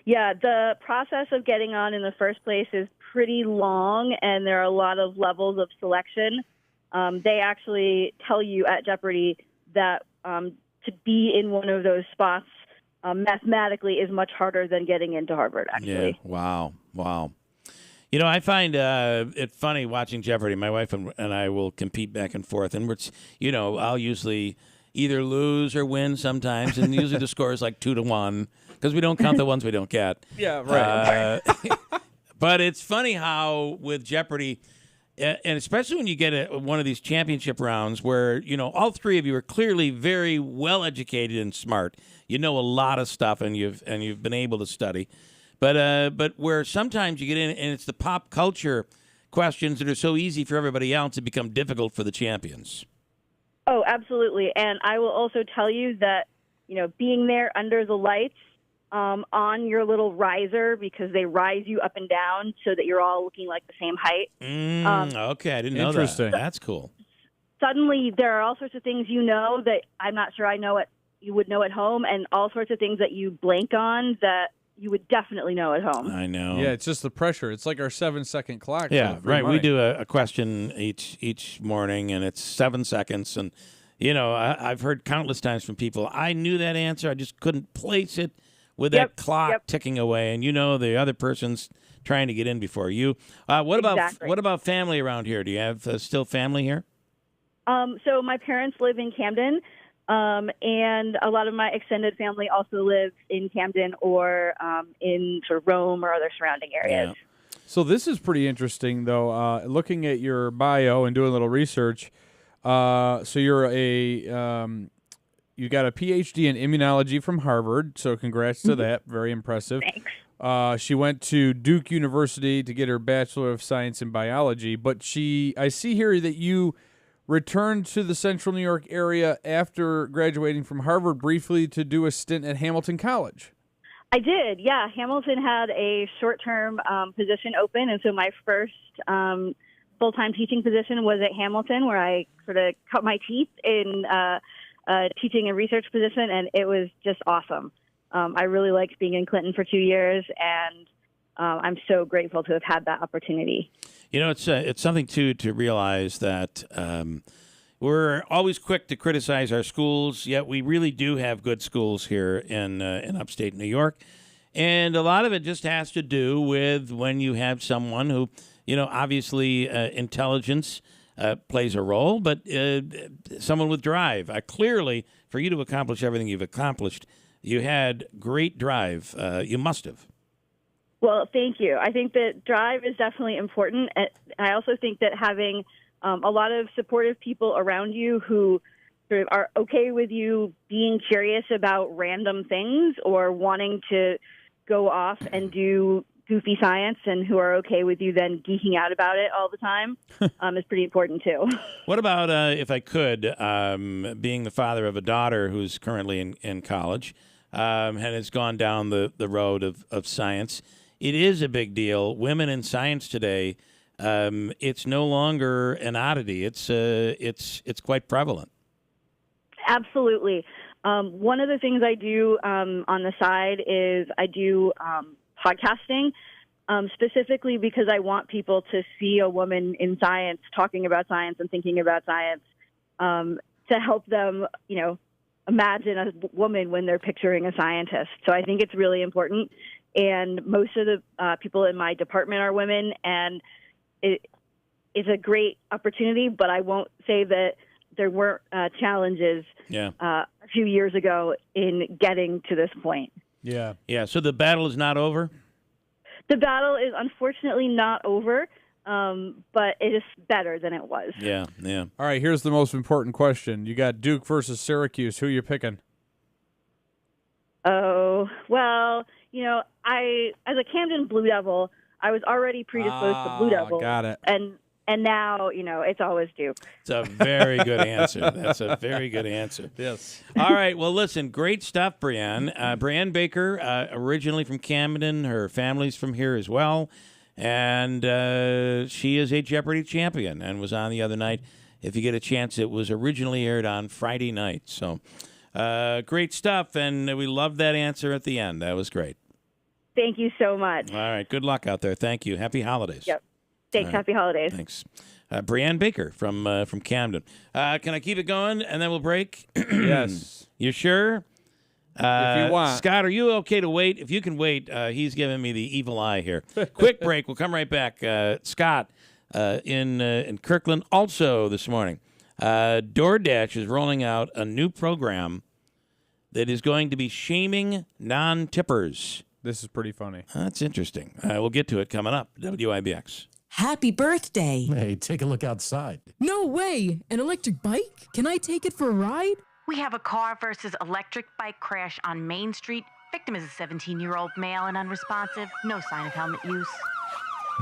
Yeah, the process of getting on in the first place is pretty long, and there are a lot of levels of selection. They actually tell you at Jeopardy that to be in one of those spots mathematically is much harder than getting into Harvard, actually. Yeah, wow. I find it funny watching Jeopardy. My wife and I will compete back and forth, and I'll usually either lose or win sometimes, and usually the score is like 2-1 because we don't count the ones we don't get. Yeah, right. But it's funny how with Jeopardy, and especially when you get one of these championship rounds where, all three of you are clearly very well educated and smart. You know a lot of stuff, and you've been able to study. But where sometimes you get in and it's the pop culture questions that are so easy for everybody else, it become difficult for the champions. Oh, absolutely. And I will also tell you that, being there under the lights on your little riser, because they rise you up and down so that you're all looking like the same height. Okay, I didn't know that. Interesting. That's cool. Suddenly, there are all sorts of things that I'm not sure I know you would know at home, and all sorts of things that you blank on that you would definitely know at home. I know. Yeah, it's just the pressure. It's like our 7-second clock. Yeah, right. We do a question each morning, and it's 7 seconds. And, I've heard countless times from people, I knew that answer. I just couldn't place it with that clock ticking away. And, the other person's trying to get in before you. What about family around here? Do you have still family here? So my parents live in Camden. And a lot of my extended family also lives in Camden or in sort of Rome or other surrounding areas. Yeah. So this is pretty interesting, though. Looking at your bio and doing a little research, so you're you got a PhD in immunology from Harvard. So congrats to that. Very impressive. Thanks. She went to Duke University to get her Bachelor of Science in Biology. But I see here that you returned to the central New York area after graduating from Harvard briefly to do a stint at Hamilton College. I did, yeah. Hamilton had a short-term position open, and so my first full-time teaching position was at Hamilton, where I sort of cut my teeth in teaching a research position, and it was just awesome. I really liked being in Clinton for 2 years, and I'm so grateful to have had that opportunity. It's something, too, to realize that we're always quick to criticize our schools, yet we really do have good schools here in upstate New York. And a lot of it just has to do with when you have someone who, obviously intelligence plays a role, but someone with drive. Clearly, for you to accomplish everything you've accomplished, you had great drive. You must have. Well, thank you. I think that drive is definitely important. And I also think that having a lot of supportive people around you who sort of are okay with you being curious about random things or wanting to go off and do goofy science and who are okay with you then geeking out about it all the time is pretty important, too. What about, if I could, being the father of a daughter who's currently in college and has gone down the road of science? It is a big deal. Women in science today, it's no longer an oddity. It's quite prevalent. Absolutely. One of the things I do on the side is I do podcasting, specifically because I want people to see a woman in science talking about science and thinking about science to help them, imagine a woman when they're picturing a scientist. So I think it's really important. And most of the people in my department are women, and it is a great opportunity, but I won't say that there weren't challenges a few years ago in getting to this point. Yeah. So the battle is not over? The battle is unfortunately not over, but it is better than it was. Yeah. All right, here's the most important question. You got Duke versus Syracuse. Who are you picking? Oh, well, as a Camden Blue Devil, I was already predisposed to Blue Devil. Got it. And now, it's always Duke. It's a very good answer. That's a very good answer. Yes. All right. Well, listen, great stuff, Brianne. Brianne Baker, originally from Camden. Her family's from here as well. And she is a Jeopardy champion and was on the other night. If you get a chance, it was originally aired on Friday night. So great stuff. And we loved that answer at the end. That was great. Thank you so much. All right. Good luck out there. Thank you. Happy holidays. Yep. Thanks. Happy holidays. Thanks. Brianne Baker from Camden. Can I keep it going and then we'll break? Yes. You sure? If you want. Scott, are you okay to wait? If you can wait, he's giving me the evil eye here. Quick break. We'll come right back. Scott in Kirkland also this morning. DoorDash is rolling out a new program that is going to be shaming non-tippers. This is pretty funny. That's interesting. We'll get to it coming up. WIBX. Happy birthday. Hey, take a look outside. No way. An electric bike? Can I take it for a ride? We have a car versus electric bike crash on Main Street. Victim is a 17-year-old male and unresponsive. No sign of helmet use.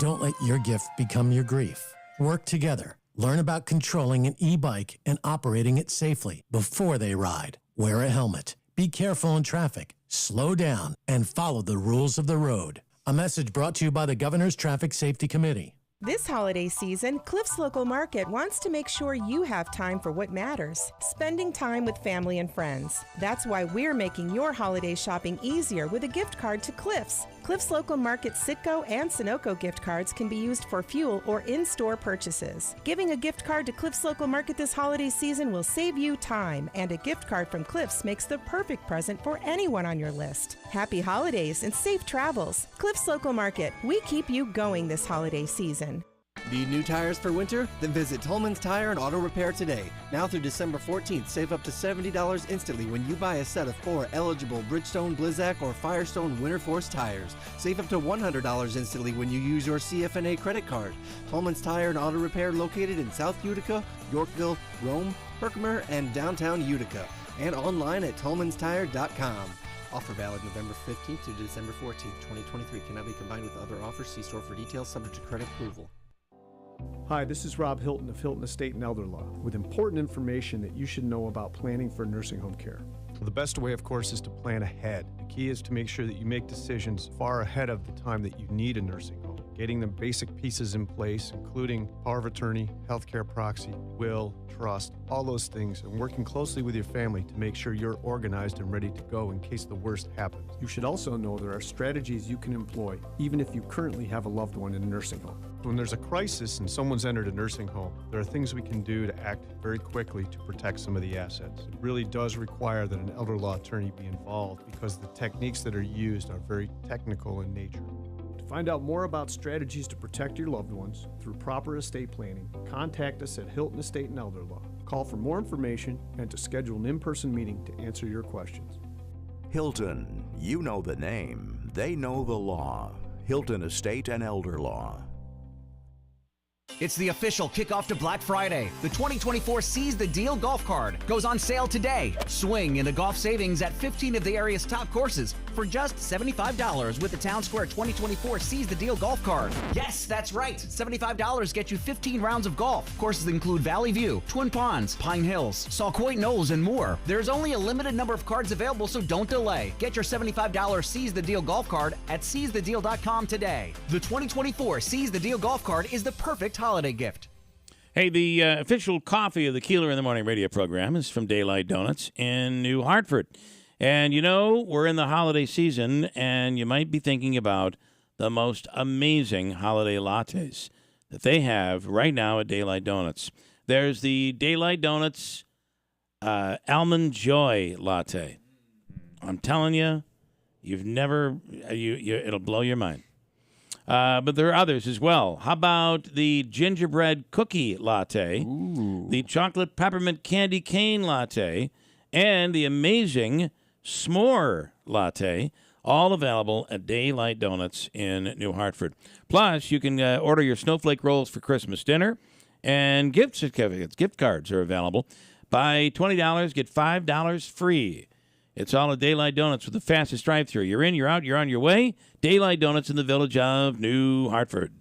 Don't let your gift become your grief. Work together. Learn about controlling an e-bike and operating it safely before they ride. Wear a helmet. Be careful in traffic. Slow down and follow the rules of the road. A message brought to you by the Governor's Traffic Safety Committee. This holiday season, Cliff's Local Market wants to make sure you have time for what matters, spending time with family and friends. That's why we're making your holiday shopping easier with a gift card to Cliff's. Cliff's Local Market Citgo and Sunoco gift cards can be used for fuel or in-store purchases. Giving a gift card to Cliff's Local Market this holiday season will save you time, and a gift card from Cliff's makes the perfect present for anyone on your list. Happy holidays and safe travels. Cliff's Local Market, we keep you going this holiday season. Need new tires for winter? Then visit Tolman's Tire and Auto Repair today. Now through December 14th, save up to $70 instantly when you buy a set of 4 eligible Bridgestone, Blizzak, or Firestone Winter Force tires. Save up to $100 instantly when you use your CFNA credit card. Tolman's Tire and Auto Repair located in South Utica, Yorkville, Rome, Herkimer, and downtown Utica. And online at tolmanstire.com. Offer valid November 15th to December 14th, 2023. Cannot be combined with other offers. See store for details, subject to credit approval. Hi, this is Rob Hilton of Hilton Estate and Elder Law with important information that you should know about planning for nursing home care. Well, the best way, of course, is to plan ahead. The key is to make sure that you make decisions far ahead of the time that you need a nursing home. Getting the basic pieces in place, including power of attorney, healthcare proxy, will, trust, all those things, and working closely with your family to make sure you're organized and ready to go in case the worst happens. You should also know there are strategies you can employ even if you currently have a loved one in a nursing home. When there's a crisis and someone's entered a nursing home, there are things we can do to act very quickly to protect some of the assets. It really does require that an elder law attorney be involved because the techniques that are used are very technical in nature. To find out more about strategies to protect your loved ones through proper estate planning, contact us at Hilton Estate and Elder Law. Call for more information and to schedule an in-person meeting to answer your questions. Hilton, you know the name, they know the law. Hilton Estate and Elder Law. It's the official kickoff to Black Friday. The 2024 Seize the Deal golf card goes on sale today. Swing in the golf savings at 15 of the area's top courses for just $75 with the Town Square 2024 Seize the Deal golf card. Yes, that's right. $75 gets you 15 rounds of golf. Courses include Valley View, Twin Ponds, Pine Hills, Sauquoit Knolls, and more. There's only a limited number of cards available, so don't delay. Get your $75 Seize the Deal golf card at seizethedeal.com today. The 2024 Seize the Deal golf card is the perfect holiday gift. Hey, the official coffee of the Keeler in the Morning radio program is from Daylight Donuts in New Hartford. And, you know, we're in the holiday season, and you might be thinking about the most amazing holiday lattes that they have right now at Daylight Donuts. There's the Daylight Donuts Almond Joy Latte. I'm telling you, you've never, it'll blow your mind. But there are others as well. How about the gingerbread cookie latte, the chocolate peppermint candy cane latte, and the amazing s'more latte, all available at Daylight Donuts in New Hartford. Plus, you can order your snowflake rolls for Christmas dinner, and gift certificates, gift cards are available. Buy $20, get $5 free. It's all at Daylight Donuts with the fastest drive-thru. You're in, you're out, you're on your way. Daylight Donuts in the village of New Hartford.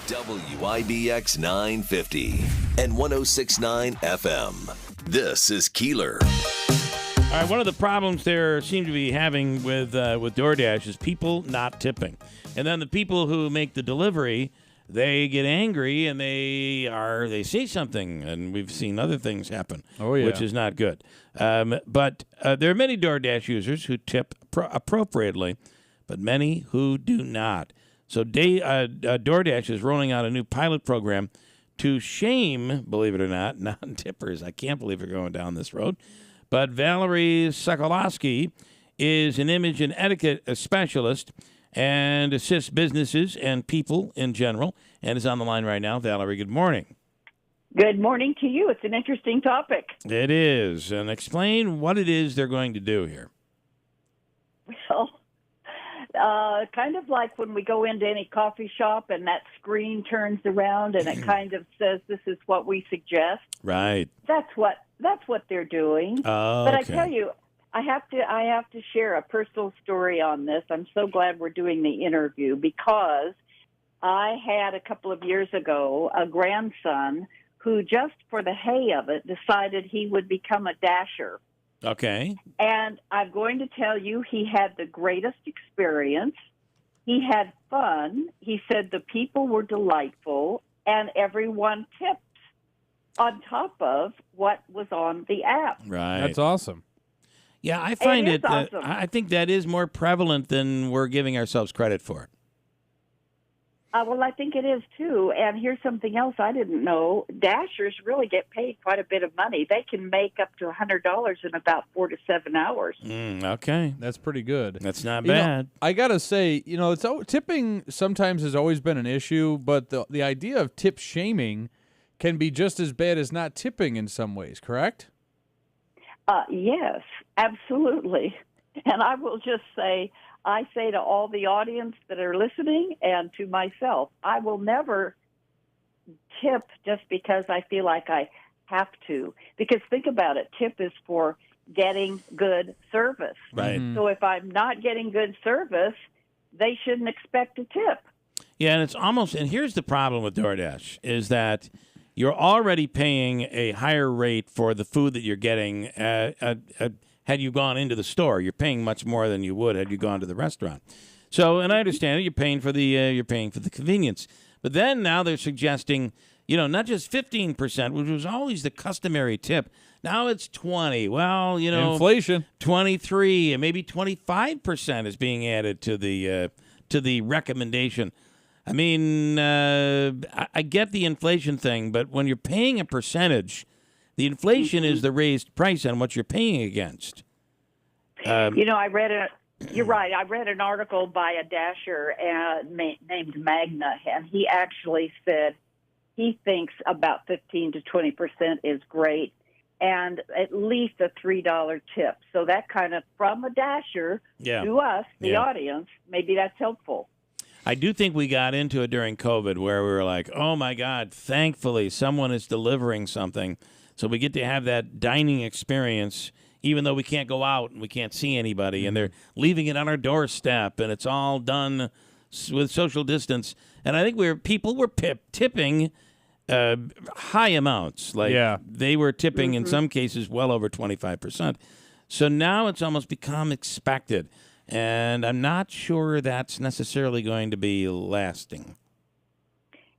WIBX 950 and 106.9 FM. This is Keeler. All right, one of the problems there seem to be having with DoorDash is people not tipping. And then the people who make the delivery, they get angry and they say something, and we've seen other things happen, which is not good. But there are many DoorDash users who tip appropriately, but many who do not. So DoorDash is rolling out a new pilot program to shame, believe it or not, non-tippers. I can't believe we're going down this road. But Valerie Sokolowski is an image and etiquette specialist and assists businesses and people in general, and is on the line right now. Valerie, good morning. Good morning to you. It's an interesting topic. It is. And explain what it is they're going to do here. Well, kind of like when we go into any coffee shop and that screen turns around and it kind of says, this is what we suggest. Right. That's what they're doing. Oh, but I okay. tell you, I have to share a personal story on this. I'm so glad we're doing the interview because I had a couple of years ago a grandson who just for the hay of it decided he would become a dasher. Okay. And I'm going to tell you, he had the greatest experience. He had fun. He said the people were delightful and everyone tipped on top of what was on the app. Right. That's awesome. Yeah, I find It is awesome. I think that is more prevalent than we're giving ourselves credit for. Well, I think it is, too. And here's something else I didn't know. Dashers really get paid quite a bit of money. They can make up to $100 in about 4 to 7 hours. Okay. That's pretty good. That's not You know, bad. I got to say, tipping sometimes has always been an issue, but the idea of tip shaming can be just as bad as not tipping in some ways, correct? Yes, absolutely. And I will just say, I say to all the audience that are listening and to myself, I will never tip just because I feel like I have to. Because think about it, tip is for getting good service. Right. So if I'm not getting good service, they shouldn't expect a tip. Yeah, and it's almost, and here's the problem with DoorDash, is that you're already paying a higher rate for the food that you're getting had you gone into the store. You're paying much more than you would had you gone to the restaurant. So, and I understand it, you're paying for the convenience. But then now they're suggesting, not just 15%, which was always the customary tip. Now it's 20. Well, inflation. 23 and maybe 25% is being added to the recommendation. I mean, I get the inflation thing, but when you're paying a percentage, the inflation is the raised price on what you're paying against. I read you're right. I read an article by a dasher named Magna, and he actually said he thinks about 15 to 20% is great, and at least a $3 tip. So that kind of, from a dasher to us, the audience, maybe that's helpful. I do think we got into it during COVID where we were like, oh, my God, thankfully someone is delivering something. So we get to have that dining experience, even though we can't go out and we can't see anybody, and they're leaving it on our doorstep, and it's all done with social distance. And I think people were tipping high amounts. They were tipping in some cases well over 25%. So now it's almost become expected. And I'm not sure that's necessarily going to be lasting.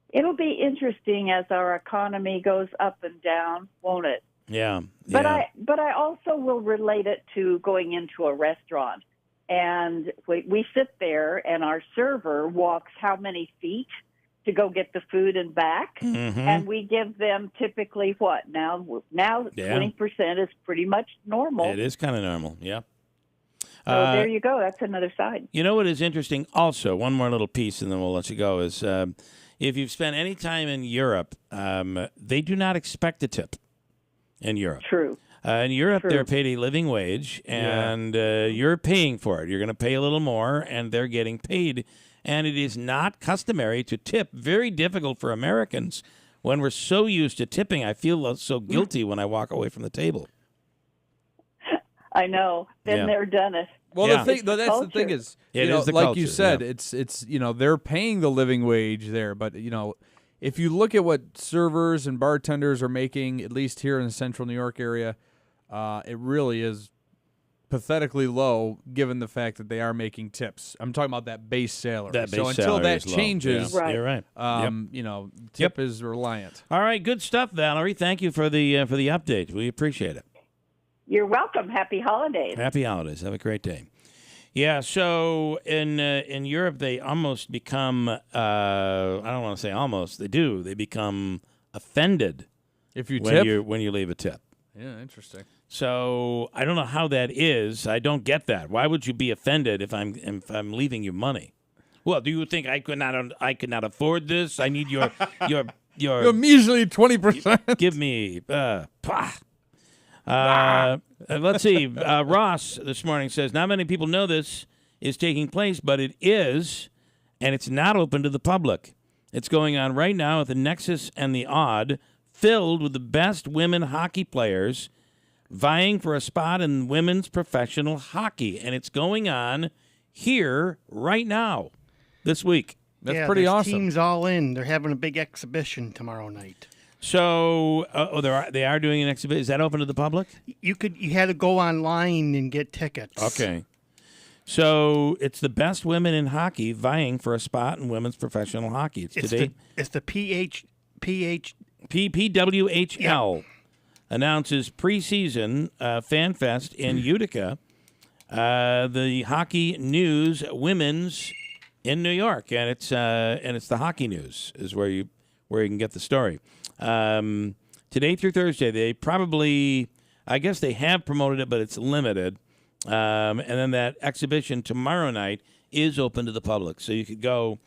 It'll be interesting as our economy goes up and down, won't it? Yeah. But I also will relate it to going into a restaurant. And we sit there and our server walks how many feet to go get the food and back. Mm-hmm. And we give them typically what? Now 20% is pretty much normal. It is kind of normal, yeah. So there you go. That's another side. You know what is interesting? Also, one more little piece, and then we'll let you go, is if you've spent any time in Europe, they do not expect a tip in Europe. True. In Europe, True. they're paid a living wage, and you're paying for it. You're going to pay a little more, and they're getting paid. And it is not customary to tip. Very difficult for Americans when we're so used to tipping. I feel so guilty when I walk away from the table. I know. Been there, done it. Well, that's the thing is, is the like culture, you said, it's they're paying the living wage there, but if you look at what servers and bartenders are making, at least here in the central New York area, it really is pathetically low given the fact that they are making tips. I'm talking about that base salary. Until that changes, you're right. Tip is reliant. All right, good stuff, Valerie. Thank you for the update. We appreciate it. You're welcome. Happy holidays. Happy holidays. Have a great day. Yeah, so in Europe, they almost become, I don't want to say almost, they do. They become offended if you tip? When you leave a tip. Yeah, interesting. So I don't know how that is. I don't get that. Why would you be offended if I'm leaving you money? Well, do you think I could not afford this? I need your Your measly 20%. Give me let's see. Ross this morning says, not many people know this is taking place, but it is, and it's not open to the public. It's going on right now at the Nexus and the Odd, filled with the best women hockey players vying for a spot in women's professional hockey. And it's going on here right now this week. That's pretty awesome. Teams all in. They're having a big exhibition tomorrow night. So, they are doing an exhibition. Is that open to the public? You had to go online and get tickets. Okay. So it's the best women in hockey vying for a spot in women's professional hockey. It's today. It's the PWHL announces preseason fan fest in Utica. The Hockey News Women's in New York, and it's the Hockey News is where you can get the story. Today through Thursday, they probably, I guess they have promoted it, but it's limited. And then that exhibition tomorrow night is open to the public. So you could go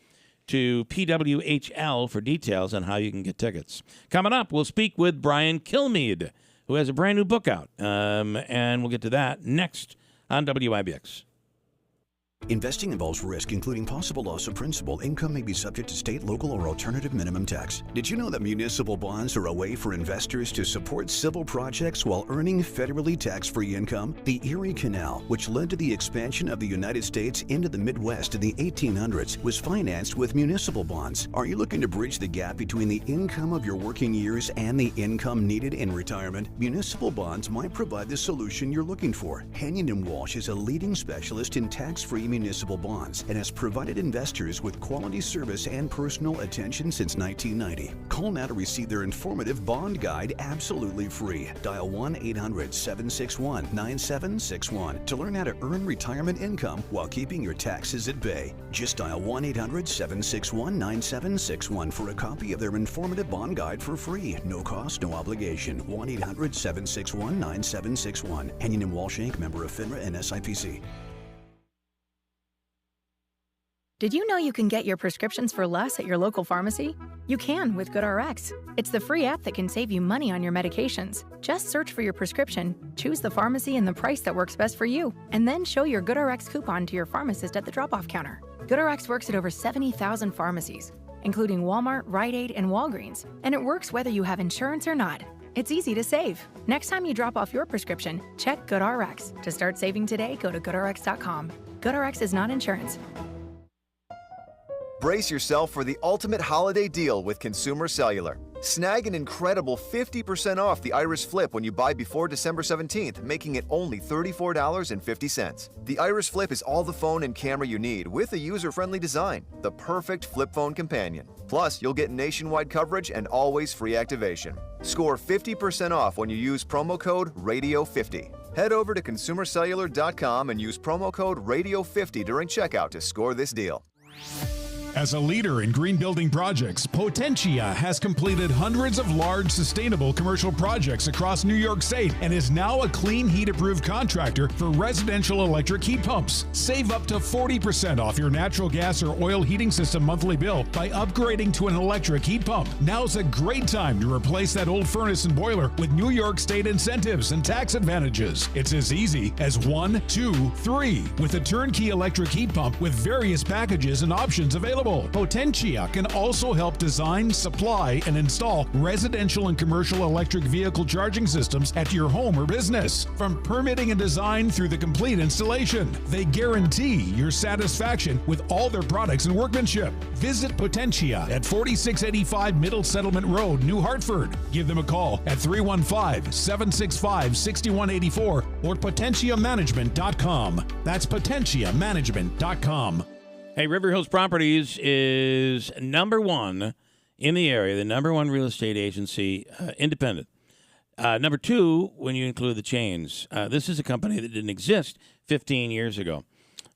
to PWHL for details on how you can get tickets. Coming up, we'll speak with Brian Kilmeade, who has a brand new book out. And we'll get to that next on WIBX. Investing involves risk, including possible loss of principal. Income may be subject to state, local, or alternative minimum tax. Did you know that municipal bonds are a way for investors to support civil projects while earning federally tax-free income? The Erie Canal, which led to the expansion of the United States into the Midwest in the 1800s, was financed with municipal bonds. Are you looking to bridge the gap between the income of your working years and the income needed in retirement? Municipal bonds might provide the solution you're looking for. Henyon & Walsh is a leading specialist in tax-free 20 municipal bonds and has provided investors with quality service and personal attention since 1990. Call now to receive their informative bond guide absolutely free. Dial 1-800-761-9761 to learn how to earn retirement income while keeping your taxes at bay. Just dial 1-800-761-9761 for a copy of their informative bond guide for free. No cost, no obligation. 1-800-761-9761. Henyon and Walsh Inc. Member of FINRA and SIPC. Did you know you can get your prescriptions for less at your local pharmacy? You can with GoodRx. It's the free app that can save you money on your medications. Just search for your prescription, choose the pharmacy and the price that works best for you, and then show your GoodRx coupon to your pharmacist at the drop-off counter. GoodRx works at over 70,000 pharmacies, including Walmart, Rite Aid, and Walgreens, and it works whether you have insurance or not. It's easy to save. Next time you drop off your prescription, check GoodRx. To start saving today, go to GoodRx.com. GoodRx is not insurance. Brace yourself for the ultimate holiday deal with Consumer Cellular. Snag an incredible 50% off the Iris Flip when you buy before December 17th, making it only $34.50. The Iris Flip is all the phone and camera you need with a user-friendly design, the perfect flip phone companion. Plus, you'll get nationwide coverage and always free activation. Score 50% off when you use promo code RADIO50. Head over to consumercellular.com and use promo code RADIO50 during checkout to score this deal. As a leader in green building projects, Potentia has completed hundreds of large sustainable commercial projects across New York State and is now a clean heat approved contractor for residential electric heat pumps. Save up to 40% off your natural gas or oil heating system monthly bill by upgrading to an electric heat pump. Now's a great time to replace that old furnace and boiler with New York State incentives and tax advantages. It's as easy as 1, 2, 3 with a turnkey electric heat pump with various packages and options available. Potentia can also help design, supply, and install residential and commercial electric vehicle charging systems at your home or business. From permitting and design through the complete installation, they guarantee your satisfaction with all their products and workmanship. Visit Potentia at 4685 Middle Settlement Road, New Hartford. Give them a call at 315-765-6184 or potentiamanagement.com. That's potentiamanagement.com. Hey, River Hills Properties is number one in the area, the number one real estate agency, independent. Number two, when you include the chains. This is a company that didn't exist 15 years ago.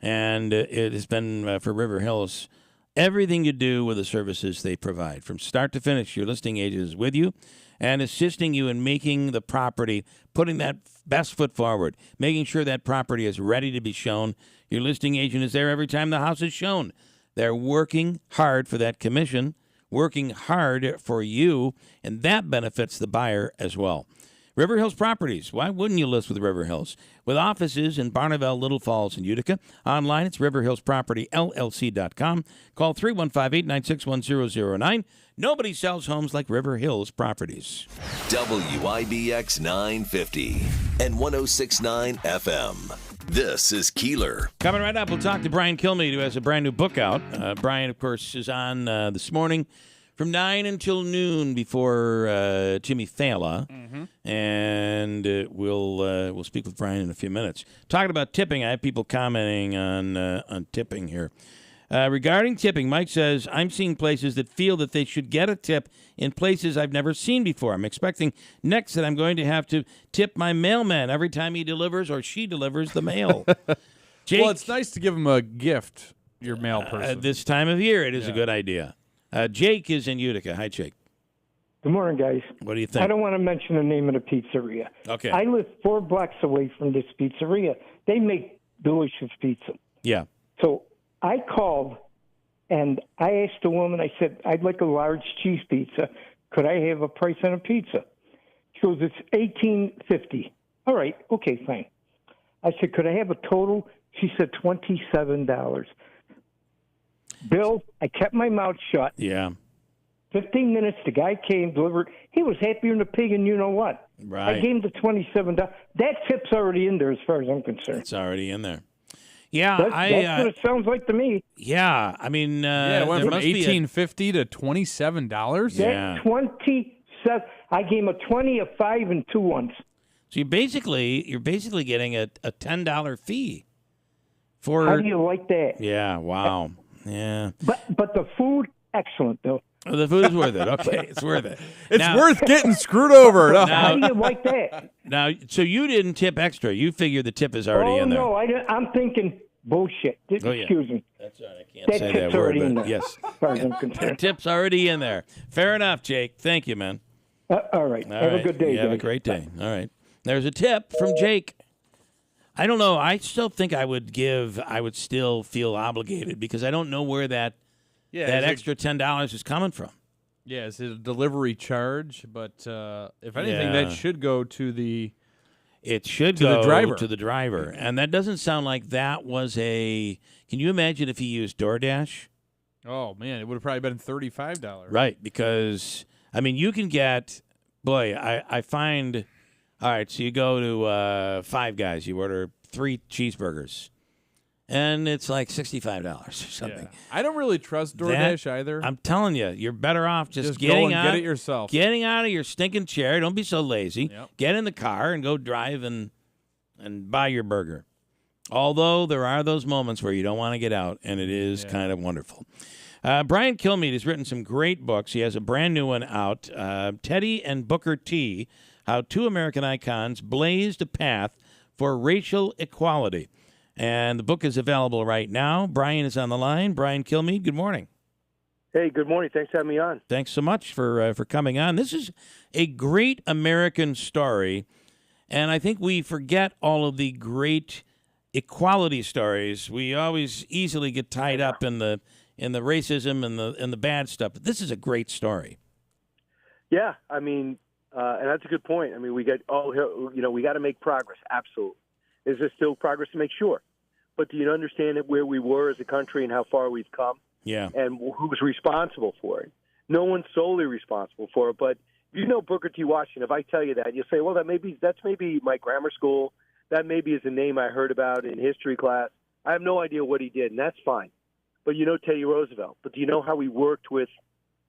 And it has been, for River Hills, everything to do with the services they provide. From start to finish, your listing agent is with you and assisting you in making the property, putting that best foot forward, making sure that property is ready to be shown. Your listing agent is there every time the house is shown. They're working hard for that commission, working hard for you, and that benefits the buyer as well. River Hills Properties. Why wouldn't you list with River Hills? With offices in Barneveld, Little Falls, and Utica. Online, it's riverhillspropertyllc.com. Call 315-896-1009. Nobody sells homes like River Hills Properties. WIBX 950 and 106.9 FM. This is Keeler. Coming right up, we'll talk to Brian Kilmeade, who has a brand new book out. Brian, of course, is on this morning from 9 until noon before Jimmy Fallon. And we'll speak with Brian in a few minutes. Talking about tipping, I have people commenting on tipping here. Regarding tipping, Mike says, I'm seeing places that feel that they should get a tip in places I've never seen before. I'm expecting next that I'm going to have to tip my mailman every time he delivers or she delivers the mail. Jake, well, it's nice to give him a gift, your mail person. This time of year, it is a good idea. Jake is in Utica. Hi, Jake. Good morning, guys. What do you think? I don't want to mention the name of the pizzeria. Okay. I live 4 blocks away from this pizzeria. They make delicious pizza. Yeah. So I called, and I asked the woman, I said, I'd like a large cheese pizza. Could I have a price on a pizza? She goes, it's $18.50. All right, okay, fine. I said, could I have a total? She said $27. Bill, I kept my mouth shut. Yeah. 15 minutes, the guy came, delivered. He was happier than a pig, and you know what? Right. I gave him the $27. That tip's already in there as far as I'm concerned. It's already in there. Yeah, that's what it sounds like to me. Yeah, I mean, it went from $18.50 to $27. Yeah, 27. I gave him a 20, a 5, and 2 ones. So you're basically getting a $10 fee How do you like that? Yeah, wow. Yeah. But the food, excellent, though. Oh, the food is worth it. Okay, it's worth it. It's worth getting screwed over. No. How do you like that? Now, so you didn't tip extra. You figure the tip is already in there. No, I'm thinking bullshit. Excuse me. That's right. I can't say that word, but yes. The tip's already in there. Fair enough, Jake. Thank you, man. All right. Have a good day, Have a guys. great day. All right. There's a tip from Jake. I don't know. I still think I would still feel obligated because I don't know where that extra $10 is coming from. Yeah, it's a delivery charge, but if anything, that should go to the driver. And that doesn't sound like that was a. Can you imagine if he used DoorDash? Oh man, it would have probably been $35. Right, because I mean, you can get. Boy, I find. All right, so you go to Five Guys, you order 3 cheeseburgers, and it's like $65 or something. Yeah. I don't really trust DoorDash either. I'm telling you, you're better off just go and get it yourself. Getting out of your stinking chair. Don't be so lazy. Yep. Get in the car and go drive and buy your burger. Although there are those moments where you don't want to get out, and it is kind of wonderful. Brian Kilmeade has written some great books. He has a brand new one out, Teddy and Booker T, How Two American Icons Blazed a Path for Racial Equality. And the book is available right now. Brian is on the line. Brian Kilmeade, good morning. Hey, good morning. Thanks for having me on. Thanks so much for coming on. This is a great American story, and I think we forget all of the great equality stories. We always easily get tied up in the racism and the bad stuff. But this is a great story. Yeah, I mean, and that's a good point. I mean, we got we got to make progress. Absolutely. Is there still progress to make? Sure. But do you understand where we were as a country and how far we've come? Yeah. And who's responsible for it? No one's solely responsible for it. But you know Booker T. Washington, if I tell you that, you'll say, well, that's maybe my grammar school. That maybe is a name I heard about in history class. I have no idea what he did, and that's fine. But you know Teddy Roosevelt. But do you know how he worked with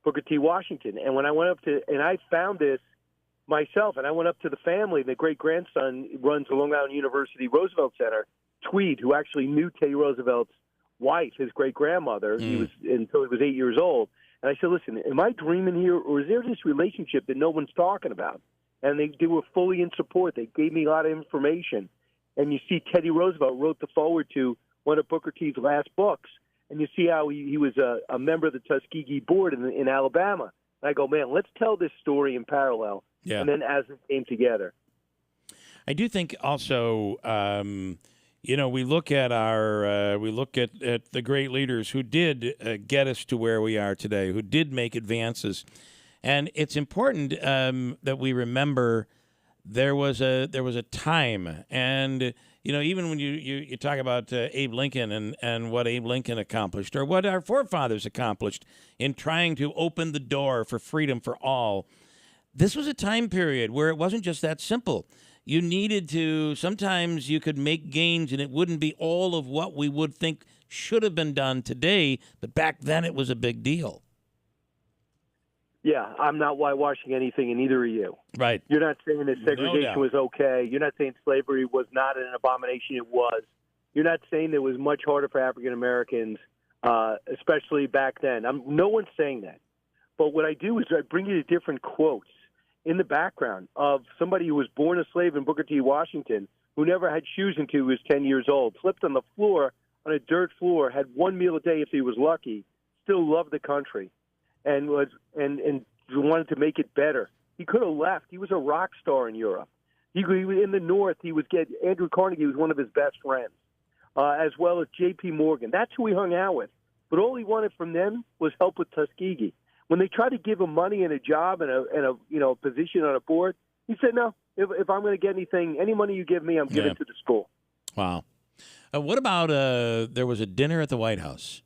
Booker T. Washington? And when I went up and I found this myself, and I went up to the family, the great-grandson runs the Long Island University Roosevelt Center, Tweed, who actually knew Teddy Roosevelt's wife, his great-grandmother, until he was 8 years old. And I said, listen, am I dreaming here, or is there this relationship that no one's talking about? And they were fully in support. They gave me a lot of information. And you see Teddy Roosevelt wrote the foreword to one of Booker T's last books. And you see how he was a member of the Tuskegee Board in Alabama. And I go, man, let's tell this story in parallel. Yeah. And then as it came together. I do think also, we look at at the great leaders who did get us to where we are today, who did make advances, and it's important that we remember there was a time, and even when you talk about Abe Lincoln and what Abe Lincoln accomplished, or what our forefathers accomplished in trying to open the door for freedom for all. This was a time period where it wasn't just that simple. You needed to, sometimes you could make gains and it wouldn't be all of what we would think should have been done today, but back then it was a big deal. Yeah, I'm not whitewashing anything, and neither are you. Right. You're not saying that segregation was okay. You're not saying slavery was not an abomination. It was. You're not saying that it was much harder for African Americans, especially back then. No one's saying that. But what I do is I bring you to different quotes in the background of somebody who was born a slave in Booker T. Washington, who never had shoes until he was 10 years old, slept on the floor, on a dirt floor, had one meal a day if he was lucky, still loved the country, and wanted to make it better. He could have left. He was a rock star in Europe. He was in the North. Andrew Carnegie was one of his best friends, as well as J.P. Morgan. That's who he hung out with. But all he wanted from them was help with Tuskegee. When they tried to give him money and a job and a position on a board, he said, no, if I'm going to get anything, any money you give me, I'm giving to the school. Wow. What about there was a dinner at the White House?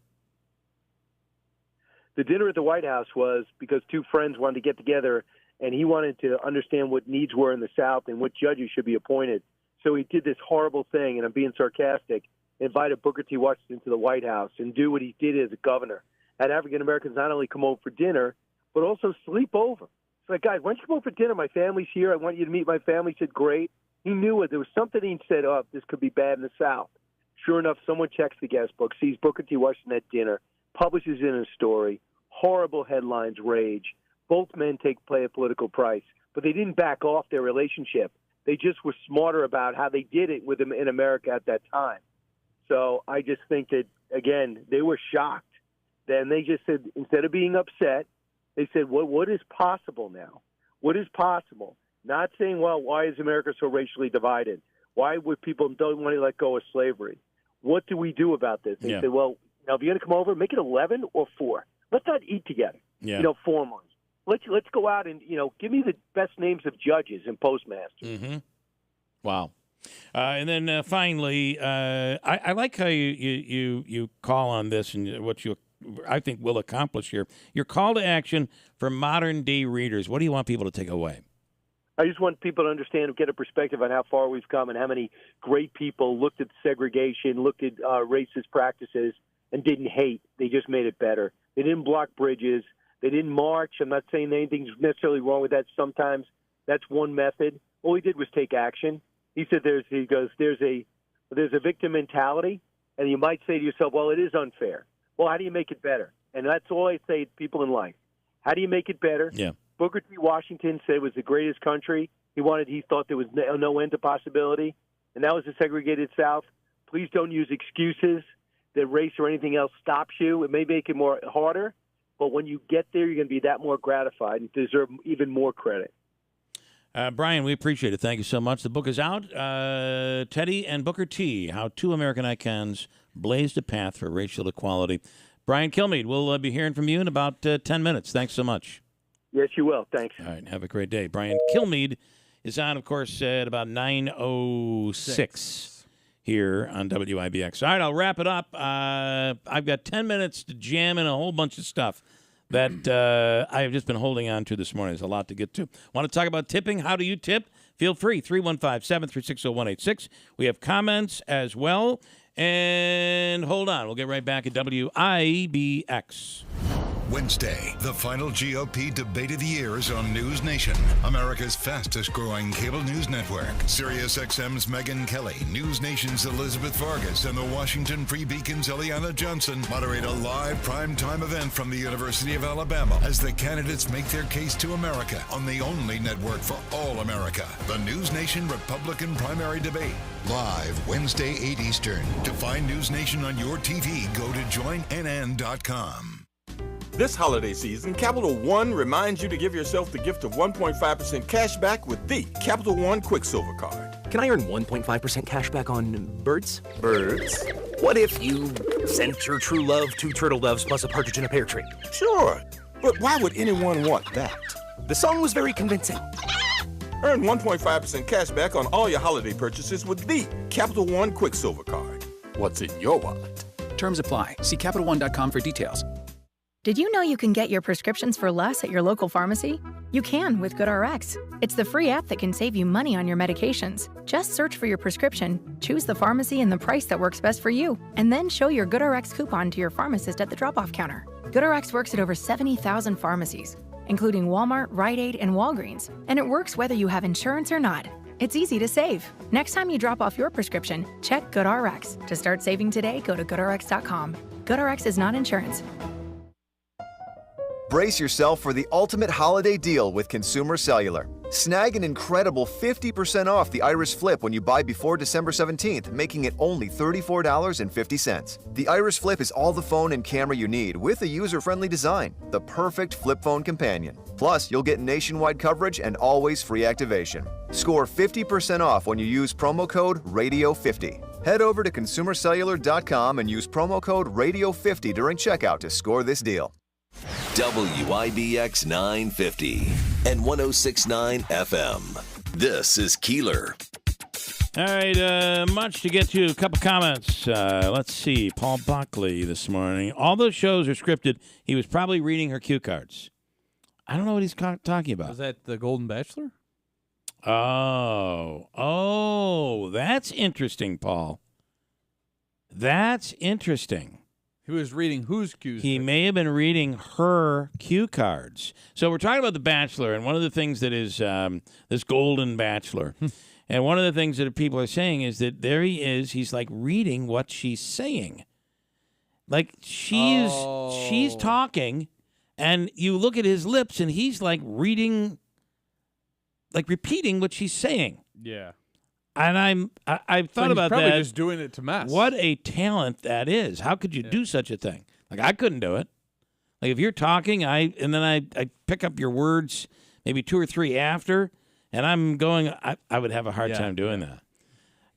The dinner at the White House was because two friends wanted to get together, and he wanted to understand what needs were in the South and what judges should be appointed. So he did this horrible thing, and I'm being sarcastic, invited Booker T. Washington to the White House and do what he did as a governor. Had African Americans not only come over for dinner, but also sleep over. It's like, guys, why don't you come over for dinner? My family's here. I want you to meet my family. He said, great. He knew it. There was something he said, oh, this could be bad in the South. Sure enough, someone checks the guest book, sees Booker T. Washington at dinner, publishes in a story, horrible headlines rage. Both men pay a political price, but they didn't back off their relationship. They just were smarter about how they did it with them in America at that time. So I just think that, again, they were shocked. Then they just said, instead of being upset, they said, what is possible now? What is possible? Not saying, well, why is America so racially divided? Why would people don't want to let go of slavery? What do we do about this? They said, well, now if you're going to come over, make it 11 or 4. Let's not eat together, 4 months. Let's go out and, give me the best names of judges and postmasters. Mm-hmm. Wow. And then finally, I like how you call on this and what I think will accomplish here. Your call to action for modern-day readers. What do you want people to take away? I just want people to understand and get a perspective on how far we've come and how many great people looked at segregation, looked at racist practices, and didn't hate. They just made it better. They didn't block bridges. They didn't march. I'm not saying anything's necessarily wrong with that. Sometimes that's one method. All he did was take action. He said there's a victim mentality, and you might say to yourself, well, it is unfair. Well, how do you make it better? And that's all I say to people in life. How do you make it better? Yeah. Booker T. Washington said it was the greatest country. He thought there was no end to possibility, and that was the segregated South. Please don't use excuses that race or anything else stops you. It may make it more harder, but when you get there, you're going to be that more gratified and deserve even more credit. Brian, we appreciate it. Thank you so much. The book is out. Teddy and Booker T, How Two American Icons Blazed a Path for Racial Equality. Brian Kilmeade, we'll be hearing from you in about 10 minutes. Thanks so much. Yes, you will. Thanks. All right. Have a great day. Brian Kilmeade is on, of course, at about 9:06 here on WIBX. All right, I'll wrap it up. I've got 10 minutes to jam in a whole bunch of stuff that I have just been holding on to this morning. There's a lot to get to. Want to talk about tipping? How do you tip? Feel free, 315-736-0186. We have comments as well. And hold on. We'll get right back at WIBX. Wednesday, the final GOP debate of the year is on News Nation, America's fastest-growing cable news network. SiriusXM's Megyn Kelly, News Nation's Elizabeth Vargas, and the Washington Free Beacon's Eliana Johnson moderate a live primetime event from the University of Alabama as the candidates make their case to America on the only network for all America, the News Nation Republican Primary Debate. Live Wednesday, 8 Eastern. To find News Nation on your TV, go to joinnn.com. This holiday season, Capital One reminds you to give yourself the gift of 1.5% cash back with the Capital One Quicksilver Card. Can I earn 1.5% cash back on birds? Birds? What if you sent your true love 2 turtle doves plus a partridge in a pear tree? Sure, but why would anyone want that? The song was very convincing. Earn 1.5% cash back on all your holiday purchases with the Capital One Quicksilver Card. What's in your wallet? Terms apply. See CapitalOne.com for details. Did you know you can get your prescriptions for less at your local pharmacy? You can with GoodRx. It's the free app that can save you money on your medications. Just search for your prescription, choose the pharmacy and the price that works best for you, and then show your GoodRx coupon to your pharmacist at the drop-off counter. GoodRx works at over 70,000 pharmacies, including Walmart, Rite Aid, and Walgreens, and it works whether you have insurance or not. It's easy to save. Next time you drop off your prescription, check GoodRx. To start saving today, go to GoodRx.com. GoodRx is not insurance. Brace yourself for the ultimate holiday deal with Consumer Cellular. Snag an incredible 50% off the Iris Flip when you buy before December 17th, making it only $34.50. The Iris Flip is all the phone and camera you need with a user-friendly design, the perfect flip phone companion. Plus, you'll get nationwide coverage and always free activation. Score 50% off when you use promo code RADIO50. Head over to consumercellular.com and use promo code RADIO50 during checkout to score this deal. WIBX 950 and 106.9 FM. This is Keeler. All right, much to get to. A couple comments. Let's see. Paul Buckley this morning. All those shows are scripted. He was probably reading her cue cards. I don't know what he's talking about. Was that the Golden Bachelor? Oh, that's interesting, Paul. That's interesting. He was reading whose cues? He may have been reading her cue cards. So we're talking about The Bachelor, and one of the things that is this Golden Bachelor, and one of the things that people are saying is that there he is. He's like reading what she's saying. Like she's talking, and you look at his lips, and he's like reading, like repeating what she's saying. Yeah. And I've thought about probably that. Just doing it to mess. What a talent that is! How could you do such a thing? Like I couldn't do it. Like if you're talking, I pick up your words maybe 2 or 3 after, and I'm going. I would have a hard time doing that.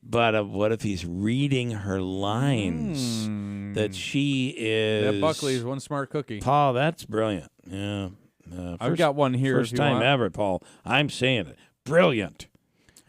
But what if he's reading her lines that she is? That Buckley is one smart cookie. Paul, that's brilliant. Yeah, I've got one here. First time ever, Paul. I'm saying it. Brilliant.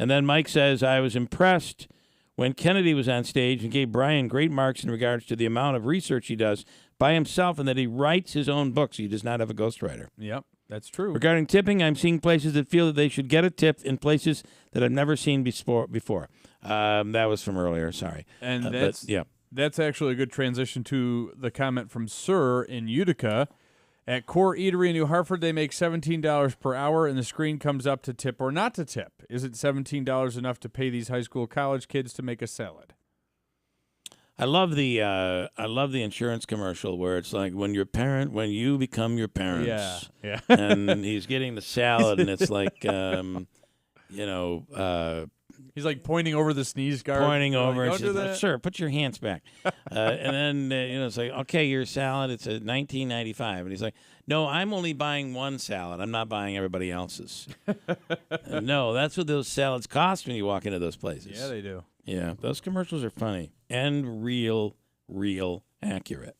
And then Mike says, I was impressed when Kennedy was on stage and gave Brian great marks in regards to the amount of research he does by himself and that he writes his own books. He does not have a ghostwriter. Yep, that's true. Regarding tipping, I'm seeing places that feel that they should get a tip in places that I've never seen before. That was from earlier, sorry. And that's actually a good transition to the comment from Sir in Utica. At Core Eatery in New Hartford, they make $17 per hour, and the screen comes up to tip or not to tip. Is it $17 enough to pay these high school college kids to make a salad? I love the insurance commercial where it's like when you become your parents. Yeah. And he's getting the salad, and it's like, he's like pointing over the sneeze guard. Pointing over, like, and she's like, "Sir, put your hands back." And then it's like, "Okay, your salad. It's at $19.95." And he's like, "No, I'm only buying one salad. I'm not buying everybody else's." No, that's what those salads cost when you walk into those places. Yeah, they do. Yeah, those commercials are funny and real accurate.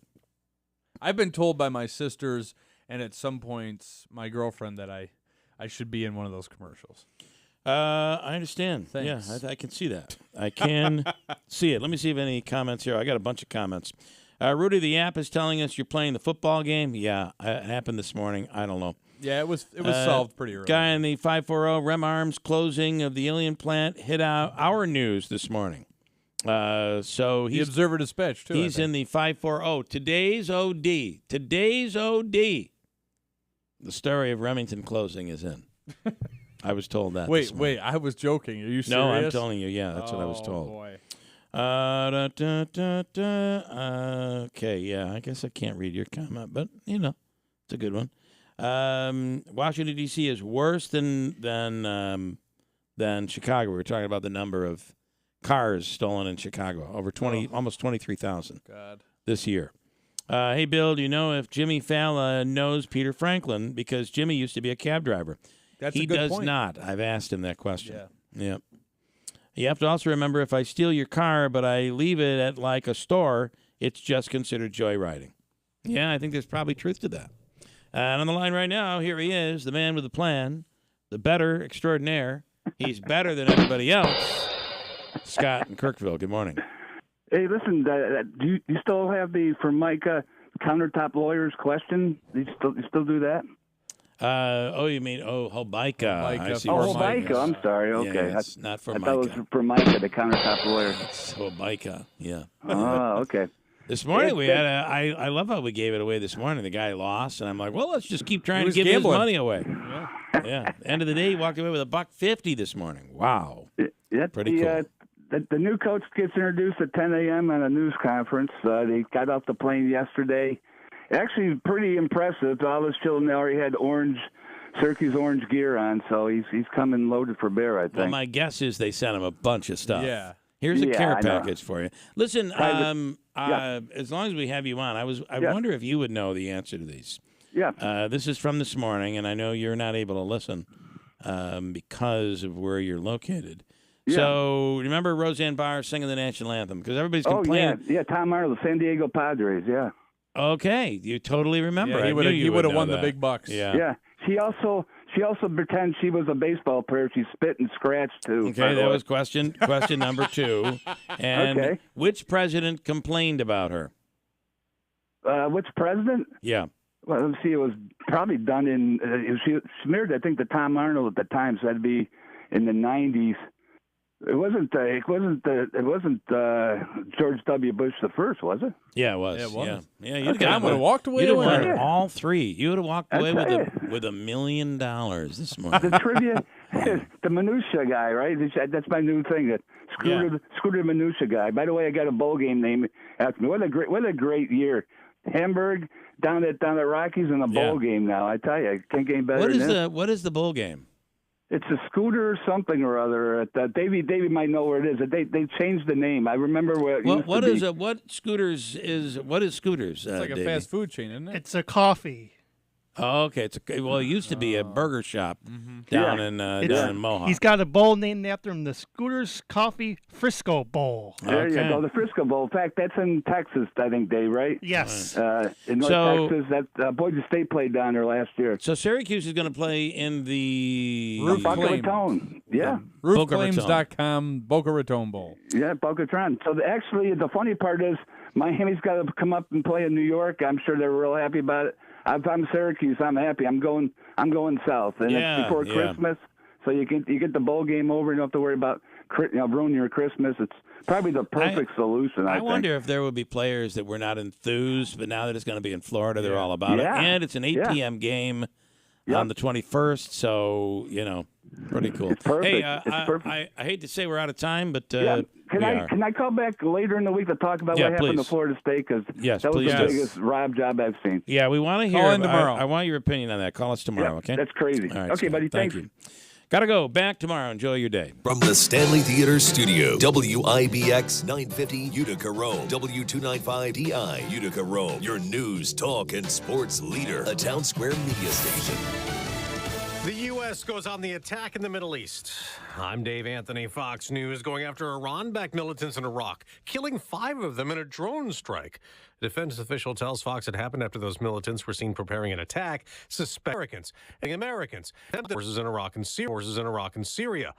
I've been told by my sisters and at some points my girlfriend that I should be in one of those commercials. I understand. Thanks. Yeah, I can see that. I can see it. Let me see if any comments here. I got a bunch of comments. Rudy, the app is telling us you're playing the football game. Yeah, it happened this morning. I don't know. Yeah, it was solved pretty early. Guy in the 540 Rem Arms closing of the Alien plant hit our news this morning. So the Observer Dispatch too. He's in the 540. Today's OD. Today's OD. The story of Remington closing is in. I was told that. Wait, I was joking. Are you serious? No, I'm telling you. Yeah, that's what I was told. Oh, boy. Okay, yeah, I guess I can't read your comment, but, it's a good one. Washington, D.C. is worse than Chicago. We were talking about the number of cars stolen in Chicago, over almost 23,000 this year. Hey, Bill, do you know if Jimmy Fallon knows Peter Franklin? Because Jimmy used to be a cab driver. He does not. I've asked him that question. Yeah. You have to also remember if I steal your car but I leave it at like a store, it's just considered joyriding. Yeah, I think there's probably truth to that. And on the line right now, here he is, the man with the plan, the better extraordinaire. He's better than everybody else. Scott in Kirkville, good morning. Hey, listen, do you still have the Formica countertop lawyers question? Do you still do that? You mean Hobica? I see. Hobica. I'm sorry. Okay, yeah, it's not Formica. I thought it was Formica, the countertop lawyer. It's Hobica. Yeah. Oh, okay. This morning we had I love how we gave it away this morning. The guy lost, and I'm like, well, let's just keep trying to give his money away. Yeah. End of the day, he walked away with $150 this morning. Wow. Pretty cool. The new coach gets introduced at 10 a.m. at a news conference. They got off the plane yesterday. Actually, pretty impressive. All this children already had Syracuse orange gear on, so he's coming loaded for bear, I think. Well, my guess is they sent him a bunch of stuff. Yeah. Here's a care package for you. Listen, as long as we have you on, I wonder if you would know the answer to these. Yeah. This is from this morning, and I know you're not able to listen because of where you're located. Yeah. So remember Roseanne Barr singing the national anthem? Because everybody's complaining. Yeah, Tom Arnold, the San Diego Padres, yeah. Okay, you totally remember. Yeah, he would have won the big bucks. Yeah. She also pretends she was a baseball player. She spit and scratched too. Okay, that was question number 2. And which president complained about her? Which president? Yeah. Well, let's see. It was probably done she smeared, I think, the Tom Arnold at the time, so that'd be in the 90s. It wasn't George W. Bush the first, was it? Yeah, it was. Yeah, it was. Yeah. You'd Okay, I have would've walked away You'd have with won it. all three. You would have walked away with That's with $1 million this morning. The trivia, the minutia guy, right? That's my new thing. That Scooter Minutia guy. By the way, I got a bowl game name after me. What a great year. Hamburg down at Rockies in a bowl game now. I tell you, can't get any better. What is the bowl game? It's a Scooter something or other. Davey might know where it is. They changed the name. I remember where it used to be. What Scooters is? What is Scooters? It's like a Davey? fast food chain, isn't it? It's a coffee. Oh, okay. It used to be a burger shop down in Mohawk. He's got a bowl named after him, the Scooters Coffee Frisco Bowl. There you go, the Frisco Bowl. In fact, that's in Texas, I think, Dave, right? Yes. In North Texas. That Boise State played down there last year. So Syracuse is going to play in the Boca Raton. Yeah. Roofclaims.com Boca Raton Bowl. Yeah, Boca Raton. So actually, the funny part is Miami's got to come up and play in New York. I'm sure they're real happy about it. If I'm Syracuse, I'm happy. I'm going south, and it's before Christmas, so you get the bowl game over. You don't have to worry about ruining your Christmas. It's probably the perfect solution. I think. Wonder if there would be players that were not enthused, but now that it's going to be in Florida, they're all about it. And it's an 8 p.m. game on the 21st, so pretty cool. It's perfect. Hey, it's perfect. I hate to say we're out of time, but Can I call back later in the week to talk about what happened to Florida State? Because that was the biggest rob job I've seen. Yeah, we want to hear. Call in tomorrow. I want your opinion on that. Call us tomorrow, okay? That's crazy. All right, okay, buddy. Thank you. Got to go. Back tomorrow. Enjoy your day. From the Stanley Theater Studio, WIBX 950 Utica, Rome, W295DI Utica, Rome, your news, talk, and sports leader, a Town Square media station. The U.S. goes on the attack in the Middle East. I'm Dave Anthony, Fox News. Going after Iran-backed militants in Iraq, killing 5 of them in a drone strike. A defense official tells Fox it happened after those militants were seen preparing an attack. Suspect Americans. Forces in Iraq and Syria.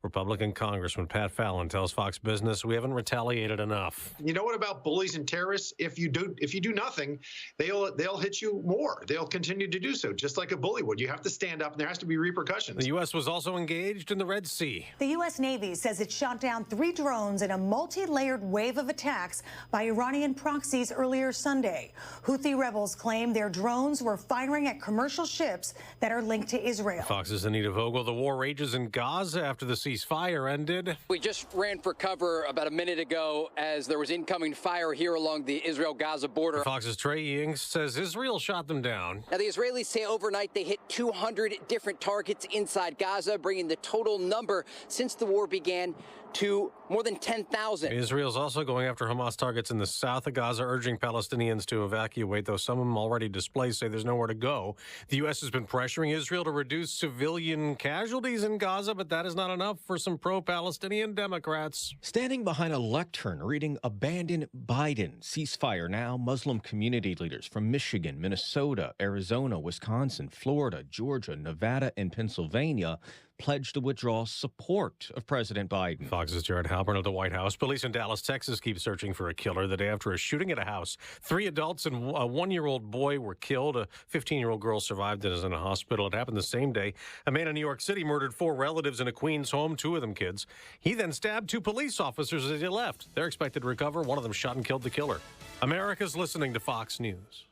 Republican Congressman Pat Fallon tells Fox Business we haven't retaliated enough. You know what about bullies and terrorists? If you do nothing, they'll hit you more. They'll continue to do so, just like a bully would. You have to stand up, and there has to be repercussions. The U.S. was also engaged in the Red Sea. The U.S. Navy says it shot down 3 drones in a multi-layered wave of attacks by Iranian proxies earlier Sunday. Houthi rebels claim their drones were firing at commercial ships that are linked to Israel. Fox's Anita Vogel. The war rages in Gaza after the ceasefire ended. We just ran for cover about a minute ago as there was incoming fire here along the Israel-Gaza border. Fox's Trey Yings says Israel shot them down. Now, the Israelis say overnight they hit 200 different targets inside Gaza, bringing the total number since the war began to more than 10,000. Israel's also going after Hamas targets in the south of Gaza, urging Palestinians to evacuate, though some of them already displaced say there's nowhere to go. The U.S. has been pressuring Israel to reduce civilian casualties in Gaza, but that is not enough for some pro-Palestinian Democrats. Standing behind a lectern reading Abandon Biden, Ceasefire Now, Muslim community leaders from Michigan, Minnesota, Arizona, Wisconsin, Florida, Georgia, Nevada, and Pennsylvania pledged to withdraw support of President Biden. Fox's Jared Halpern at the White House. Police in Dallas, Texas keep searching for a killer the day after a shooting at a house. 3 adults and a 1-year-old boy were killed. A 15-year-old girl survived and is in a hospital. It happened the same day. A man in New York City murdered 4 relatives in a Queens home, 2 of them kids. He then stabbed 2 police officers as he left. They're expected to recover. One of them shot and killed the killer. America's listening to Fox News.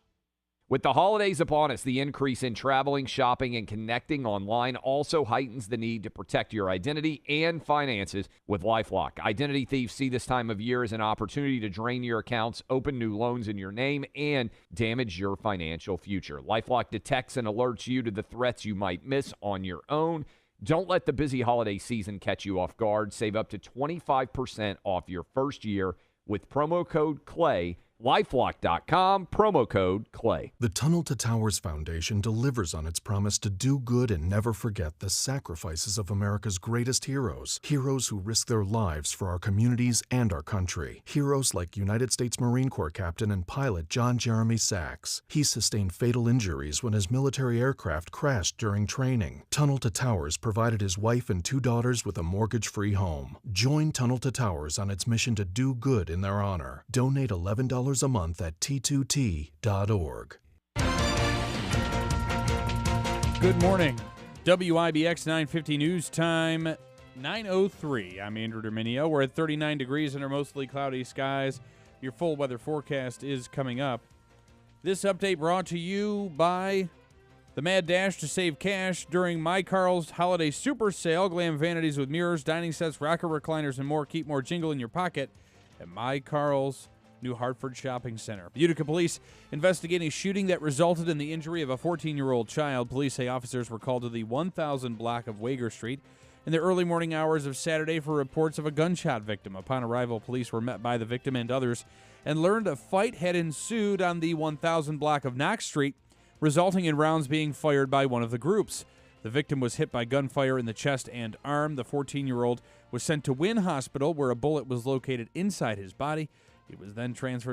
With the holidays upon us, the increase in traveling, shopping, and connecting online also heightens the need to protect your identity and finances with LifeLock. Identity thieves see this time of year as an opportunity to drain your accounts, open new loans in your name, and damage your financial future. LifeLock detects and alerts you to the threats you might miss on your own. Don't let the busy holiday season catch you off guard. Save up to 25% off your first year with promo code CLAY. LifeLock.com, promo code CLAY. The Tunnel to Towers Foundation delivers on its promise to do good and never forget the sacrifices of America's greatest heroes. Heroes who risk their lives for our communities and our country. Heroes like United States Marine Corps Captain and pilot John Jeremy Sachs. He sustained fatal injuries when his military aircraft crashed during training. Tunnel to Towers provided his wife and 2 daughters with a mortgage-free home. Join Tunnel to Towers on its mission to do good in their honor. Donate $11 a month at T2T.org. Good morning. WIBX 950 news time, 9:03. I'm Andrew Derminio. We're at 39 degrees under mostly cloudy skies. Your full weather forecast is coming up. This update brought to you by the mad dash to save cash during My Carl's Holiday Super Sale. Glam vanities with mirrors, dining sets, rocker recliners, and more. Keep more jingle in your pocket at My Carl's New Hartford Shopping Center. Utica police investigating a shooting that resulted in the injury of a 14-year-old child. Police say officers were called to the 1000 block of Wager Street in the early morning hours of Saturday for reports of a gunshot victim. Upon arrival, police were met by the victim and others and learned a fight had ensued on the 1000 block of Knox Street, resulting in rounds being fired by one of the groups. The victim was hit by gunfire in the chest and arm. The 14-year-old was sent to Wynn Hospital, where a bullet was located inside his body. He was then transferred